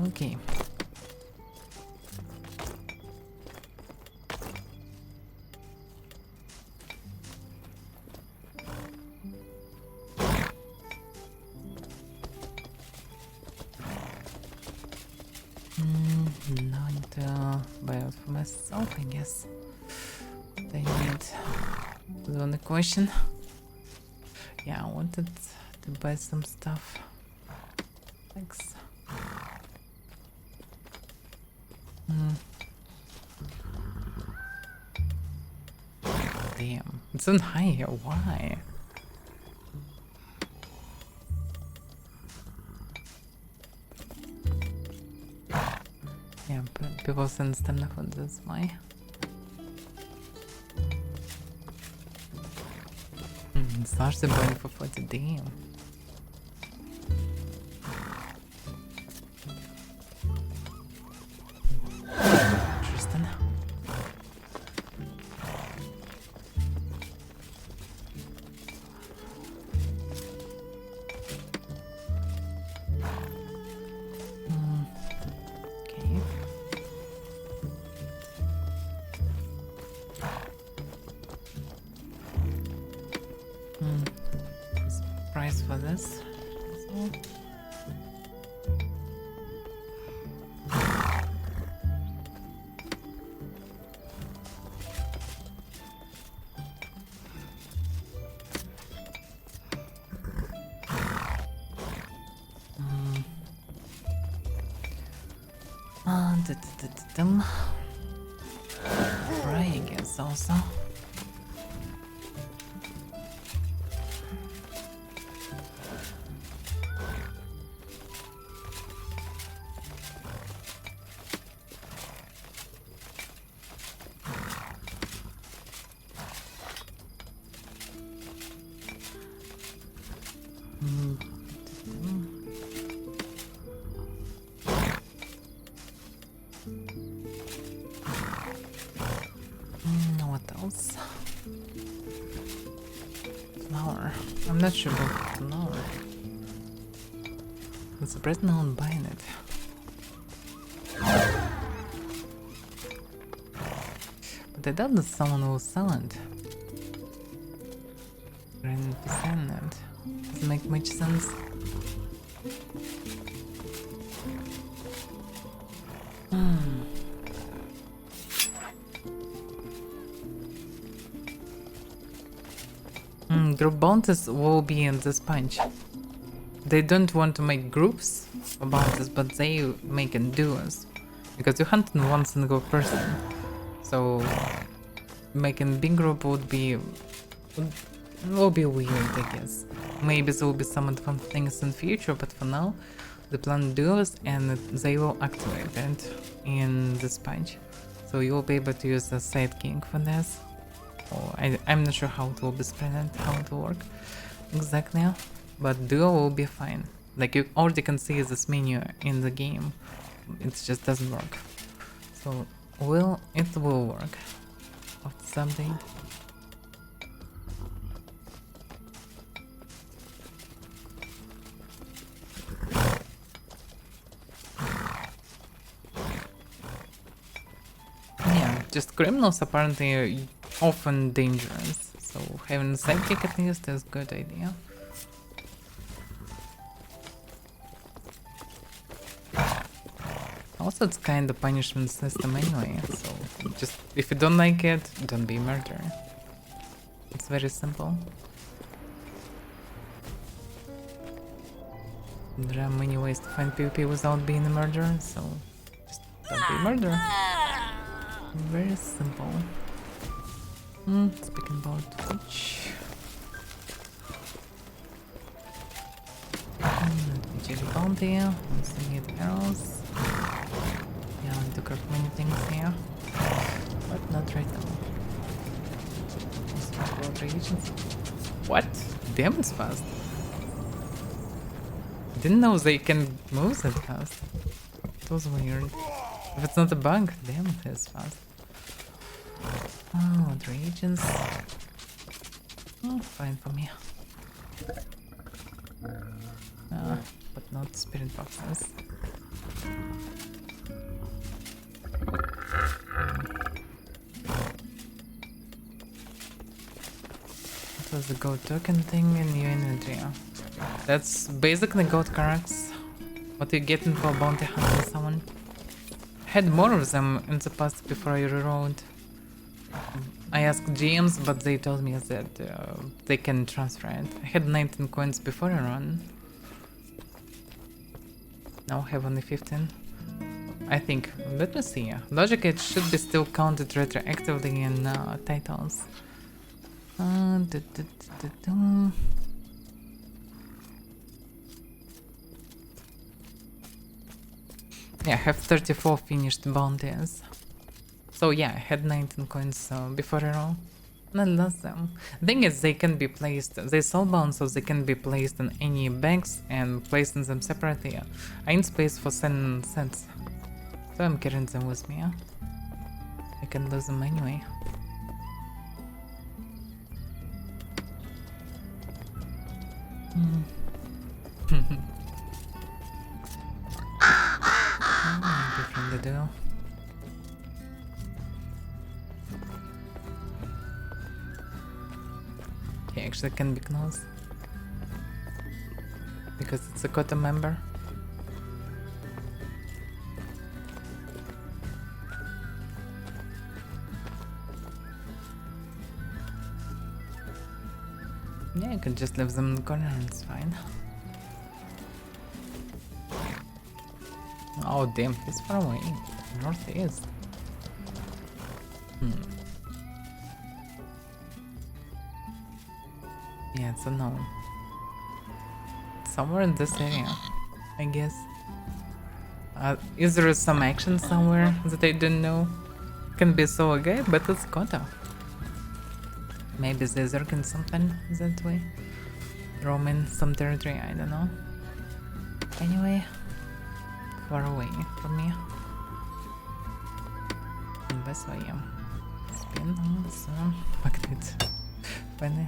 Okay. Now I need to buy out for myself, I guess. What I need. The only question. Yeah, I wanted to buy some stuff. Thanks. Damn, it's on high here. Why? Yeah, people send stamina for this. Why? It's largely buying for 40. Damn. Interesting. Okay. Price for this. So. Fry, I guess, also. What else? Flour. I'm not sure about flour. I'm surprised no one buying it. But I doubt that someone will sell it. 90%. Doesn't make much sense. Group bounties will be in this punch. They don't want to make groups for bounties, but they make in duos. Because you hunt in one single person. So making big group would be weird, I guess. Maybe there will be some advanced things in future, but for now, the plan duos and they will activate it in this punch. So you will be able to use the sidekick for this. Or I'm not sure how it will be spread, how it will work exactly, but duo will be fine. Like you already can see this menu in the game, it just doesn't work. So it will work after someday. Yeah, just criminals apparently are often dangerous, so having a sidekick at least is a good idea. Also, it's kind of punishment system anyway, so just if you don't like it, don't be a murderer. It's very simple. There are many ways to find PvP without being a murderer, so just don't be a murderer. Very simple. Speaking about which... check the bounty, let's get arrows. Yeah, I want to craft many things here, but not right now. Let's talk about reagents. What? Damn, it's fast. Didn't know they can move that fast. It was weird. If it's not a bug, damn, it is fast. Oh, what reagents? Oh, fine for me. But not spirit boxes. What was the goat token thing in your inventory? That's basically goat characters. What you getting for bounty hunting someone? Had more of them in the past before I rerolled. I asked GMs, but they told me that they can transfer it. I had 19 coins before I run. Now I have only 15. I think. Let me see. Logic, it should be still counted retroactively in titles. Yeah, I have 34 finished bounties. So yeah, I had 19 coins before I roll. And I lost them. Thing is, they can be placed, they soulbound, so they can be placed in any bags and placed in them separately. I need space for 7 sets. So I'm carrying them with me. I can lose them anyway. Different to do. He actually can be close because it's a quota member. Yeah, you can just leave them in the corner and it's fine. Oh damn, he's far away. Northeast. Yeah, it's unknown. Somewhere in this area, I guess. Is there some action somewhere that I didn't know? Can be so okay, but it's Kota. Maybe they're lurking something that way. Roaming some territory, I don't know. Anyway, far away from me. And that's why I am. Spin on some magnet. Funny,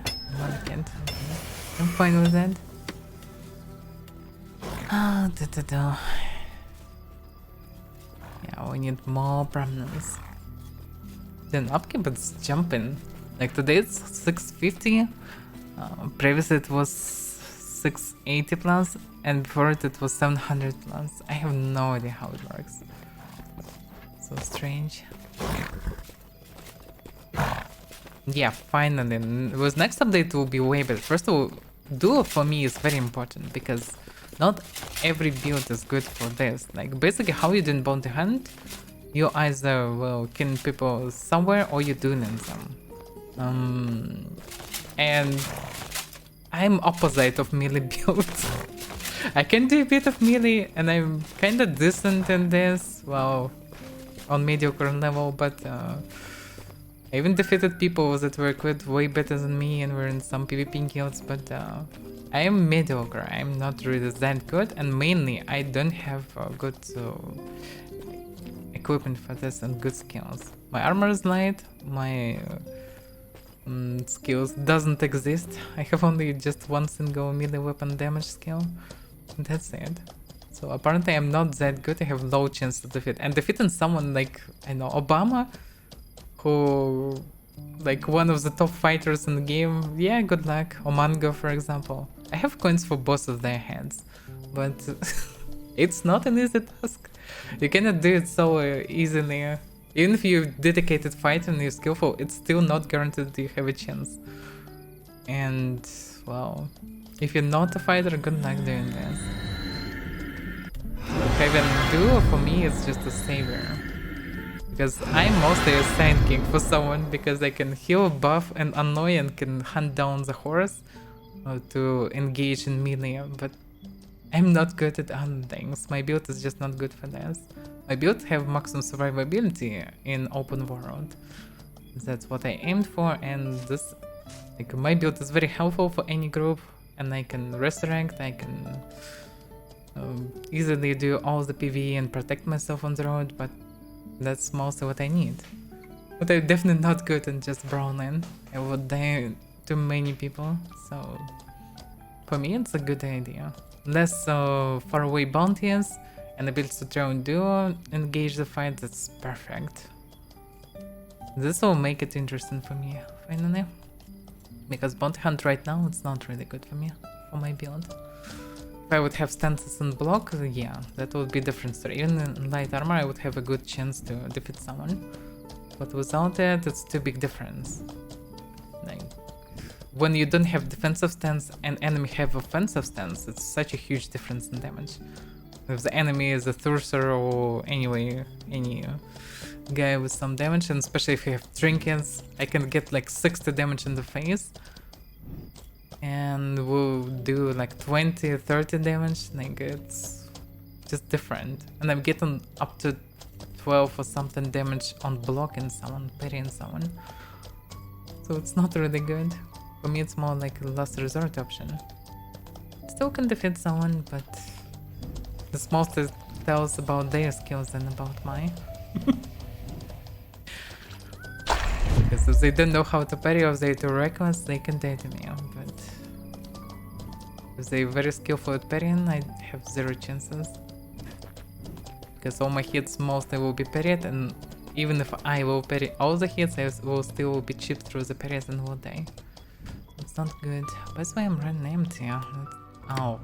can't. I'm fine with that. Yeah, we need more prominence. Then upkeep is jumping. Like today it's 650. Previously it was 680 plus, and before it was 700 plus. I have no idea how it works. So strange. Yeah, finally. With next update it will be way better. First of all, duo for me is very important because not every build is good for this. Like basically how you do in Bounty Hunt, you either will kill people somewhere or you do them. And I'm opposite of melee builds. I can do a bit of melee and I'm kinda decent in this, well, on mediocre level, but I even defeated people that were quite way better than me and were in some PvP guilds, but I am mediocre. I'm not really that good, and mainly I don't have good equipment for this and good skills. My armor is light, my skills doesn't exist. I have only just one single melee weapon damage skill. That's it. So apparently I'm not that good. I have low chance to defeat. And defeating someone like, I know, Obama, who like one of the top fighters in the game, yeah, good luck. Or Mango, for example. I have coins for both of their heads, but it's not an easy task. You cannot do it so easily. Even if you're dedicated fighter and you're skillful, it's still not guaranteed that you have a chance. And, well, if you're not a fighter, good luck doing this. So having duo for me is just a savior. Because I'm mostly a sidekick for someone because I can heal, buff, and annoy and can hunt down the horse to engage in melee, but I'm not good at other things. My build is just not good for this. My build have maximum survivability in open world. That's what I aimed for, and this, like, my build is very helpful for any group, and I can resurrect, I can easily do all the PvE and protect myself on the road, but that's mostly what I need. But I'm definitely not good in just brawling. I would die to many people, so for me it's a good idea. Less far away bounties and ability to throw and duo, engage the fight, that's perfect. This will make it interesting for me, finally. Because bounty hunt right now, it's not really good for me, for my build. If I would have stances and block, yeah, that would be a different story. Even in light armor, I would have a good chance to defeat someone. But without it, it's too big difference. Like, when you don't have defensive stance and enemy have offensive stance, it's such a huge difference in damage. If the enemy is a thirster or anyway, any guy with some damage, and especially if you have trinkets, I can get like 60 damage in the face. And we'll do like 20, 30 damage, like it's just different. And I'm getting up to 12 or something damage on blocking someone, parrying someone. So it's not really good. For me it's more like a last resort option. Still can defeat someone, but this mostly tells about their skills than about mine. Because if they don't know how to parry or if they're too reckless, they can die to me, but if they're very skillful at parrying, I have 0 chances. Because all my hits mostly will be parried, and even if I will parry all the hits, I will still be chipped through the parries and will die. It's not good. That's why I'm running empty. Oh,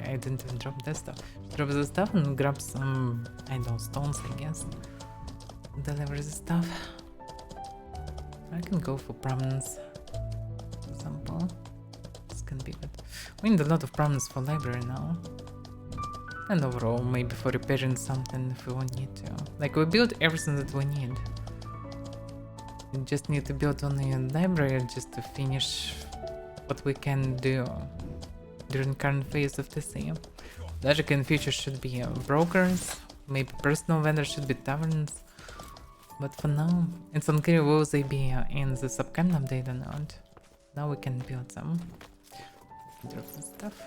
I didn't even drop that stuff. Drop the stuff and grab some, I don't know, stones, I guess. Deliver the stuff. I can go for prominence, for example. This can be good. We need a lot of prominence for library now. And overall, maybe for repairing something if we need to. Like, we built everything that we need. We just need to build only a library just to finish what we can do during current phase of TC. Logic in future should be brokers, maybe personal vendors should be taverns. But for now, it's unclear will they be in this upcoming update or not. Now we can build some. Drop this stuff.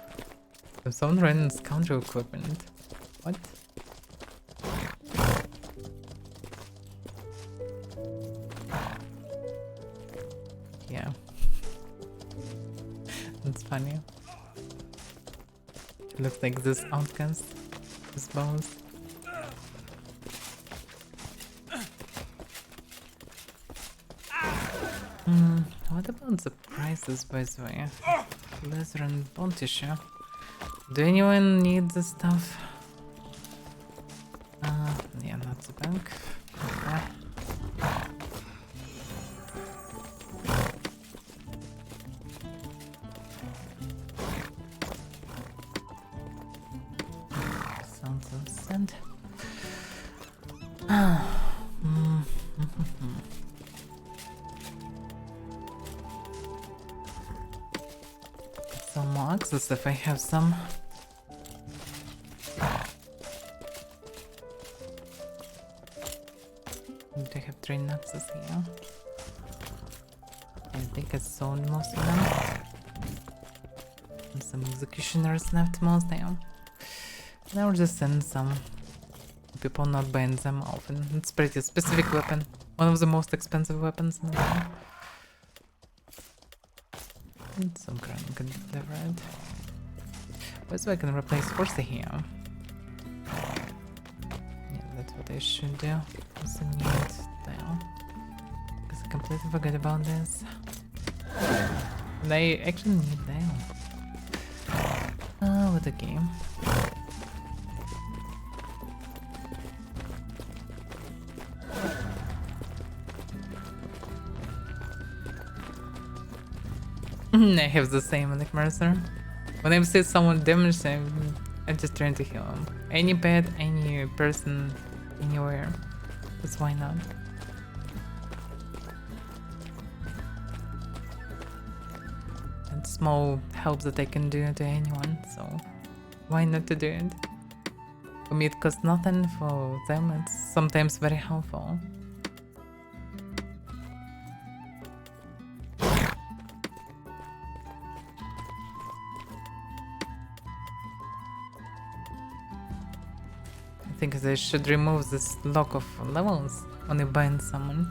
If someone running scoundrel equipment. What? Yeah. That's funny. It looks like this outcast. This boss. What about the prices, by the way? Leather and bone tissue. Do anyone need this stuff? Yeah, not the bank. Okay. Some more axes if I have some. Do I have 3 axes here? I think I sold most of them. And some executioners left most now. Now we'll just send some people not buying them often. It's pretty specific weapon. One of the most expensive weapons in the game. And some crown can deliver it. So I can replace Horsey here. Yeah, that's what I should do. Also need now. Because I completely forgot about this. And I actually need that. What a game. I have the same on the Mercer. When I see someone damaged, I'm just trying to heal him. Any pet, any person, anywhere. Because why not? And small help that I can do to anyone, so why not to do it? For me it costs nothing, for them it's sometimes very helpful. I think they should remove this lock of levels when you bind someone.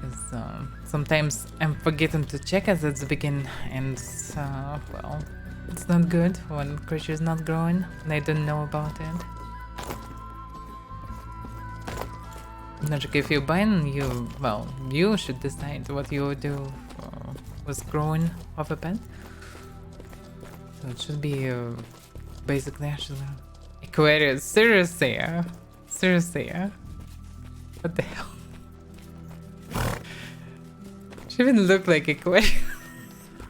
Because sometimes I'm forgetting to check it at the beginning, and well, it's not good when creature is not growing and I don't know about it. Like if you bind, you should decide what you do with growing of a pet. So it should be basically actually Aquarius. Seriously, what the hell? She even looked like Aquarius.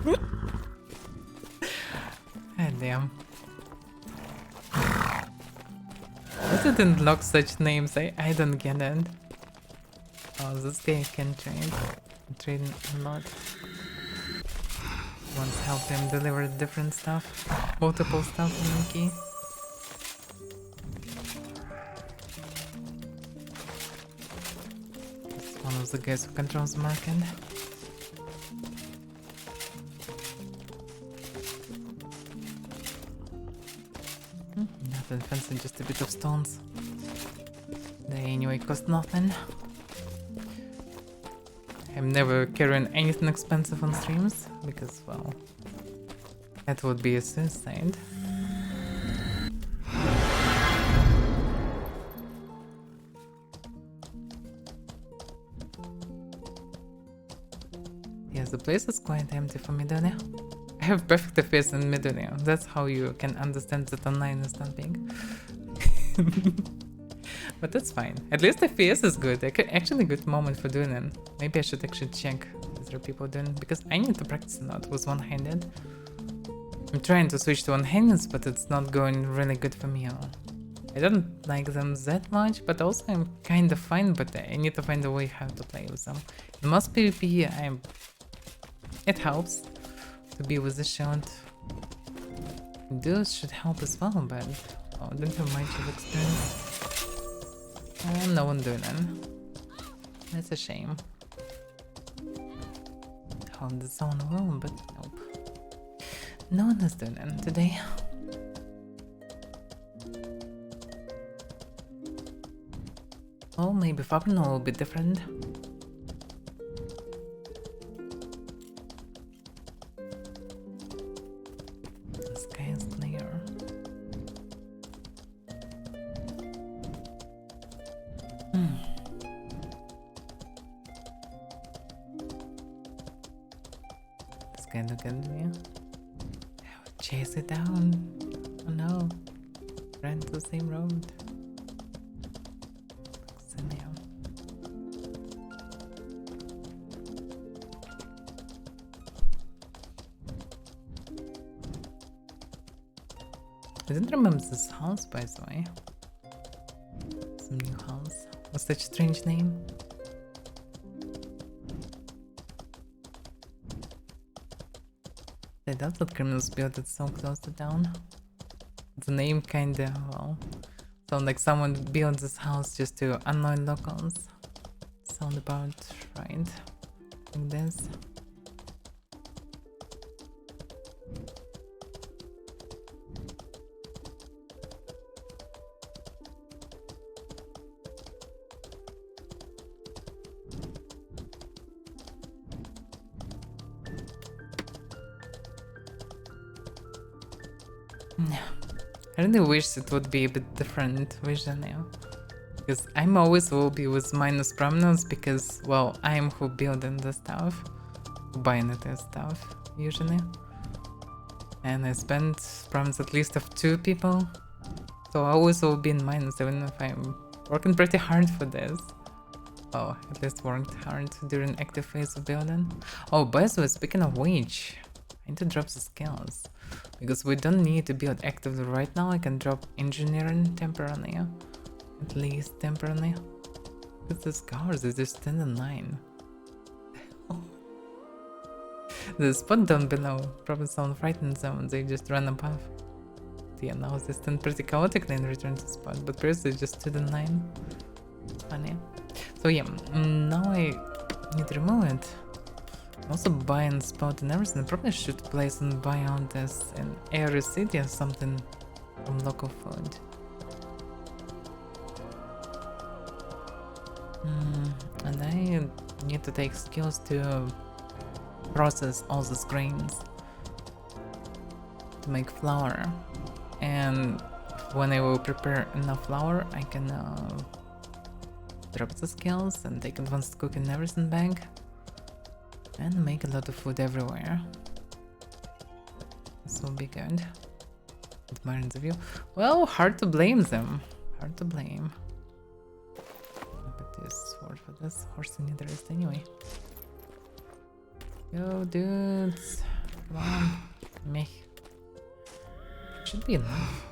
God damn. Why didn't lock such names? I don't get it. Oh, this guy can trade a lot. Once help him deliver different stuff, multiple stuff in the key. It's one of the guys who controls the market. Nothing fancy, just a bit of stones. They anyway cost nothing. I'm never carrying anything expensive on streams, because, well, that would be a suicide. Yes, the place is quite empty for Midonia. I have perfect FPS in Midonia. That's how you can understand that online is not big. But that's fine. At least the FPS is good. Actually good moment for doing it. Maybe I should actually check if there are people doing it, because I need to practice a lot with one-handed. I'm trying to switch to one-handed, but it's not going really good for me. I don't like them that much, but also I'm kind of fine, but I need to find a way how to play with them. In most PvP, it helps to be with the shield. Those should help as well, but I don't have much of experience. No one doing it. That's a shame. Hold the zone well, but nope. No one is doing it today. Oh, maybe Fabno will be different. The sky is clear. This guy look at me. Chase it down. Oh no. Ran to the same road. I didn't remember this house, by the way. It's Some new house. What's such a strange name? I doubt that criminals built it so close to town. The name kinda, well, sound like someone built this house just to annoy locals. Sound about right. Like this. I really wish it would be a bit different vision now. Because I'm always will be with minus prominence because, well, I'm who building the stuff. Who buying the stuff, usually. And I spend prominence at least of 2 people. So I always will be in minus even if I'm working pretty hard for this. Oh, at least worked hard during active phase of building. Oh, by the way, speaking of which, I need to drop the skills. Because we don't need to build actively right now, I can drop engineering temporarily. At least temporarily. Because the scars is just 10 and 9. The spot down below probably sound frightening someone, they just run above. Yeah, now they stand pretty chaotically and return to the spot, but previously just 2 and 9. Funny. So yeah, now I need to remove it. Also buying spot and everything. I probably should place and buy out this in Area City or something from local food. And I need to take skills to process all these grains to make flour. And when I will prepare enough flour, I can drop the skills and take advanced cooking and everything back. And make a lot of food everywhere. This will be good. Admiring the view. Well, hard to blame them. Hard to blame. Put this sword for this. Horse in the rest anyway. Yo, dudes. Come on. Meh. Should be enough.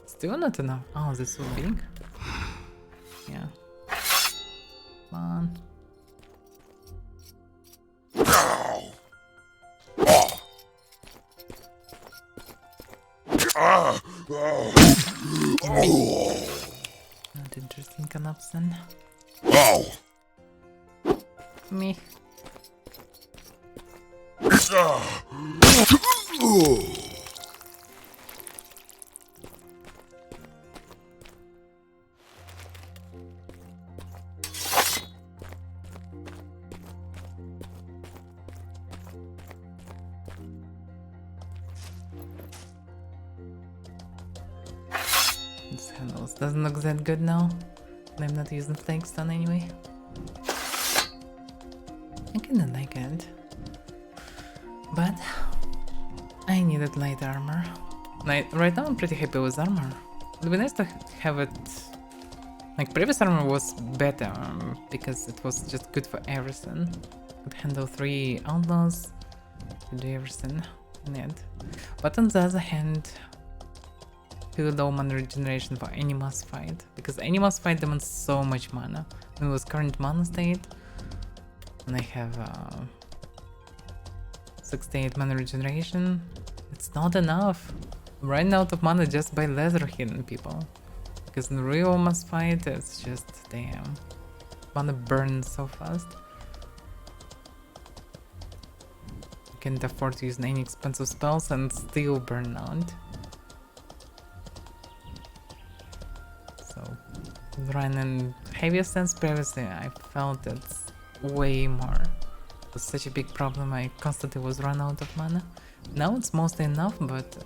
Still not enough. Oh, this is so big. Yeah. Come on. Not interesting connection. Me. This handles doesn't look that good now. I'm not using flagstone anyway. I kinda like it. But I needed light armor. Right now I'm pretty happy with armor. It would be nice to have it... Like previous armor was better because it was just good for everything. Could handle 3 outlaws, could do everything in it. But on the other hand, too low mana regeneration for any mass fight, because any mass fight demands so much mana. It was current mana state, and I have 68 mana regeneration. It's not enough. I'm running out of mana just by laser hitting people, because in real mass fight it's just damn. Mana burns so fast. You can't afford to use any expensive spells and still burn out. So, running heavier stance previously, I felt it's way more. It was such a big problem, I constantly was run out of mana. Now it's mostly enough, but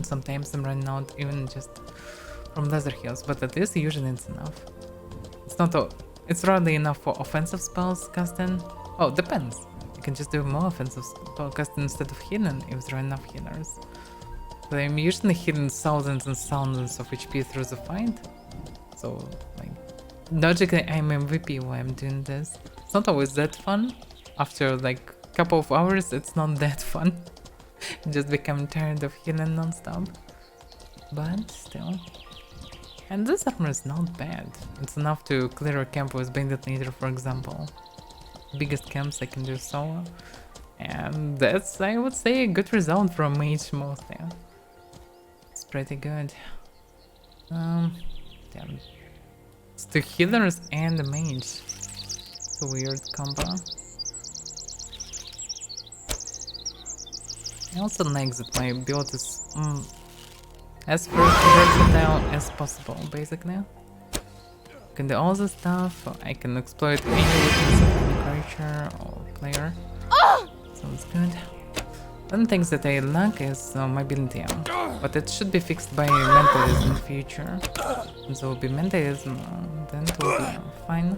sometimes I'm running out even just from laser heals, but at least usually it's enough. It's not it's rarely enough for offensive spells casting. Oh, depends. You can just do more offensive spell casting instead of healing if there are enough healers. But I'm usually healing thousands and thousands of HP through the fight. So, like, logically I'm MVP while I'm doing this. It's not always that fun. After like a couple of hours, it's not that fun. Just become tired of healing non-stop. But still, And this armor is not bad. It's enough to clear a camp with Bandit Leader, for example. Biggest camps I can do solo. And that's, I would say, a good result from mage mostly. It's pretty good. Damn. It's 2 healers and a mage. It's a weird combo. I also like that my build is as versatile as possible, basically. I can do all this stuff, I can exploit any weakness of any creature or player. Sounds good. One thing that I lack is mobility, but it should be fixed by mentalism in the future. If there will be mentalism, then it will be fine.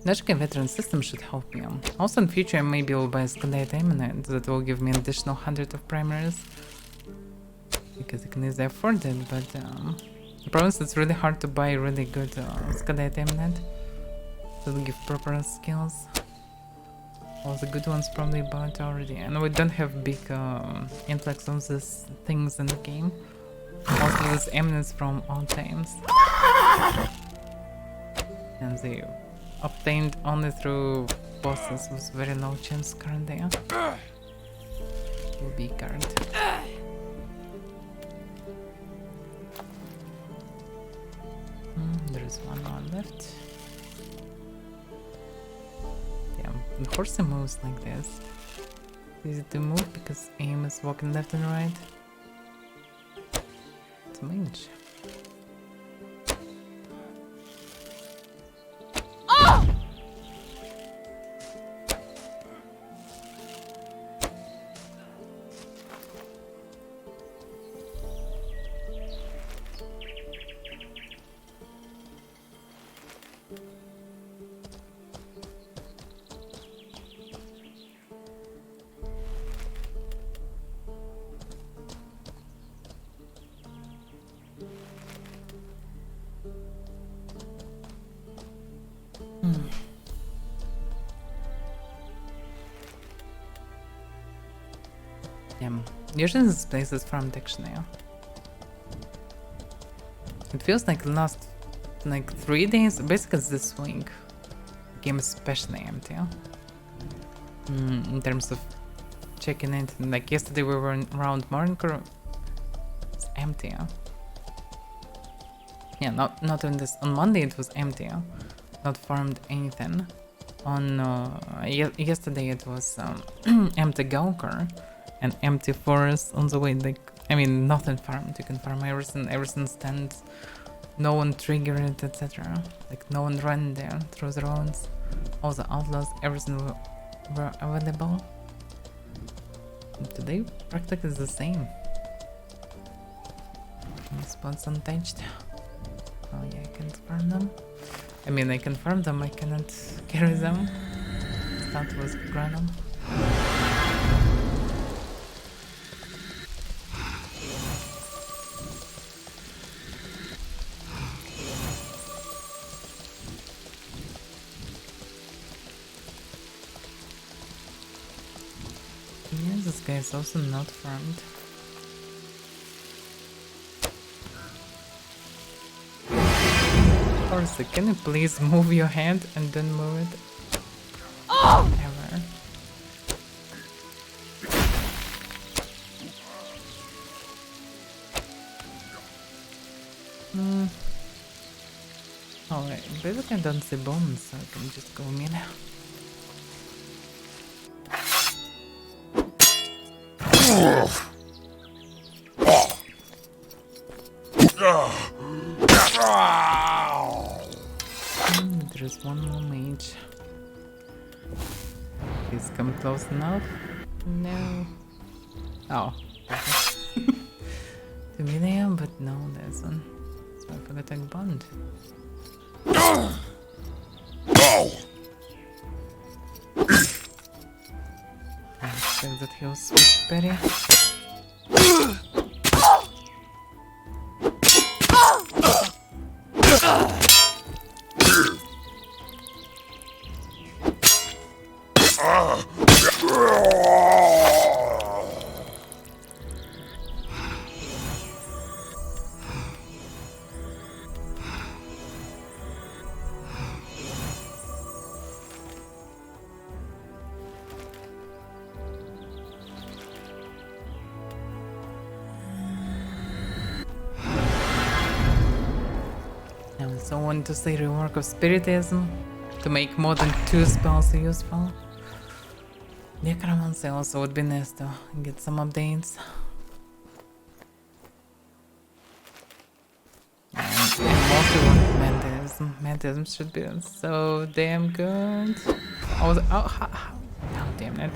Logical veteran system should help me. Also in future maybe I'll buy a Skandite Eminent that will give me an additional 100 of primaries. Because I can easily afford it, but the problem is it's really hard to buy really good Skandite Eminent. So to give proper skills. All the good ones probably bought already. And we don't have big influx of these things in the game. Mostly these eminence from old times. And they obtained only through bosses with very low chance currently. Will be card. There is one more left. Yeah, the horse moves like this. Easy to move because aim is walking left and right. It's a mage. Yeah, usually this place is farm dictionary. It feels like the last 3 days, basically it's this week. The game is especially empty. In terms of checking it, like yesterday we were around Marnkor, it's empty. Yeah, not on this, on Monday it was empty. Not farmed anything. On yesterday it was empty Gaukar and empty forest on the way. Like, I mean, nothing farmed. You can farm everything stands. No one triggered it, etc. Like no one ran there through the roads. All the outlaws, everything were available. And today practically is the same. Spots untouched. Oh yeah, I can't farm them. I mean, I can farm them, I cannot carry them. Start with Granum. Yeah, this guy is also not farmed. Horsey, can you please move your hand and then move it? Oh! Ever. Alright, basically I don't see bones, so I can just go in. There is one more mage. He's come close enough. No. Oh. 2 million, but no, there's one. So I forgot to bond. I expect that he'll switch Betty. I also want to say rework of Spiritism to make more than 2 spells useful. Necromancy also would be nice to get some updates. And I mostly want Mantism. Mantism should be so damn good. Oh, oh damn it.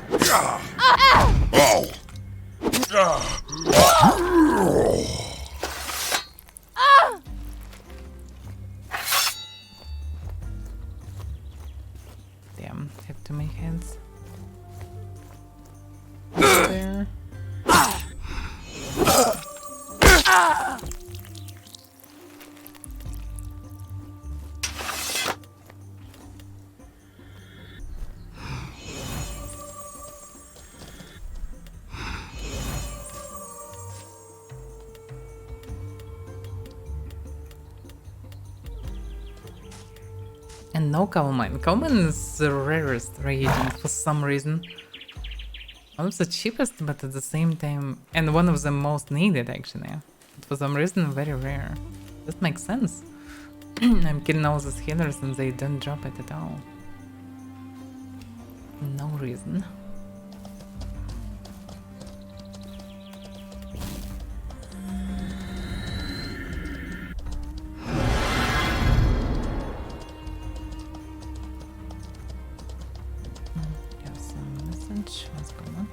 Damn, have to make hands. There. And no Calmine. Calmine is the rarest reagent for some reason. One of the cheapest, but at the same time, and one of the most needed actually. But for some reason, very rare. That makes sense. I'm killing all these healers and they don't drop it at all. No reason. Have some message. What's going on?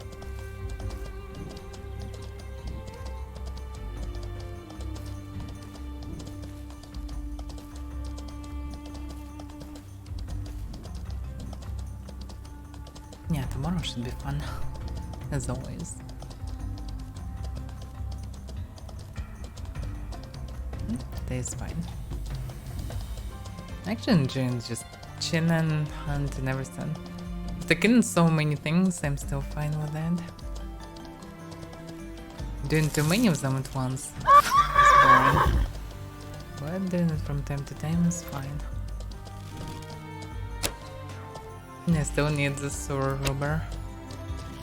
Yeah, tomorrow should be fun, as always. Today is fine. Actually enjoying just chilling, hunt and everything. After killing so many things, I'm still fine with that. Doing too many of them at once is boring. But doing it from time to time is fine. I still need the sword rubber.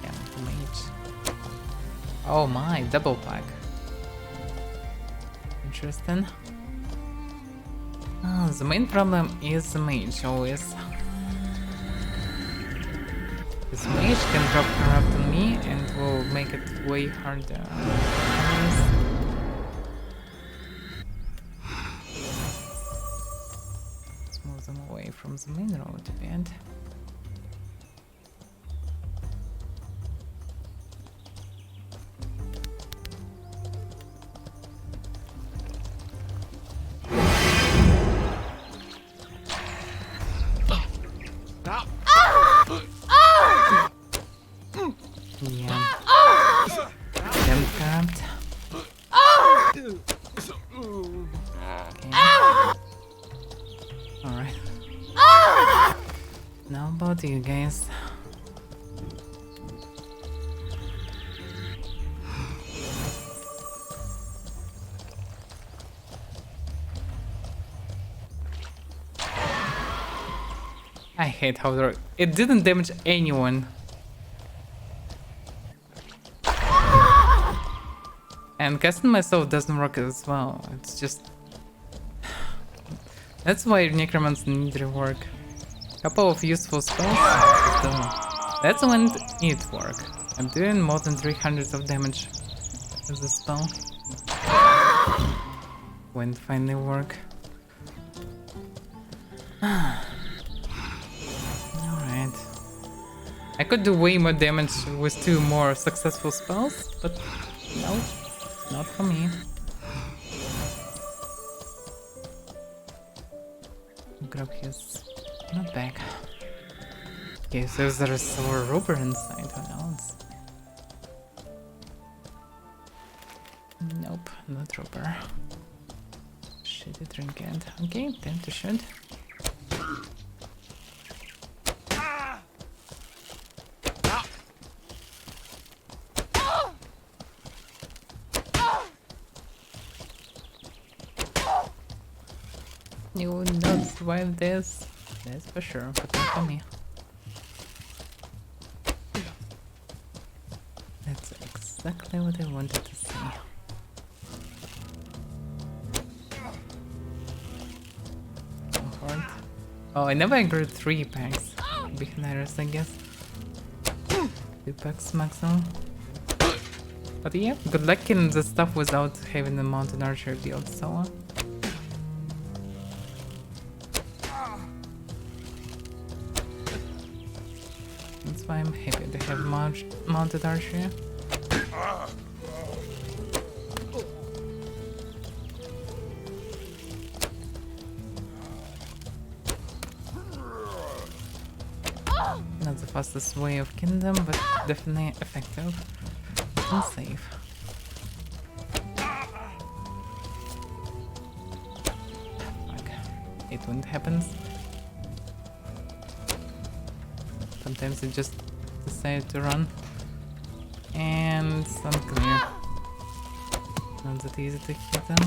Yeah, the mage. Oh my, double pack. Interesting. Oh, the main problem is the mage always. This mage can drop corrupt on me and will make it way harder. Let's move them away from the main road a bit. Yeah. Them corrupt. Okay. Alright. Now about you guys. I hate how it didn't damage anyone. And casting myself doesn't work as well. It's just... That's why necromancy need rework. Couple of useful spells, that's when it work. I'm doing more than 300 of damage with the spell. When it finally work. Alright. I could do way more damage with 2 more successful spells, but no, not for me. Grab his not back. Okay, so there's still a roper inside, who knows? Nope, not roper. Shitty trinket. Okay, time to shoot. You would not survive this, that's for sure, but not for me. That's exactly what I wanted to see. Hard. Oh, I never grew 3 packs. Beginners, I guess. 2 packs maximum. But yeah, good luck in the stuff without having the mountain archer build, so. That's why I'm happy to have mounted archer. Not the fastest way of kingdom, but definitely effective and safe. Fuck. Hate when it happens. Sometimes I just decide to run. And it's unclear. Not that easy to hit them.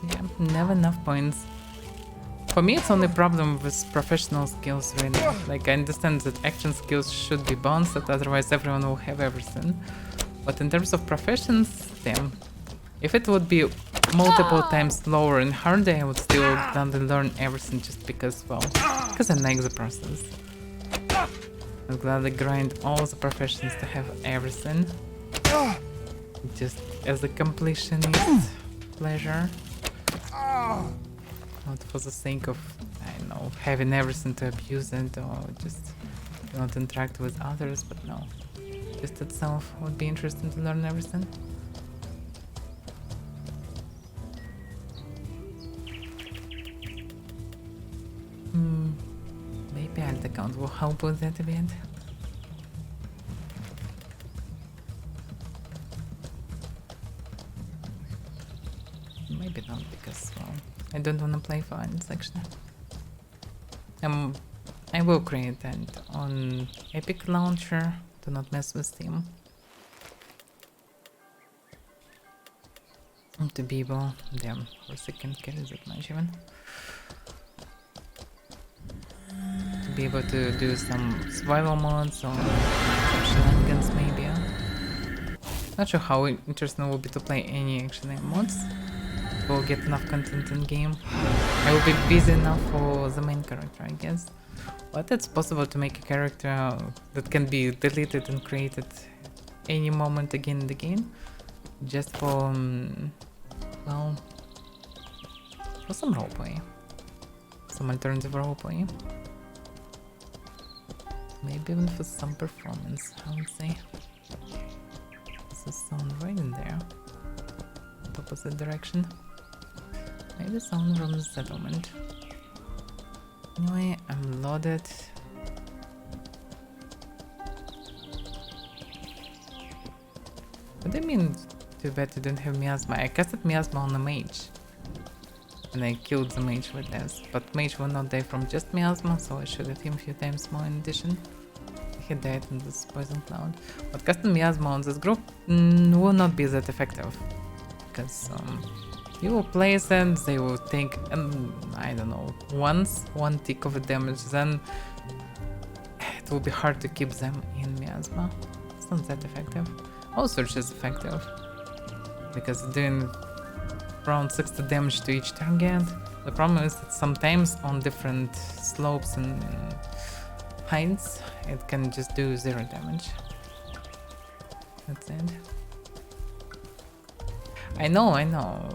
Yeah, never enough points. For me, it's only problem with professional skills, really. Like, I understand that action skills should be balanced, otherwise everyone will have everything. But in terms of professions, damn. If it would be multiple times lower and harder, I would still gladly learn everything just because, well, because I like the process. I'd gladly grind all the professions to have everything. Just as a completionist pleasure. Not for the sake of, I don't know, having everything to abuse it or just not interact with others, but no. Just itself would be interesting to learn everything. Maybe alt account will help with that a bit. Maybe not, because, well, I don't want to play for it actually. I will create that on Epic Launcher. Do not mess with Steam. To be able, damn, for a second carry that much even. To be able to do some survival mods or some shenanigans maybe. Not sure how interesting it will be to play any actually mods. We'll get enough content in game. I will be busy enough for the main character, I guess. But it's possible to make a character that can be deleted and created any moment again and again. Just for, well, for some roleplay. Some alternative roleplay. Maybe even for some performance, I would say. This is someone right in there. Opposite direction. Maybe someone from the settlement. Anyway, I'm loaded. What do you mean, too bad you don't have miasma? I casted miasma on a mage. And I killed the mage with this. But mage will not die from just miasma, so I should have him a few times more in addition. He died in this poison cloud. But casting miasma on this group will not be that effective. Because you will place them, they will take, I don't know, one tick of damage, then it will be hard to keep them in miasma. It's not that effective. Also, it's just effective, because doing around 60 damage to each target. The problem is that sometimes on different slopes and heights, it can just do 0 damage. That's it. I know.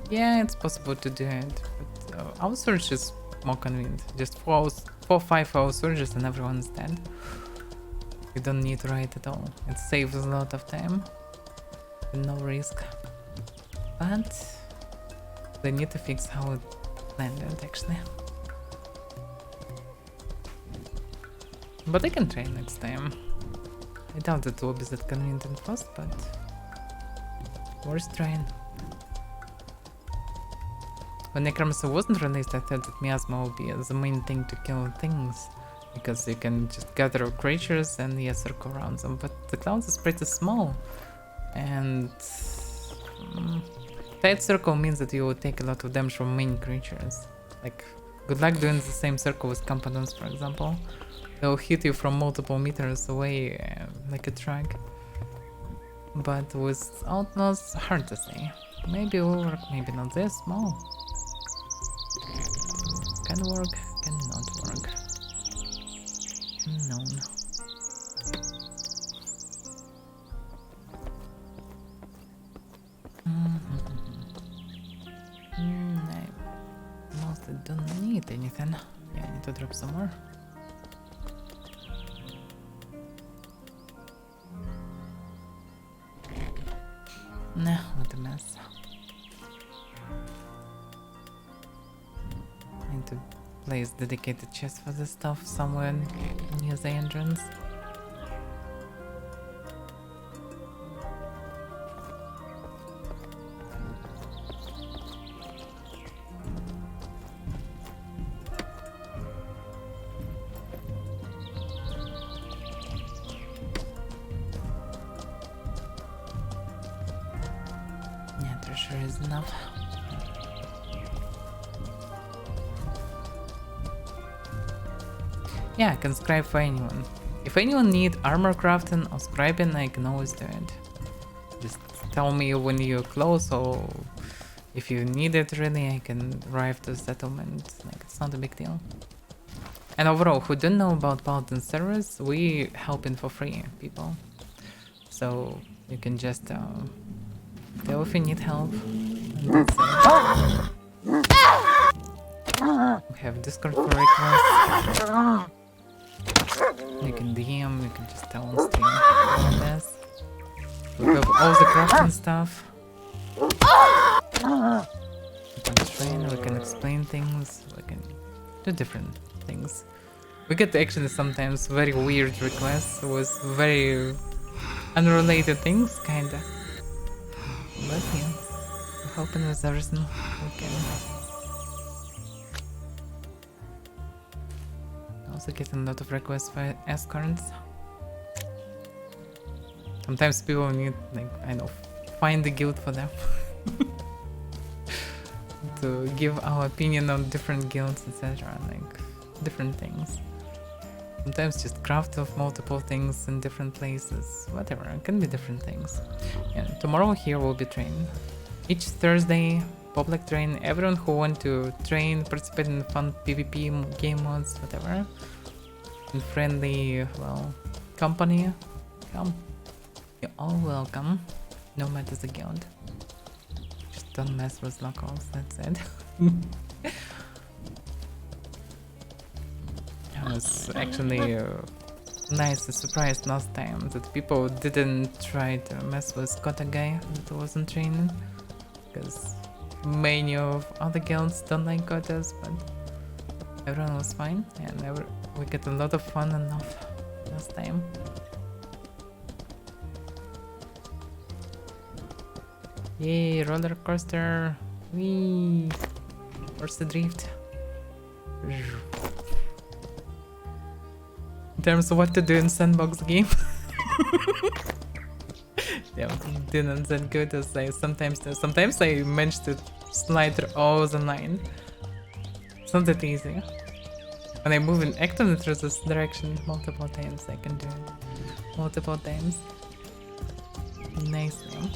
Yeah, it's possible to do it, but our surge is more convenient. Just 4-5 hour surges and everyone's dead. You don't need to ride at all. It saves a lot of time. With no risk. But they need to fix how it landed actually. But I can try next time. I doubt it will be that convenient and fast, but worth trying. When Necromancer wasn't released, I thought that Miasma would be the main thing to kill things, because you can just gather creatures and circle around them, but the clouds is pretty small, and tight circle means that you will take a lot of damage from main creatures. Like, good luck doing the same circle with components, for example. They'll hit you from multiple meters away like a truck. But with Outlaws, hard to say. Maybe it will work, maybe not. They're small. Can work, cannot work. Unknown. I mostly don't need anything. Yeah, I need to drop some more. Nah, what a mess. I need to place dedicated chest for this stuff somewhere near the entrance. Yeah, treasure is enough. Yeah, I can scribe for anyone. If anyone need armor crafting or scribing, I can always do it. Just tell me when you're close, or if you need it really, I can arrive to settlement. Like, it's not a big deal. And overall, who don't know about Paladin servers, we helping for free people. So you can just tell if you need help. And that's it. We have Discord for requests. You can DM, you can just tell on stream about this. We have all the crafting stuff. We can train, we can explain things, we can do different things. We get actually sometimes very weird requests with very unrelated things, kinda. But yeah, we're helping with everything we can. Also getting a lot of requests for escorts. Sometimes people need, like, I know, find the guild for them. To give our opinion on different guilds, etc. Like, different things. Sometimes just craft of multiple things in different places. Whatever, it can be different things. And tomorrow here will be train. Each Thursday, public train. Everyone who want to train, participate in fun PvP game modes, whatever. In friendly, well, company, come. You're all welcome, no matter the guild. Just don't mess with locals, that's it. I was actually nice surprised last time that people didn't try to mess with Kota guy that wasn't training. Because many of other guilds don't like Kotas, but everyone was fine and we get a lot of fun enough last time. Yay, roller coaster! Whee! Where's the drift? In terms of what to do in sandbox game. Yeah, didn't that good as I sometimes do. Sometimes I manage to slide through all the line. It's not that easy. When I move in active through this direction multiple times, I can do it multiple times. Nicely.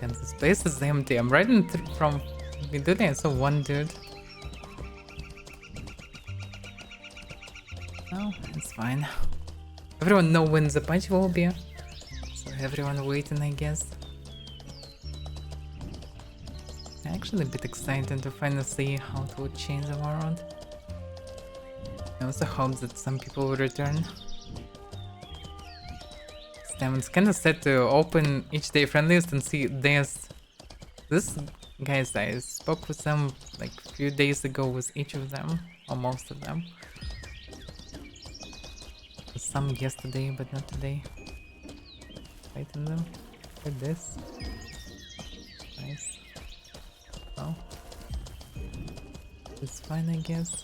And this place is empty. I'm riding from Midori, I saw one dude. Oh, it's fine. Everyone know when the patch will be. So everyone waiting, I guess. I'm actually a bit excited to finally see how it will change the world. I also hope that some people will return. It's kinda sad to open each day friend list and see this guys, I spoke with them like a few days ago with each of them, or most of them. Some yesterday, but not today. Fighting them. Look at this. Nice. Oh. It's fine, I guess.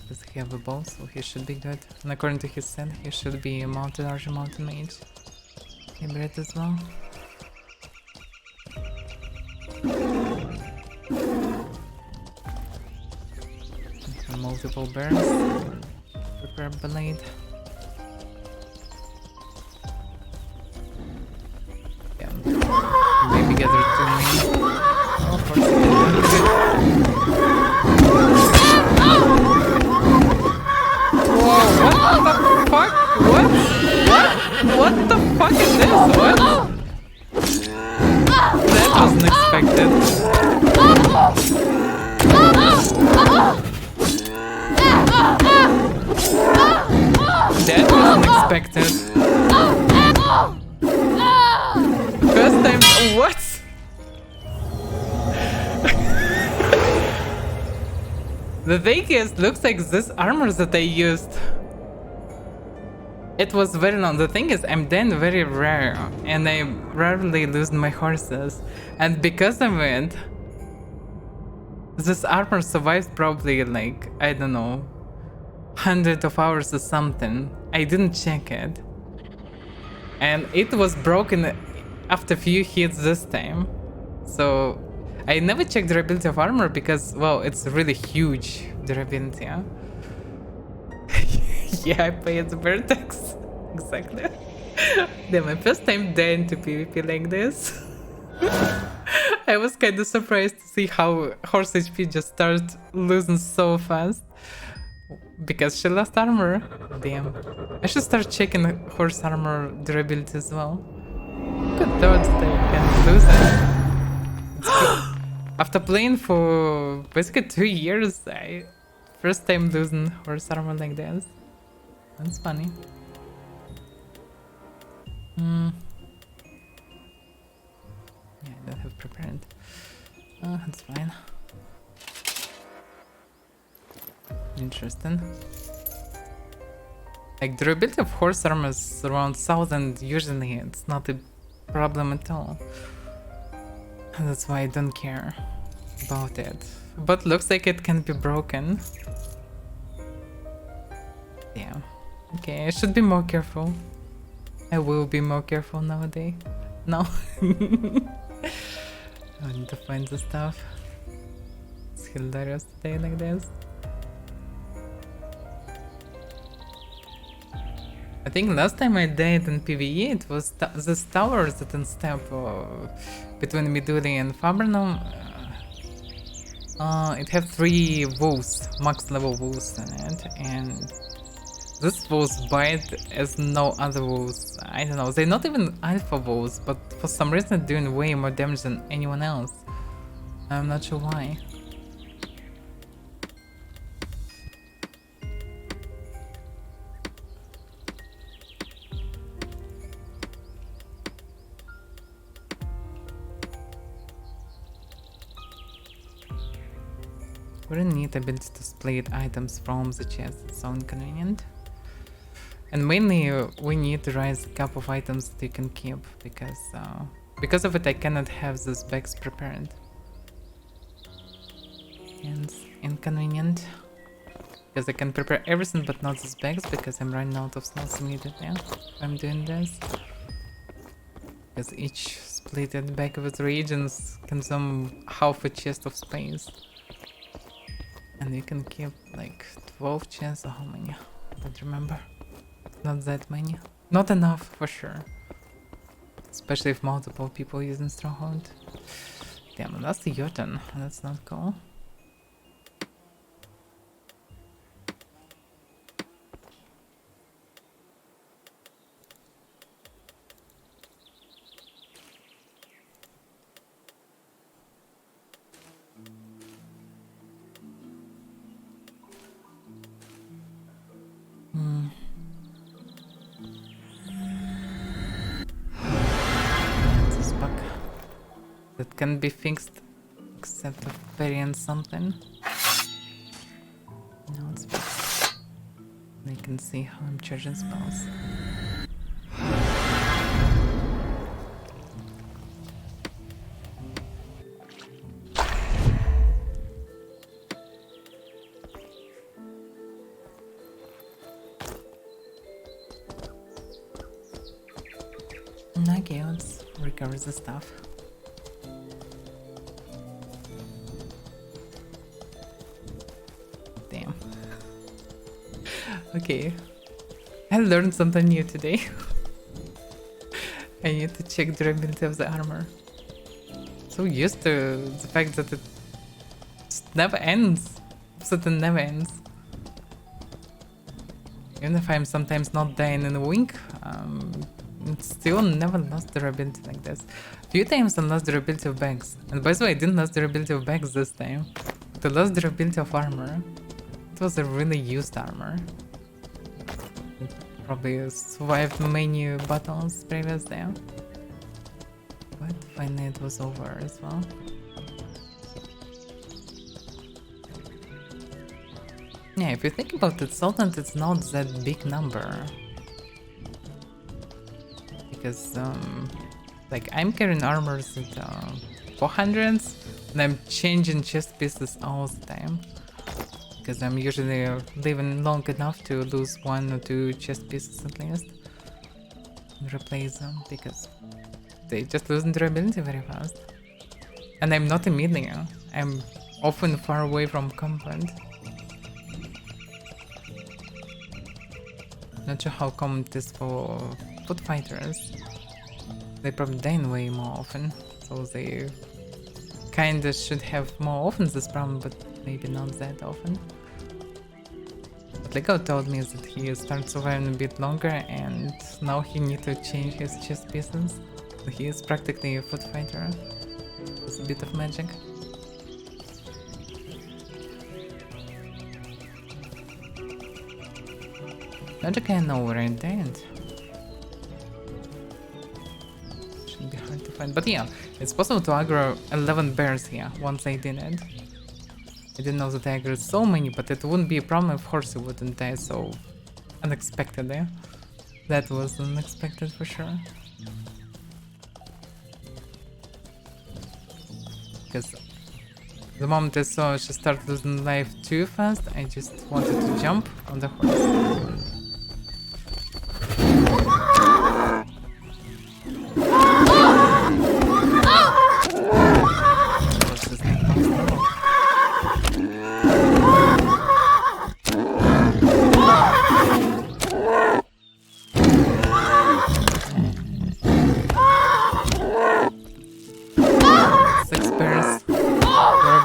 Does he have a bow? So he should be good. And according to his set, he should be a large mountain mage. Hybrid as well. Multiple bears. Prepare blade. Yeah. Maybe gather 2 main. Oh, of course. Whoa, what the fuck? What? What? What the fuck is this? What? That wasn't expected. That wasn't expected. First time. What? The thing is, looks like this armor that I used. It was very long. The thing is, I'm then very rare, and I rarely lose my horses. And because of it, this armor survived probably like, I don't know, hundreds of hours or something. I didn't check it. And it was broken after a few hits this time. So I never checked durability of armor because, well, it's really huge durability. Yeah, yeah, I paid the vertex. Exactly. Then my first time dying to PvP like this. I was kind of surprised to see how horse HP just started losing so fast. Because she lost armor. Damn. I should start checking horse armor durability as well. Good thoughts that I can lose it. After playing for basically 2 years, first time losing horse armor like this. That's funny. Yeah, I don't have prepared. Oh, that's fine. Interesting. Like, durability of horse armor is around 1000 usually. It's not a problem at all. That's why I don't care about it. But looks like it can be broken. Yeah. Okay, I should be more careful. I will be more careful nowadays. No. I need to find the stuff. It's hilarious today like this. I think last time I died in PvE, it was this tower that in step between Midori and Fabrinum. It had 3 wolves, max level wolves in it, and this wolves bite as no other wolves. I don't know, they're not even alpha wolves, but for some reason they're doing way more damage than anyone else. I'm not sure why. Very neat ability to split items from the chest, it's so inconvenient. And mainly we need to raise a couple of items that you can keep, because of it I cannot have these bags prepared. And it's inconvenient. Because I can prepare everything but not these bags, because I'm running out of slots immediately if I'm doing this. Because each splitted bag with regions consume half a chest of space. And you can keep like 12 chests or how many? I don't remember. Not that many. Not enough for sure. Especially if multiple people using Stronghold. Damn, that's the Jotun. That's not cool. This bug that can be fixed except of variant something. Now it's fixed. I can see how I'm charging spells. Okay, let's recover the stuff. Damn. Okay. I learned something new today. I need to check durability of the armor. So used to the fact that it just never ends. So it never ends. Even if I'm sometimes not dying in a wink, it still never lost durability like this. Few times I lost durability of bags. And by the way, I didn't lose durability of bags this time. But I lost durability of armor. It was a really used armor. It probably survived many battles previously. But finally it was over as well. Yeah, if you think about it, Sultan it's not that big number. Because, like, I'm carrying armors at 400s, and I'm changing chest pieces all the time. Because I'm usually living long enough to lose 1 or 2 chest pieces at least. And replace them, because they just lose durability very fast. And I'm not a melee, I'm often far away from combat. Not sure how common it is for foot fighters. They probably die way more often, so they kinda should have more often this problem, but maybe not that often. But Lego told me that he started surviving a bit longer and now he needs to change his chest pieces. So he is practically a foot fighter with a bit of magic. Magic I know where I died. Should be hard to find, but yeah, it's possible to aggro 11 bears here once I did it. I didn't know that I aggroed so many, but it wouldn't be a problem if Horsey wouldn't die so unexpectedly. That was unexpected for sure. Because the moment I saw she started losing life too fast, I just wanted to jump on the horse.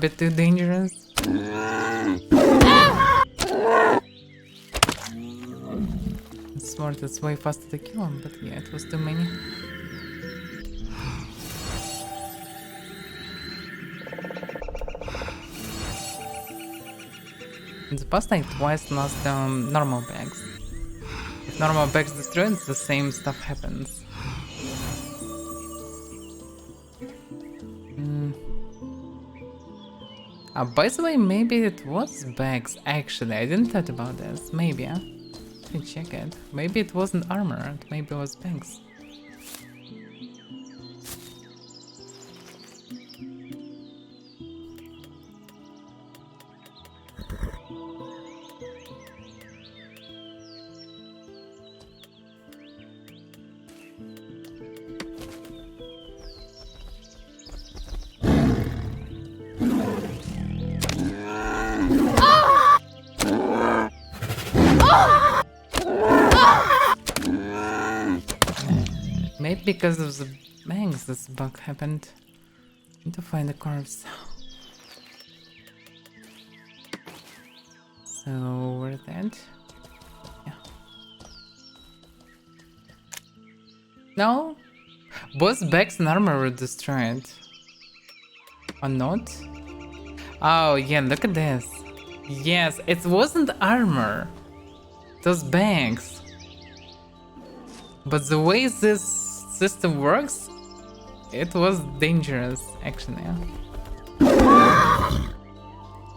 Bit too dangerous. It's smart, it's way faster to kill him, but yeah, it was too many. In the past I twice lost normal bags. If normal bags destroyed, the same stuff happens. By the way, maybe it was bags, actually. I didn't thought about this. Maybe, Let me check it. Maybe it wasn't armor, maybe it was bags. Maybe because of the bangs this bug happened. Need to find the corpse. So where's that? Yeah. No? Both bags and armor were destroyed. Or not? Oh yeah, look at this. Yes, it wasn't armor. Those bags. But the way this system works, it was dangerous, actually.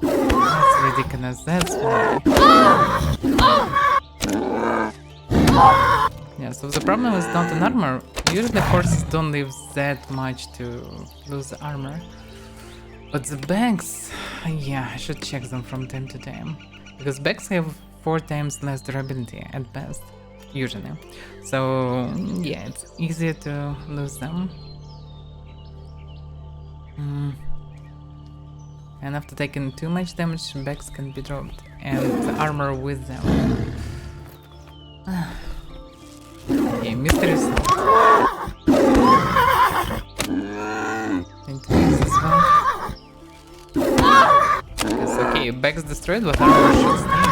That's ridiculous, that's why. Yeah, so the problem is not an armor. Usually horses don't live that much to lose the armor. But the bags, yeah, I should check them from time to time. Because bags have 4 times less durability at best, usually. So yeah, it's easier to lose them. And after taking too much damage, bags can be dropped. And the armor with them. Okay, mystery solved. Into this as well. Because, okay, bags destroyed, but armor should stay.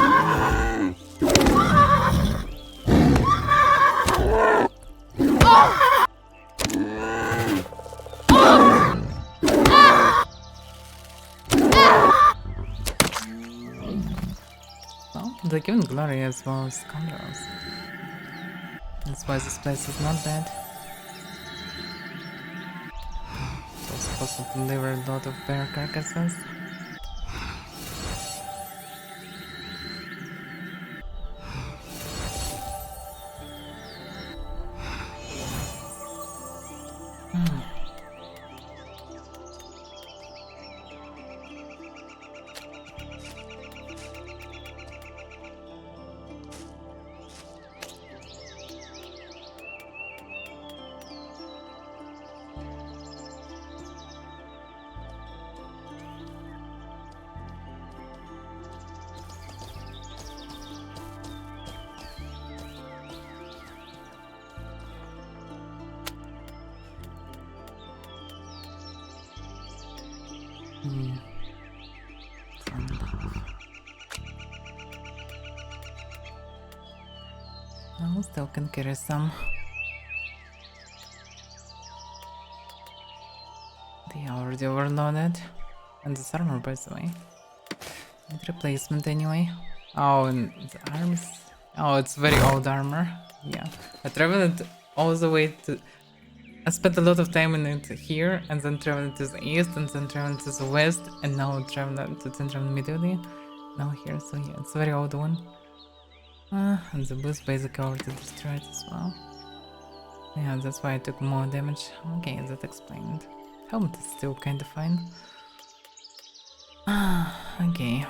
Well, they're giving glory as well as scoundrels. That's why this place is not bad. It's also possible to deliver a lot of bear carcasses. No, still can carry some. They already overloaded. And this armor, by the way. Need replacement anyway. Oh, and the arms. Oh, it's very old armor. Yeah. I traveled all the way to. I spent a lot of time in it here, and then traveled to the east, and then traveled to the west, and now traveled to central and Italy. Now here, so yeah, it's a very old one. And the boost basically already destroyed as well. Yeah, that's why I took more damage. Okay, that explained. Helmet is still kinda fine. Okay.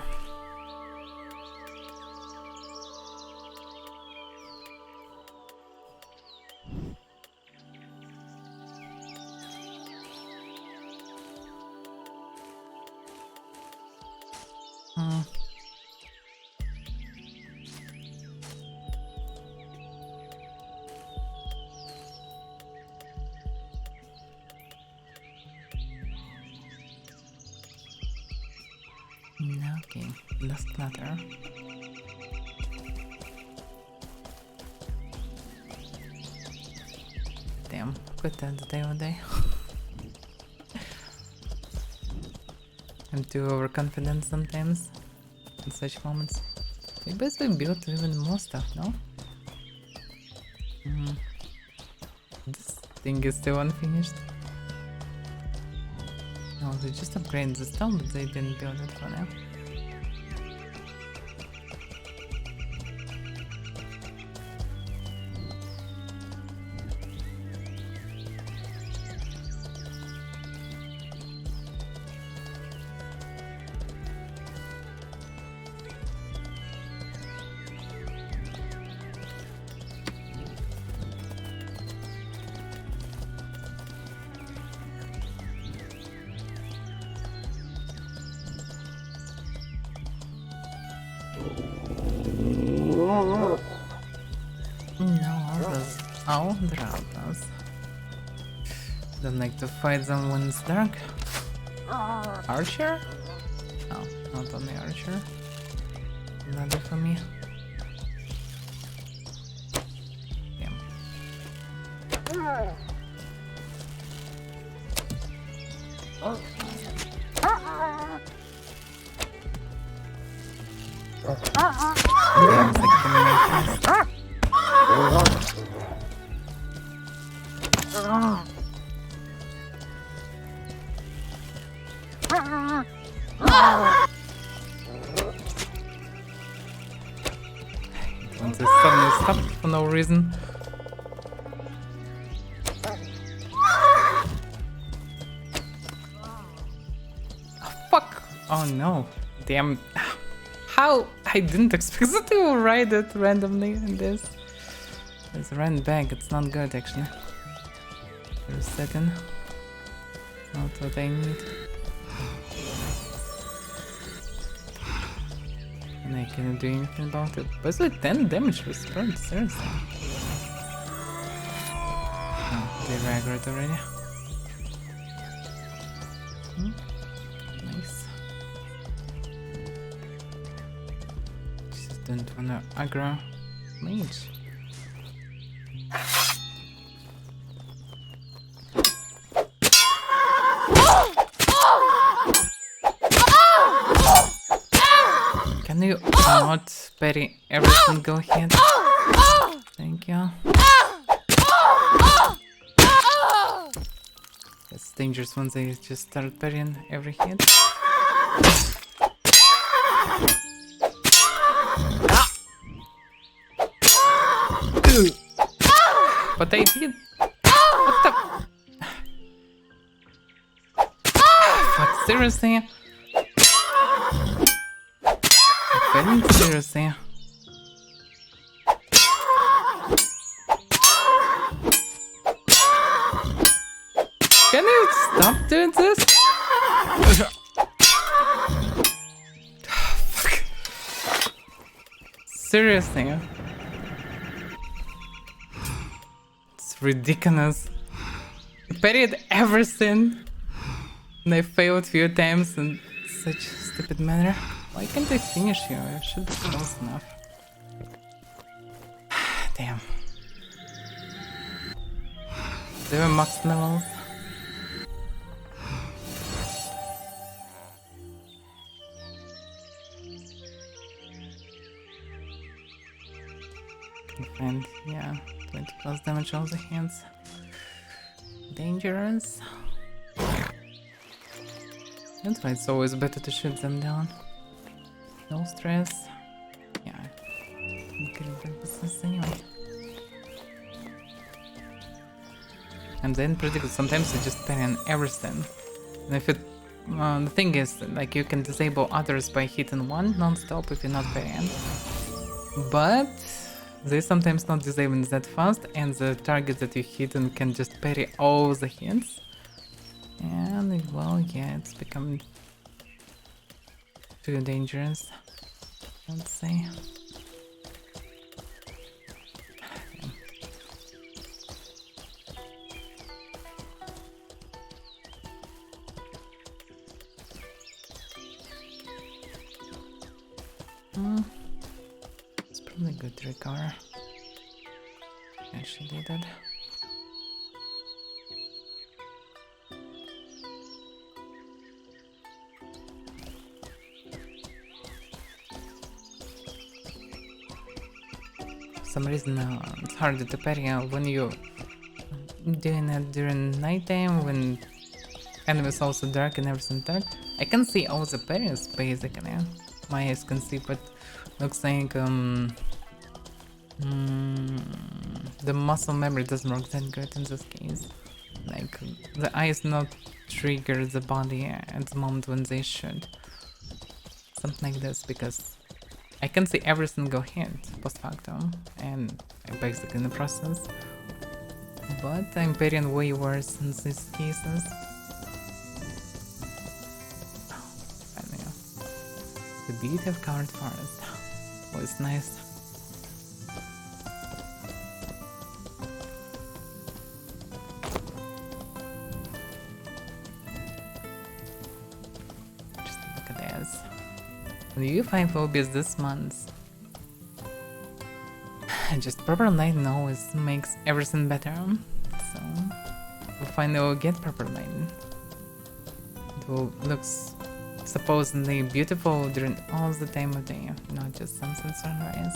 Okay, last clutter. Damn, quit that the day one day. I'm too overconfident sometimes in such moments. Maybe we built even more stuff, no? This thing is still unfinished. No, they just upgraded the stone, but they didn't build it for now. No, others. Oh, there are others. Don't like to fight them when it's dark. Archer? No, not only archer. Another for me. Damn. Yeah, it's like once it suddenly stopped for no reason. Oh, fuck! Oh no. Damn. How? I didn't expect it to ride it randomly in this. It's ran back, it's not good actually. For a second. Not what I need. And I cannot do anything about it. But with 10 damage restored, seriously. Oh, they raggered already. Nice. Just don't wanna aggro mage. Can you not parry every single hit? Thank you. It's dangerous when they just start parrying every hit. But I did. What the? Fuck, seriously? Seriously. Can you stop doing this? Fuck. Seriously. It's ridiculous. I parried everything and I failed a few times in such a stupid manner. Why can't I finish you? I should be close enough. Damn. They were max levels. And yeah, 20 plus damage on the hands. Dangerous. That's why it's always better to shoot them down. No stress. Yeah. Increase their business anyway. And then predictable. Sometimes you just parry on everything. And if it the thing is, like, you can disable others by hitting one non-stop if you're not parrying. But they sometimes not disabling that fast, and the target that you hit can just parry all the hits. And well, yeah, it's becoming too dangerous, let's say. It's probably good to recover. Actually did it. For some reason it's harder to parry when you're doing it during nighttime, when enemies also dark and everything dark. I can see all the parries basically. My eyes can see, but looks like the muscle memory doesn't work that good in this case. Like, the eyes not trigger the body at the moment when they should. Something like this, because I can see every single hit post facto, and I'm basically in the process. But I'm parrying way worse in these cases. The beauty of covered forest was nice. The U5 phobias this month. Just proper lighting always makes everything better. So we'll finally get proper lighting. It will looks supposedly beautiful during all the time of day, not just sunset, sunrise.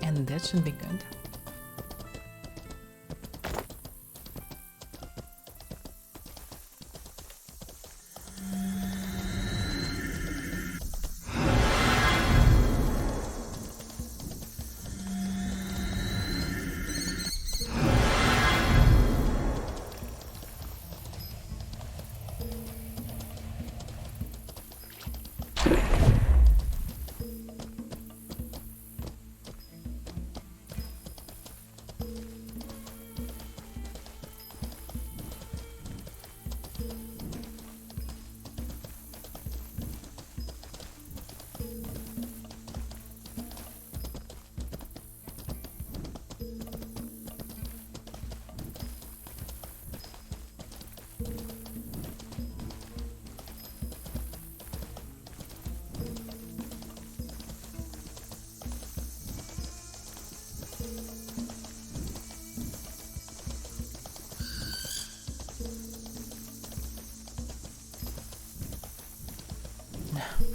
And that should be good.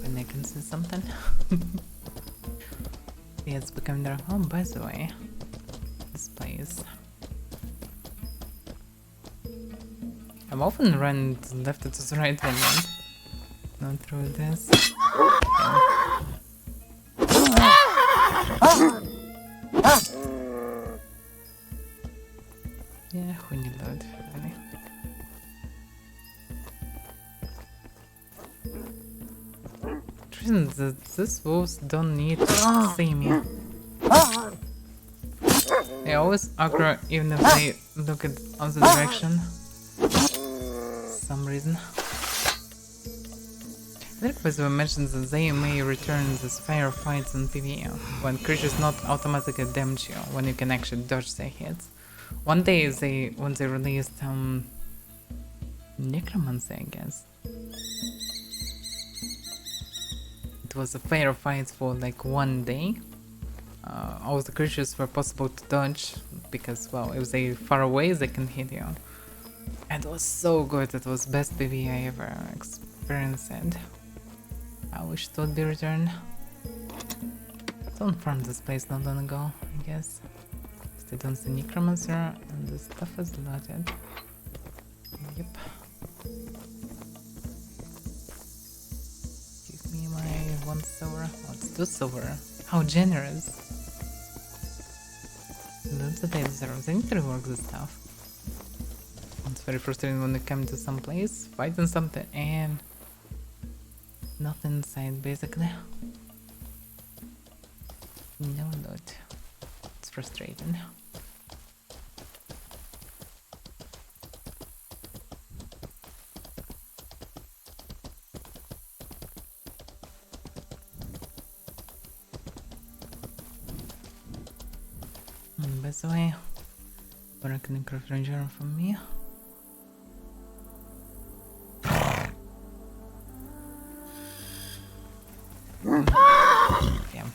When I can see something. Yeah, it's becoming their home, by the way. This place. I've often run to the left or to the right one, not through this. Yeah, who knew that, really? Reason that these wolves don't need to see me. They always aggro even if they look at other direction. Some reason. Lyric was mentioned that they may return these firefights in PvE when creatures not automatically damage you, when you can actually dodge their hits. One day when they released Necromancy, I guess. It was a fair fight for like one day. All the creatures were possible to dodge because, well, if they far away, they can hit you. And it was so good. It was best PvE I ever experienced. I wish it would be returned. Don't farm this place not long ago, I guess. They don't see Necromancer and the stuff is loaded. Yep. Give me my 1 silver. Oh, it's 2 silver. How generous. That's what I deserve. I need to rework this stuff. It's very frustrating when you come to some place, fighting something and nothing inside basically. No loot. It's frustrating. By the way, where can you craft ranger from me? Damn.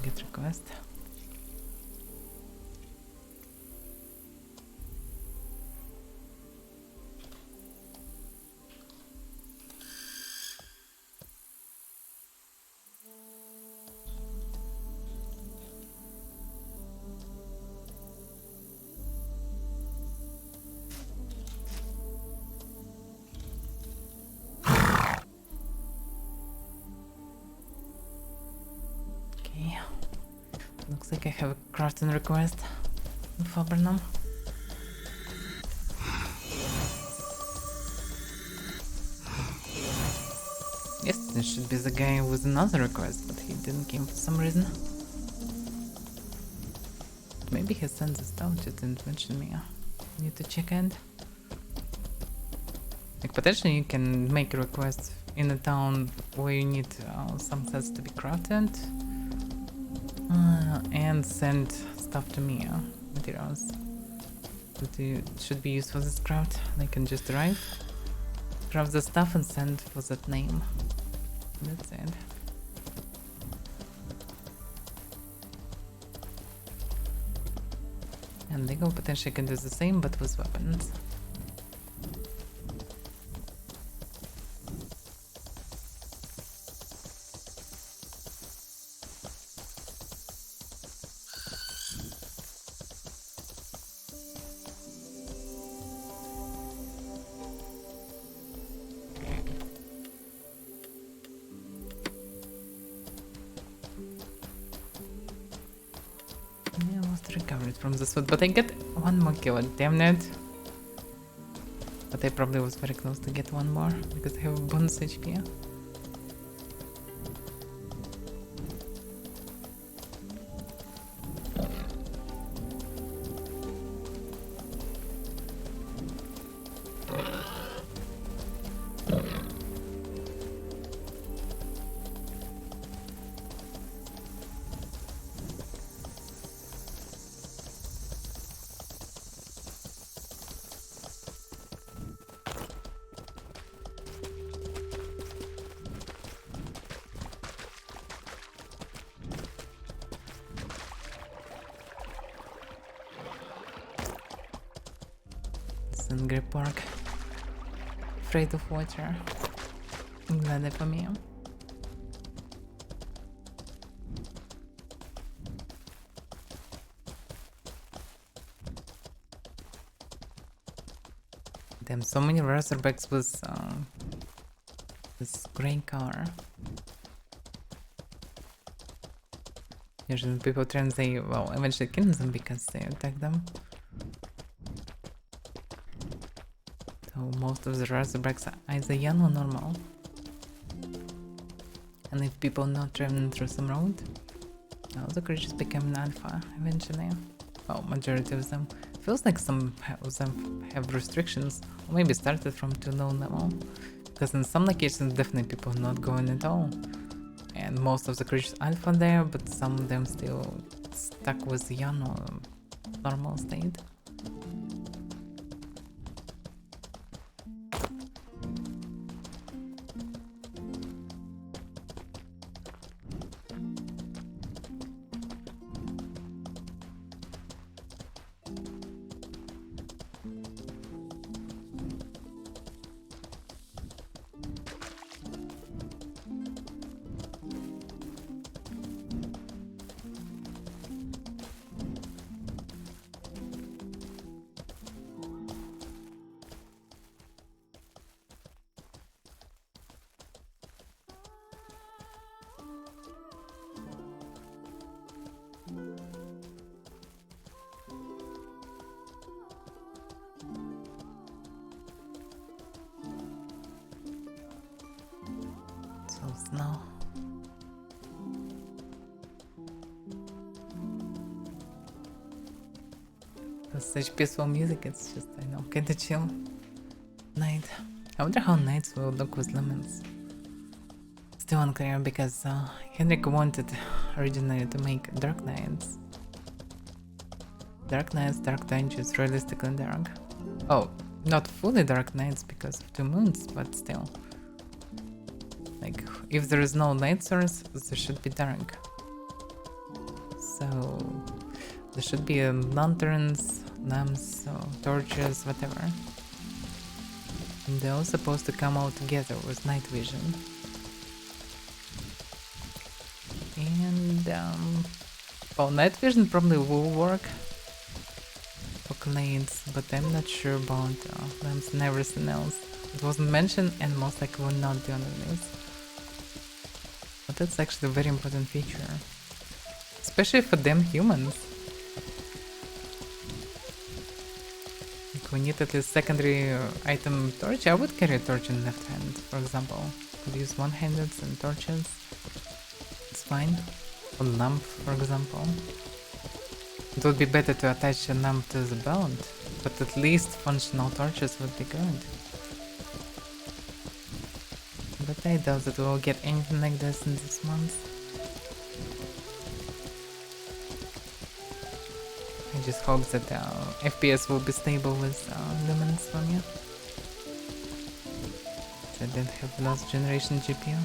Get request. Looks like I have a crafting request in Fabernum. Yes, this should be the guy with another request, but he didn't come for some reason. Maybe he sent this down, just didn't mention me. Need to check in. Like potentially you can make a request in a town where you need some sets to be crafted and send stuff to me, materials that should be used for this craft. They can just arrive, craft the stuff and send for that name. That's it. And they go potentially can do the same but with weapons. Yeah, almost recovered from this one, but I get one more kill, damn it. But I probably was very close to get one more because I have bonus HP. Angry pork. Afraid of water. Glad for me. Damn, so many razorbacks with this grey car. Usually people try and say, well, eventually kill them because they attack them. So most of the razorbacks are either yellow or normal. And if people not traveling through some road, all the creatures become an alpha eventually. Well, majority of them. Feels like some of them have restrictions, or maybe started from too low level. Because in some locations definitely people not going at all. And most of the creatures alpha there, but some of them still stuck with the yellow normal state. Snow. With such peaceful music, it's just, I know, kinda chill. Night. I wonder how nights will look with lemons. Still unclear because Henrik wanted originally to make dark nights. Dark nights, dark dungeons, realistically dark. Oh, not fully dark nights because of 2 moons, but still. Like, if there is no light source, there should be dark. So, there should be lanterns, lamps, torches, whatever. And they're all supposed to come out together with night vision. And, well, night vision probably will work for clades, but I'm not sure about lamps and everything else. It wasn't mentioned and most likely will not be on the list. But that's actually a very important feature. Especially for them humans. Like we need at least secondary item torch. I would carry a torch in left hand, for example. Could use one-handed and torches. It's fine. Or lamp, for example. It would be better to attach a lamp to the belt, but at least functional torches would be good. But I doubt that we'll get anything like this in this month. I just hope that FPS will be stable with Lumens from you. I didn't have last generation GPU.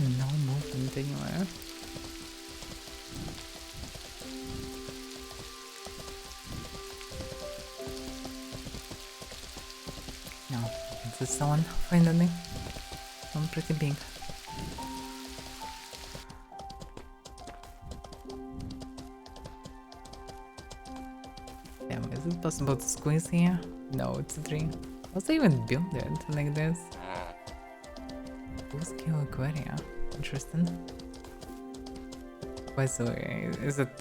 No movement anywhere. No, it's a someone finally. I'm pretty big. Damn, is it possible to squeeze here? No, it's a tree. Was I even build it like this? Full scale aquaria. Interesting. By the way, is it,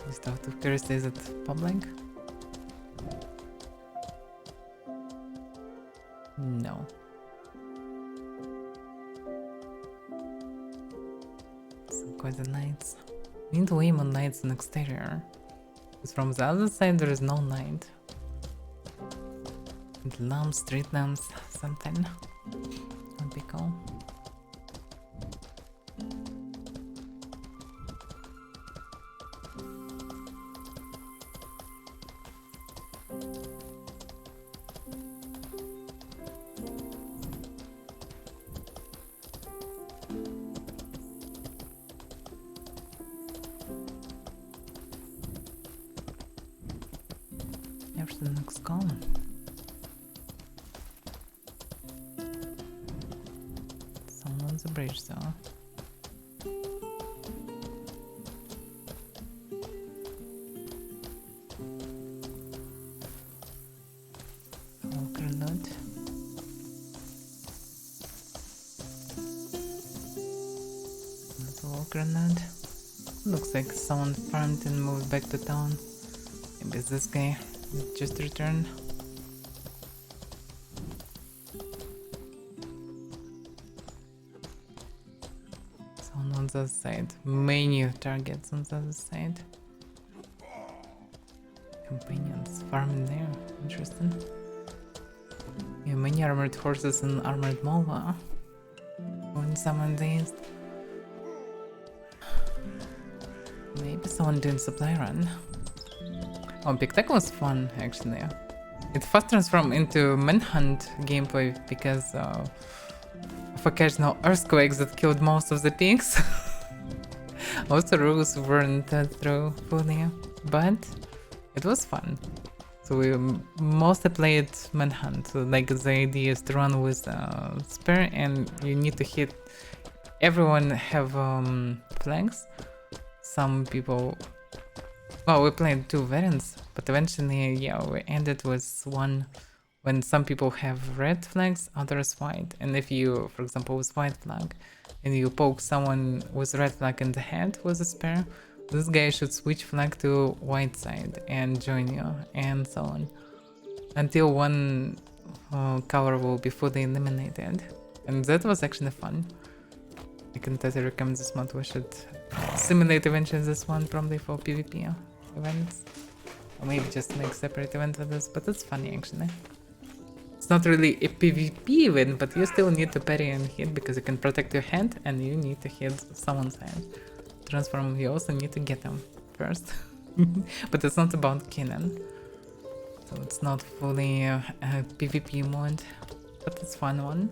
just out of curiosity, is it public? No. So quite the lights. We need to aim on lights in exterior. Because from the other side there is no light. And lamps, street lamps, something. Would be cool. Everything looks calm. Someone on the bridge though. Walker loot. Walker loot. Looks like someone farmed and moved back to town. Maybe it's this guy. Just returned. Someone on the other side. Many targets on the other side. Companions farming there. Interesting. Yeah, many armored horses and armored Malva. On some of these. Maybe someone doing supply run. Oh, Big Tech was fun, actually. It fast transformed into manhunt gameplay because of occasional earthquakes that killed most of the pigs. Most of the rules weren't through fully, but it was fun. So we mostly played manhunt. So like the idea is to run with a spear and you need to hit. Everyone have flanks. Some people. Well, we played two variants, but eventually, yeah, we ended with one when some people have red flags, others white. And if you, for example, with white flag, and you poke someone with red flag in the head with a spear, this guy should switch flag to white side and join you, and so on. Until one color will be fully eliminated. And that was actually fun. I can totally recommend this mod. We should simulate eventually this one, probably for PvP events. Or maybe just make separate event for this, but it's funny actually. It's not really a PvP event, but you still need to parry and hit because you can protect your hand and you need to hit someone's hand. Transform, you also need to get them first. But it's not about killing. So it's not fully a PvP mod, but it's fun one.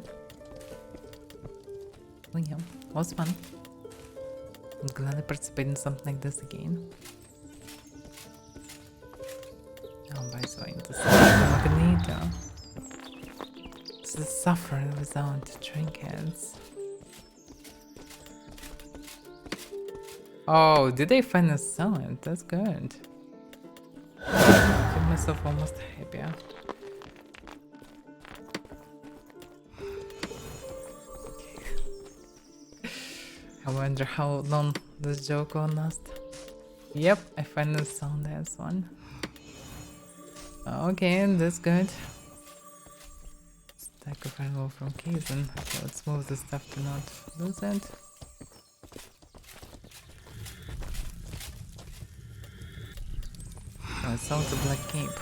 Oh yeah, was fun. I'm glad I participated in something like this again. So I need to select the magneto. It's the suffer without trinkets. Oh, did I finally sell it? That's good. I feel myself almost happier. I wonder how long this joke will last. Yep, I finally found this one. Okay, that's good. Stack of ammo from Kaizen. Okay, let's move the stuff to not lose it. Oh, I sold the Black Cape.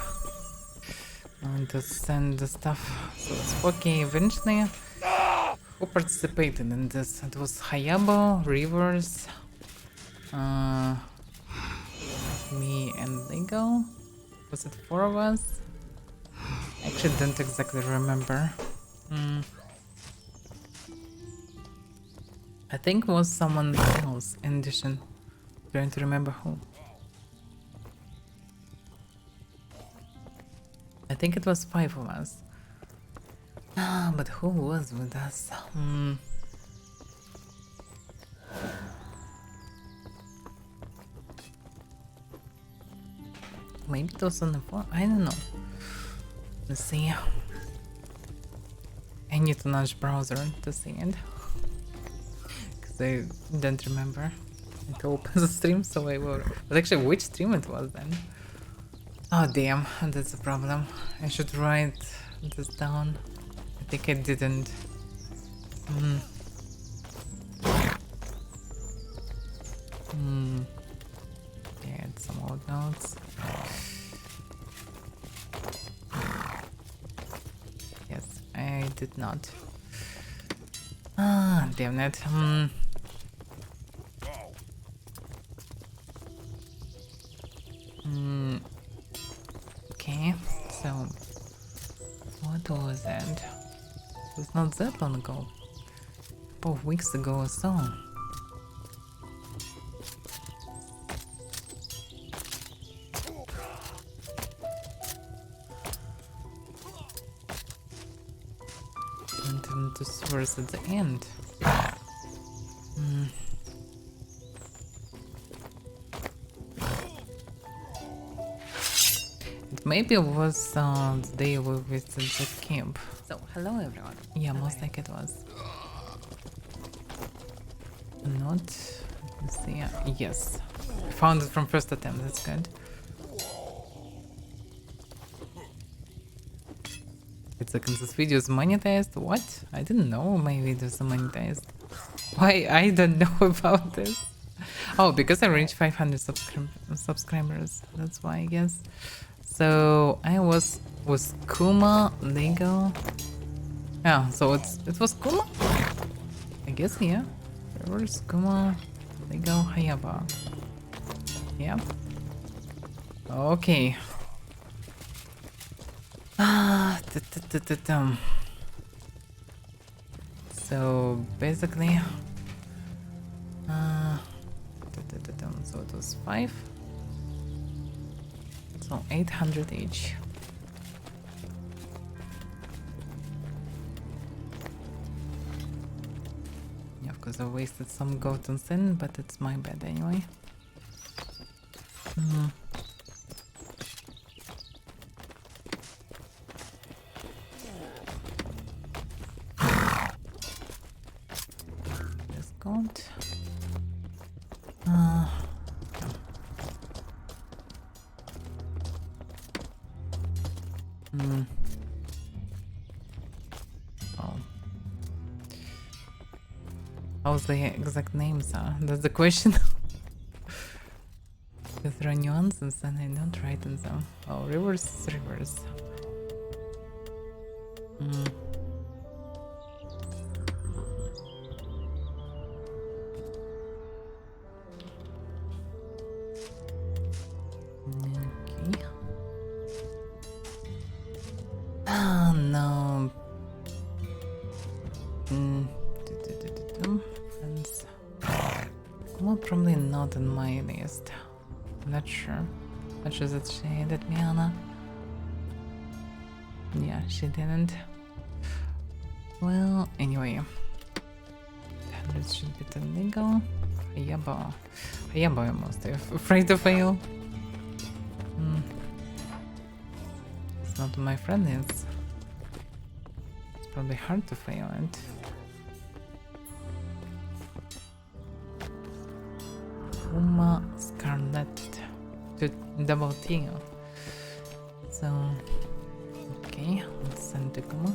I want to send the stuff. So it's 4K eventually. Who participated in this? It was Hayabo, Rivers, me and Lego. Was it 4 of us? I actually don't exactly remember. I think it was someone else in addition. Trying to remember who. I think it was 5 of us. But who was with us? Maybe it was on the phone? I don't know. Let's see. I need to nudge browser to see it. Because I don't remember. It opens the stream, so I will. But actually, which stream it was then? Oh damn, that's a problem. I should write this down. I think I didn't. Yeah, it's some old notes. Yes, I did not. Ah, damn it. Okay, so what was it? It was not that long ago. A couple of weeks ago or so. Went into sewers at the end. Maybe it was the day we visited the camp. So, hello everyone. Yeah, most like it was. Not. Let's see. Yes. I found it from first attempt, that's good. It's like this video is monetized. What? I didn't know my videos are monetized. Why? I don't know about this. Oh, because I reached 500 subscribers. That's why, I guess. So I was with Kuma, Lego. Yeah, so it was Kuma? I guess, yeah. There was Kuma, Lego, Hayaba. Yeah. Okay. So basically, so it was 5. So 800 each. Yeah, of course I wasted some goat and sin, but it's my bad anyway. This goat. Oh. How's the exact names are? That's the question. With there are nuances and I don't write in them. Oh, rivers. Okay. Oh no. Friends. Well, probably not on my list. I'm not sure. Not sure that she added me, Anna. Yeah, she didn't. Well, anyway. 100 should be illegal. Hayaba. Hayaba almost afraid to fail. It's not my friend is. It's probably hard to fail it. Uma Scarlet to double T. So, okay, let's send to Kuma.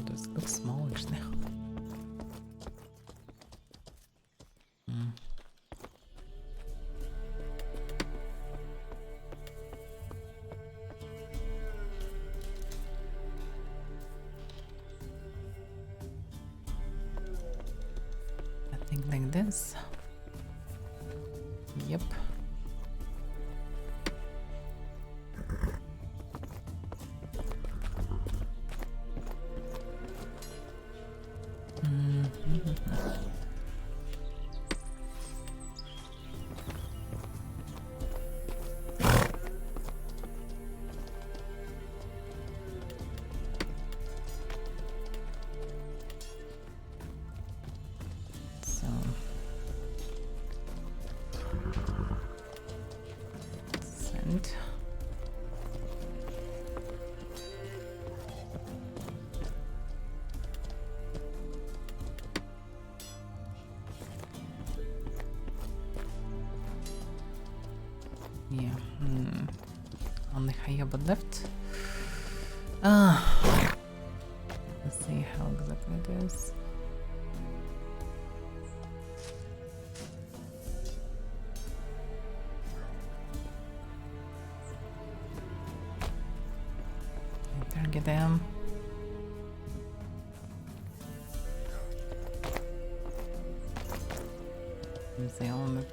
This looks small actually. Like this. Yep. Yeah. Only Hayaba left. Let's see how exactly it is. Target them. They all look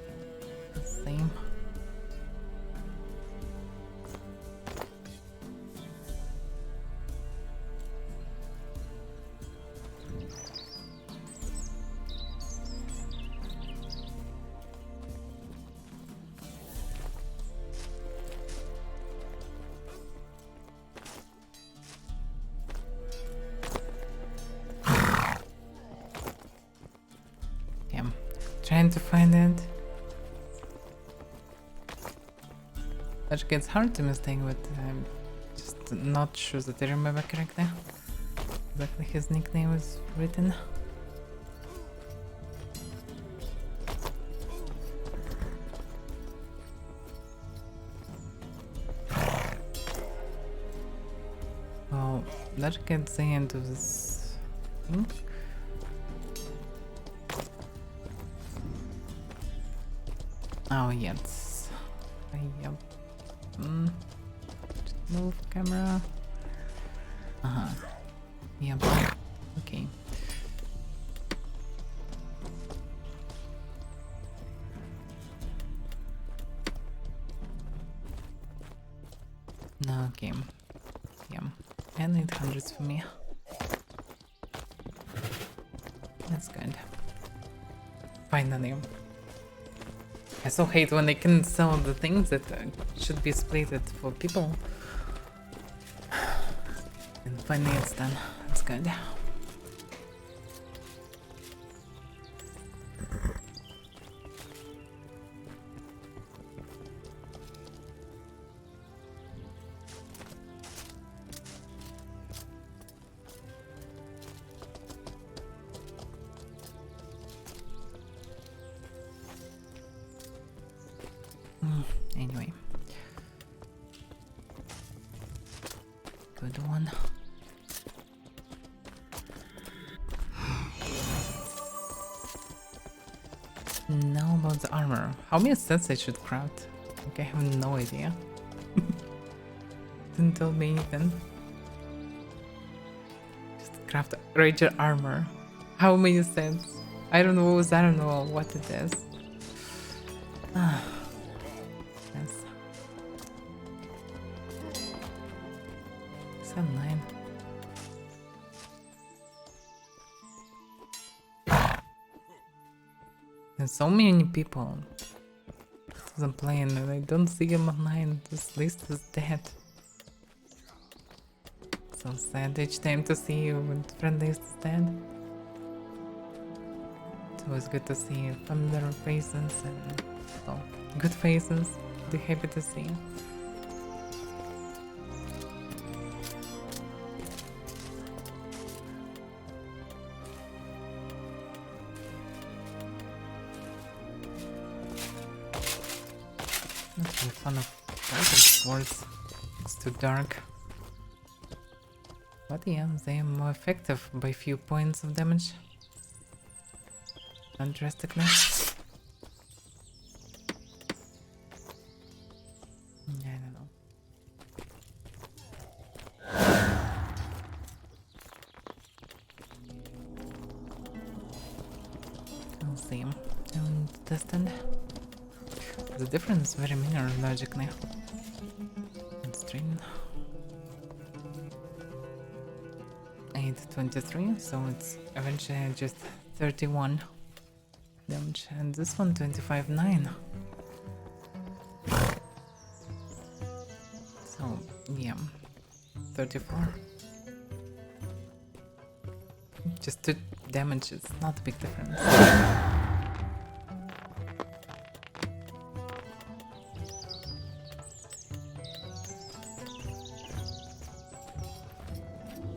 the same. Trying to find it. That gets hard to mistake, but I'm just not sure that I remember correctly. Exactly his nickname is written. Well, that gets the end of this thing. Oh, yes. Yep. Just move camera. Yep. Okay. Okay. Yeah. And 800s for me. That's good. Finally. I so hate when they can sell the things that should be splitted for people. And finally it's done. That's good. Anyway. Good one. Now about the armor. How many sets I should craft? Okay, I have no idea. Didn't tell me anything. Just craft Ranger armor. How many sets? I don't know what it is. Yes. 9. There's so many people that playing and I don't see him online. This list is dead. So sad each time to see you when friend list is dead. It's always good to see familiar faces and well, good faces. Be happy to see. Not really fun of fighting swords. It's too dark. But yeah, they are more effective by few points of damage. Not drastically. Yeah, I don't know. We'll see. Don't test it. The difference is very minor logically. Let's train. 823, so it's eventually just 31 damage, and this one 25.9. So yeah, 34. Just 2 damage is not a big difference.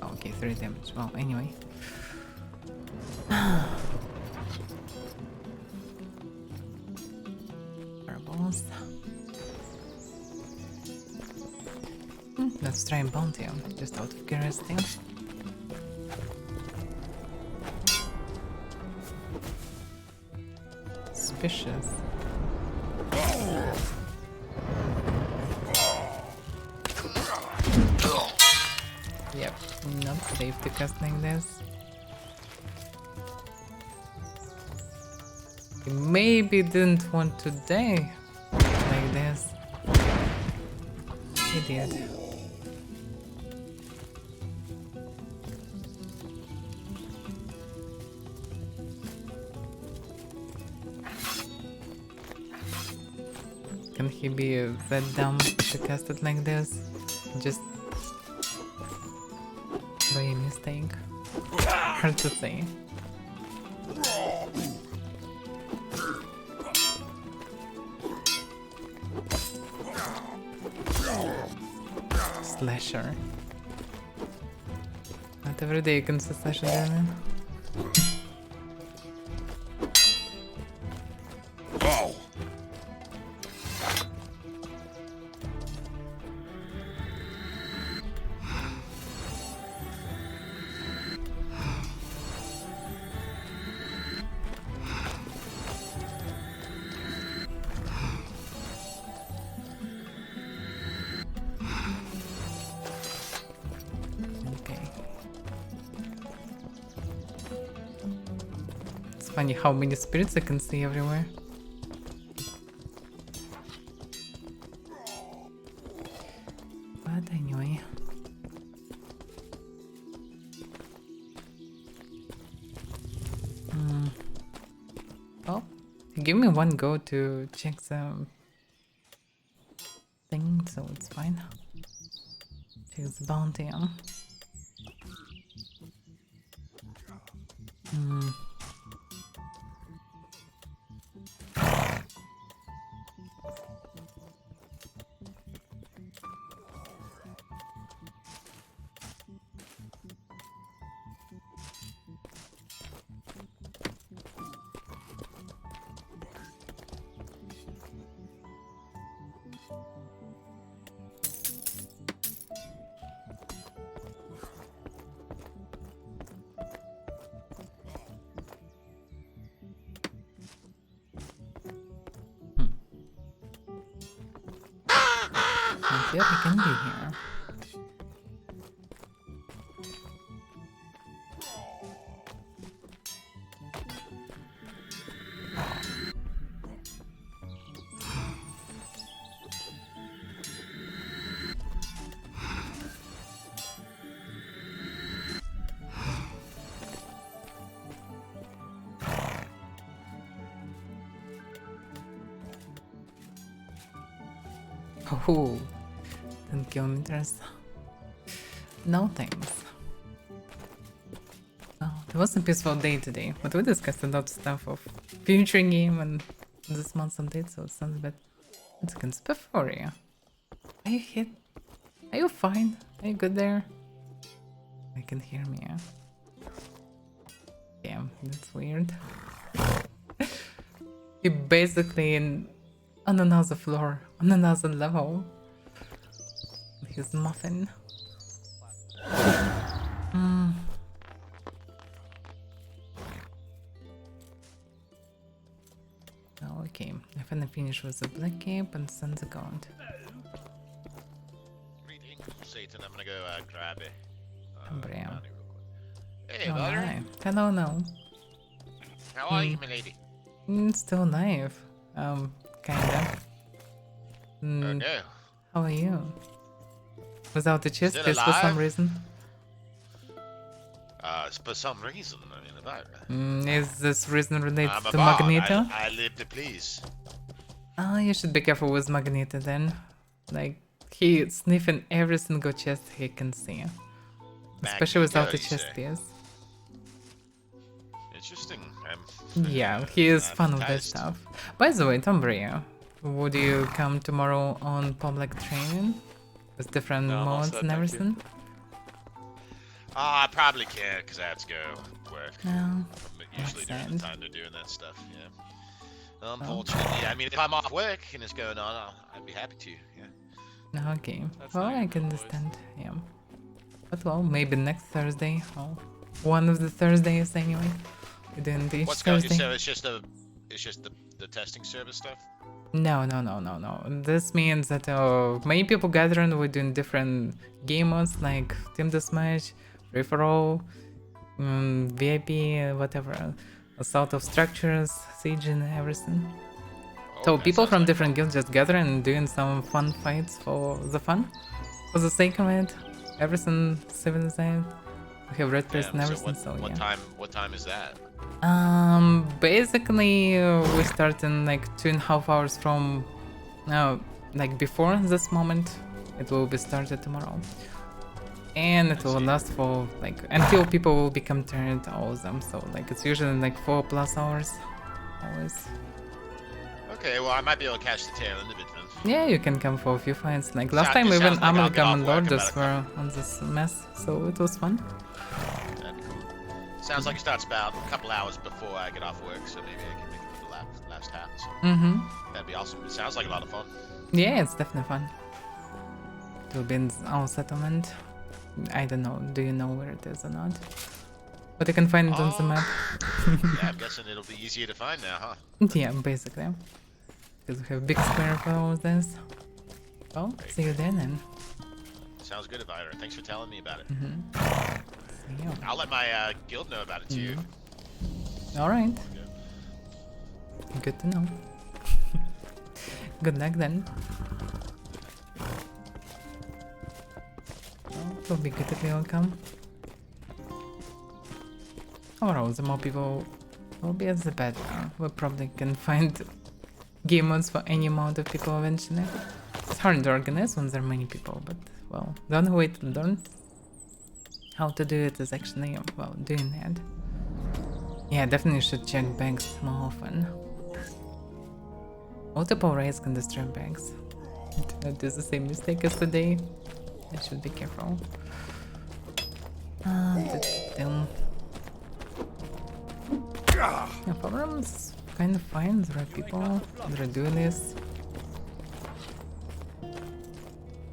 Okay, 3 damage. Well, anyway. Fireballs. Let's try bounty, just out of curiosity. Suspicious. Yep, not safe to cast like this. He maybe didn't want to die like this. He did. Can he be that dumb to cast it like this? Just by a mistake? Hard to say. Slasher. Not every day you can see slasher damage. Funny how many spirits I can see everywhere. But anyway. Well, give me one go to check the thing, so it's fine. Check the bounty. Yep, I can be here. Oh, 10 kilometers. No thanks. Oh, it was a peaceful day today, but we discussed a lot of stuff of future game and this month's update, so it sounds a bit. It's against Avaira. Are you hit? Are you fine? Are you good there? You can hear me, yeah? Damn, that's weird. He basically on another floor, on another level. His muffin. Oh, okay, I finally finished with the black cape and send the count. Greetings, Satan. I'm gonna go grab it. Brea. Money real quick. Hey, Oh, Butter. hi. Hello, no. How are you, my lady? Still naive. Kinda. Oh no. How are you? Without the chest Still piece for some alive? reason. For some reason, I mean, about Is this reason related I'm a to bard. Magneto? I live to please. Oh, you should be careful with Magneto then. Like, he sniffing every single chest he can see. Especially without the Magneto, you chest say? piece. Interesting. Yeah, he is I'm fun with that enticed. stuff. By the way, Tom Brea, would you come tomorrow on public training? With different No, I'm all modes set, and thank you. everything? I probably can't because I have to go work. No. I'm usually Makes during sense. the time they're doing that stuff. Yeah. Unfortunately, I mean, if I'm off work and it's going on, I'd be happy to. Yeah. Okay, That's well, not I even can the voice. understand, yeah. But well, maybe next Thursday, or one of the Thursdays anyway. We didn't each What's going? Thursday. So it's just the testing service stuff. No. This means that many people gathering, we're doing different game modes like Team Deathmatch, Free for All, VIP, whatever, Assault of Structures, Siege, and everything. So Okay, people sounds from like different guilds just gathering and doing some fun fights for the fun, for the sake of it. Everything civilized. We have red press Yeah, and everything, so so what yeah. What time is that? Basically, we start in like 2.5 hours from now, like before this moment. It will be started tomorrow, and it will last for like until people will become tired, all of them. So like it's usually like 4+ hours, always. Okay, well I might be able to catch the tail end of it then. Yeah, you can come for a few fights. Like last Sound- time, it even sounds like I'll get Amalgam off and work Lordus about were on this mess, so it was fun. That'd be cool. Sounds like it starts about a couple hours before I get off work, so maybe I can make it to the last half. So that'd be awesome. It sounds like a lot of fun. Yeah, it's definitely fun. It will be in our settlement. I don't know. Do you know where it is or not? But you can find it on the map. Yeah, I'm guessing it'll be easier to find now, huh? Yeah, basically. Because we have a big square for all of this. Well, see you then. And Sounds good, Avaira. Thanks for telling me about it. see you. I'll let my guild know about it too. All right. Good to know. Good luck then. Well, it will be good if you all come. Overall, the more people will be, the better. We probably can find game modes for any amount of people eventually. It's hard to organize when there are many people, but well, the only way to learn how to do it is actually, well, doing that. Yeah, definitely should check bags more often. Multiple raids can destroy bags. Did not do the same mistake as today. I should be careful. Yeah, problems kind of fine. There are people that are doing this.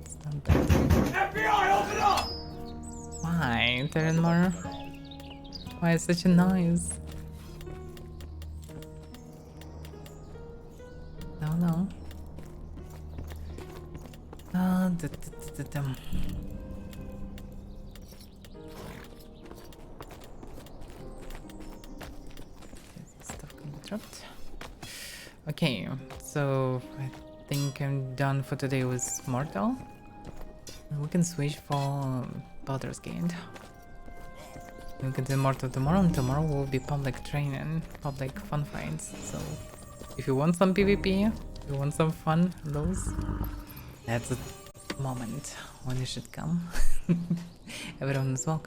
It's not bad. FBI, open up! Why, Terranmore? Why is such a noise? No. Stuff can be dropped. Okay, so I think I'm done for today with Mortal. We can switch for Baldur's Gate. We can do Mortal tomorrow, and tomorrow will be public training, public fun fights. So if you want some PvP, if you want some fun, those, That's the moment when you should come. Everyone is welcome.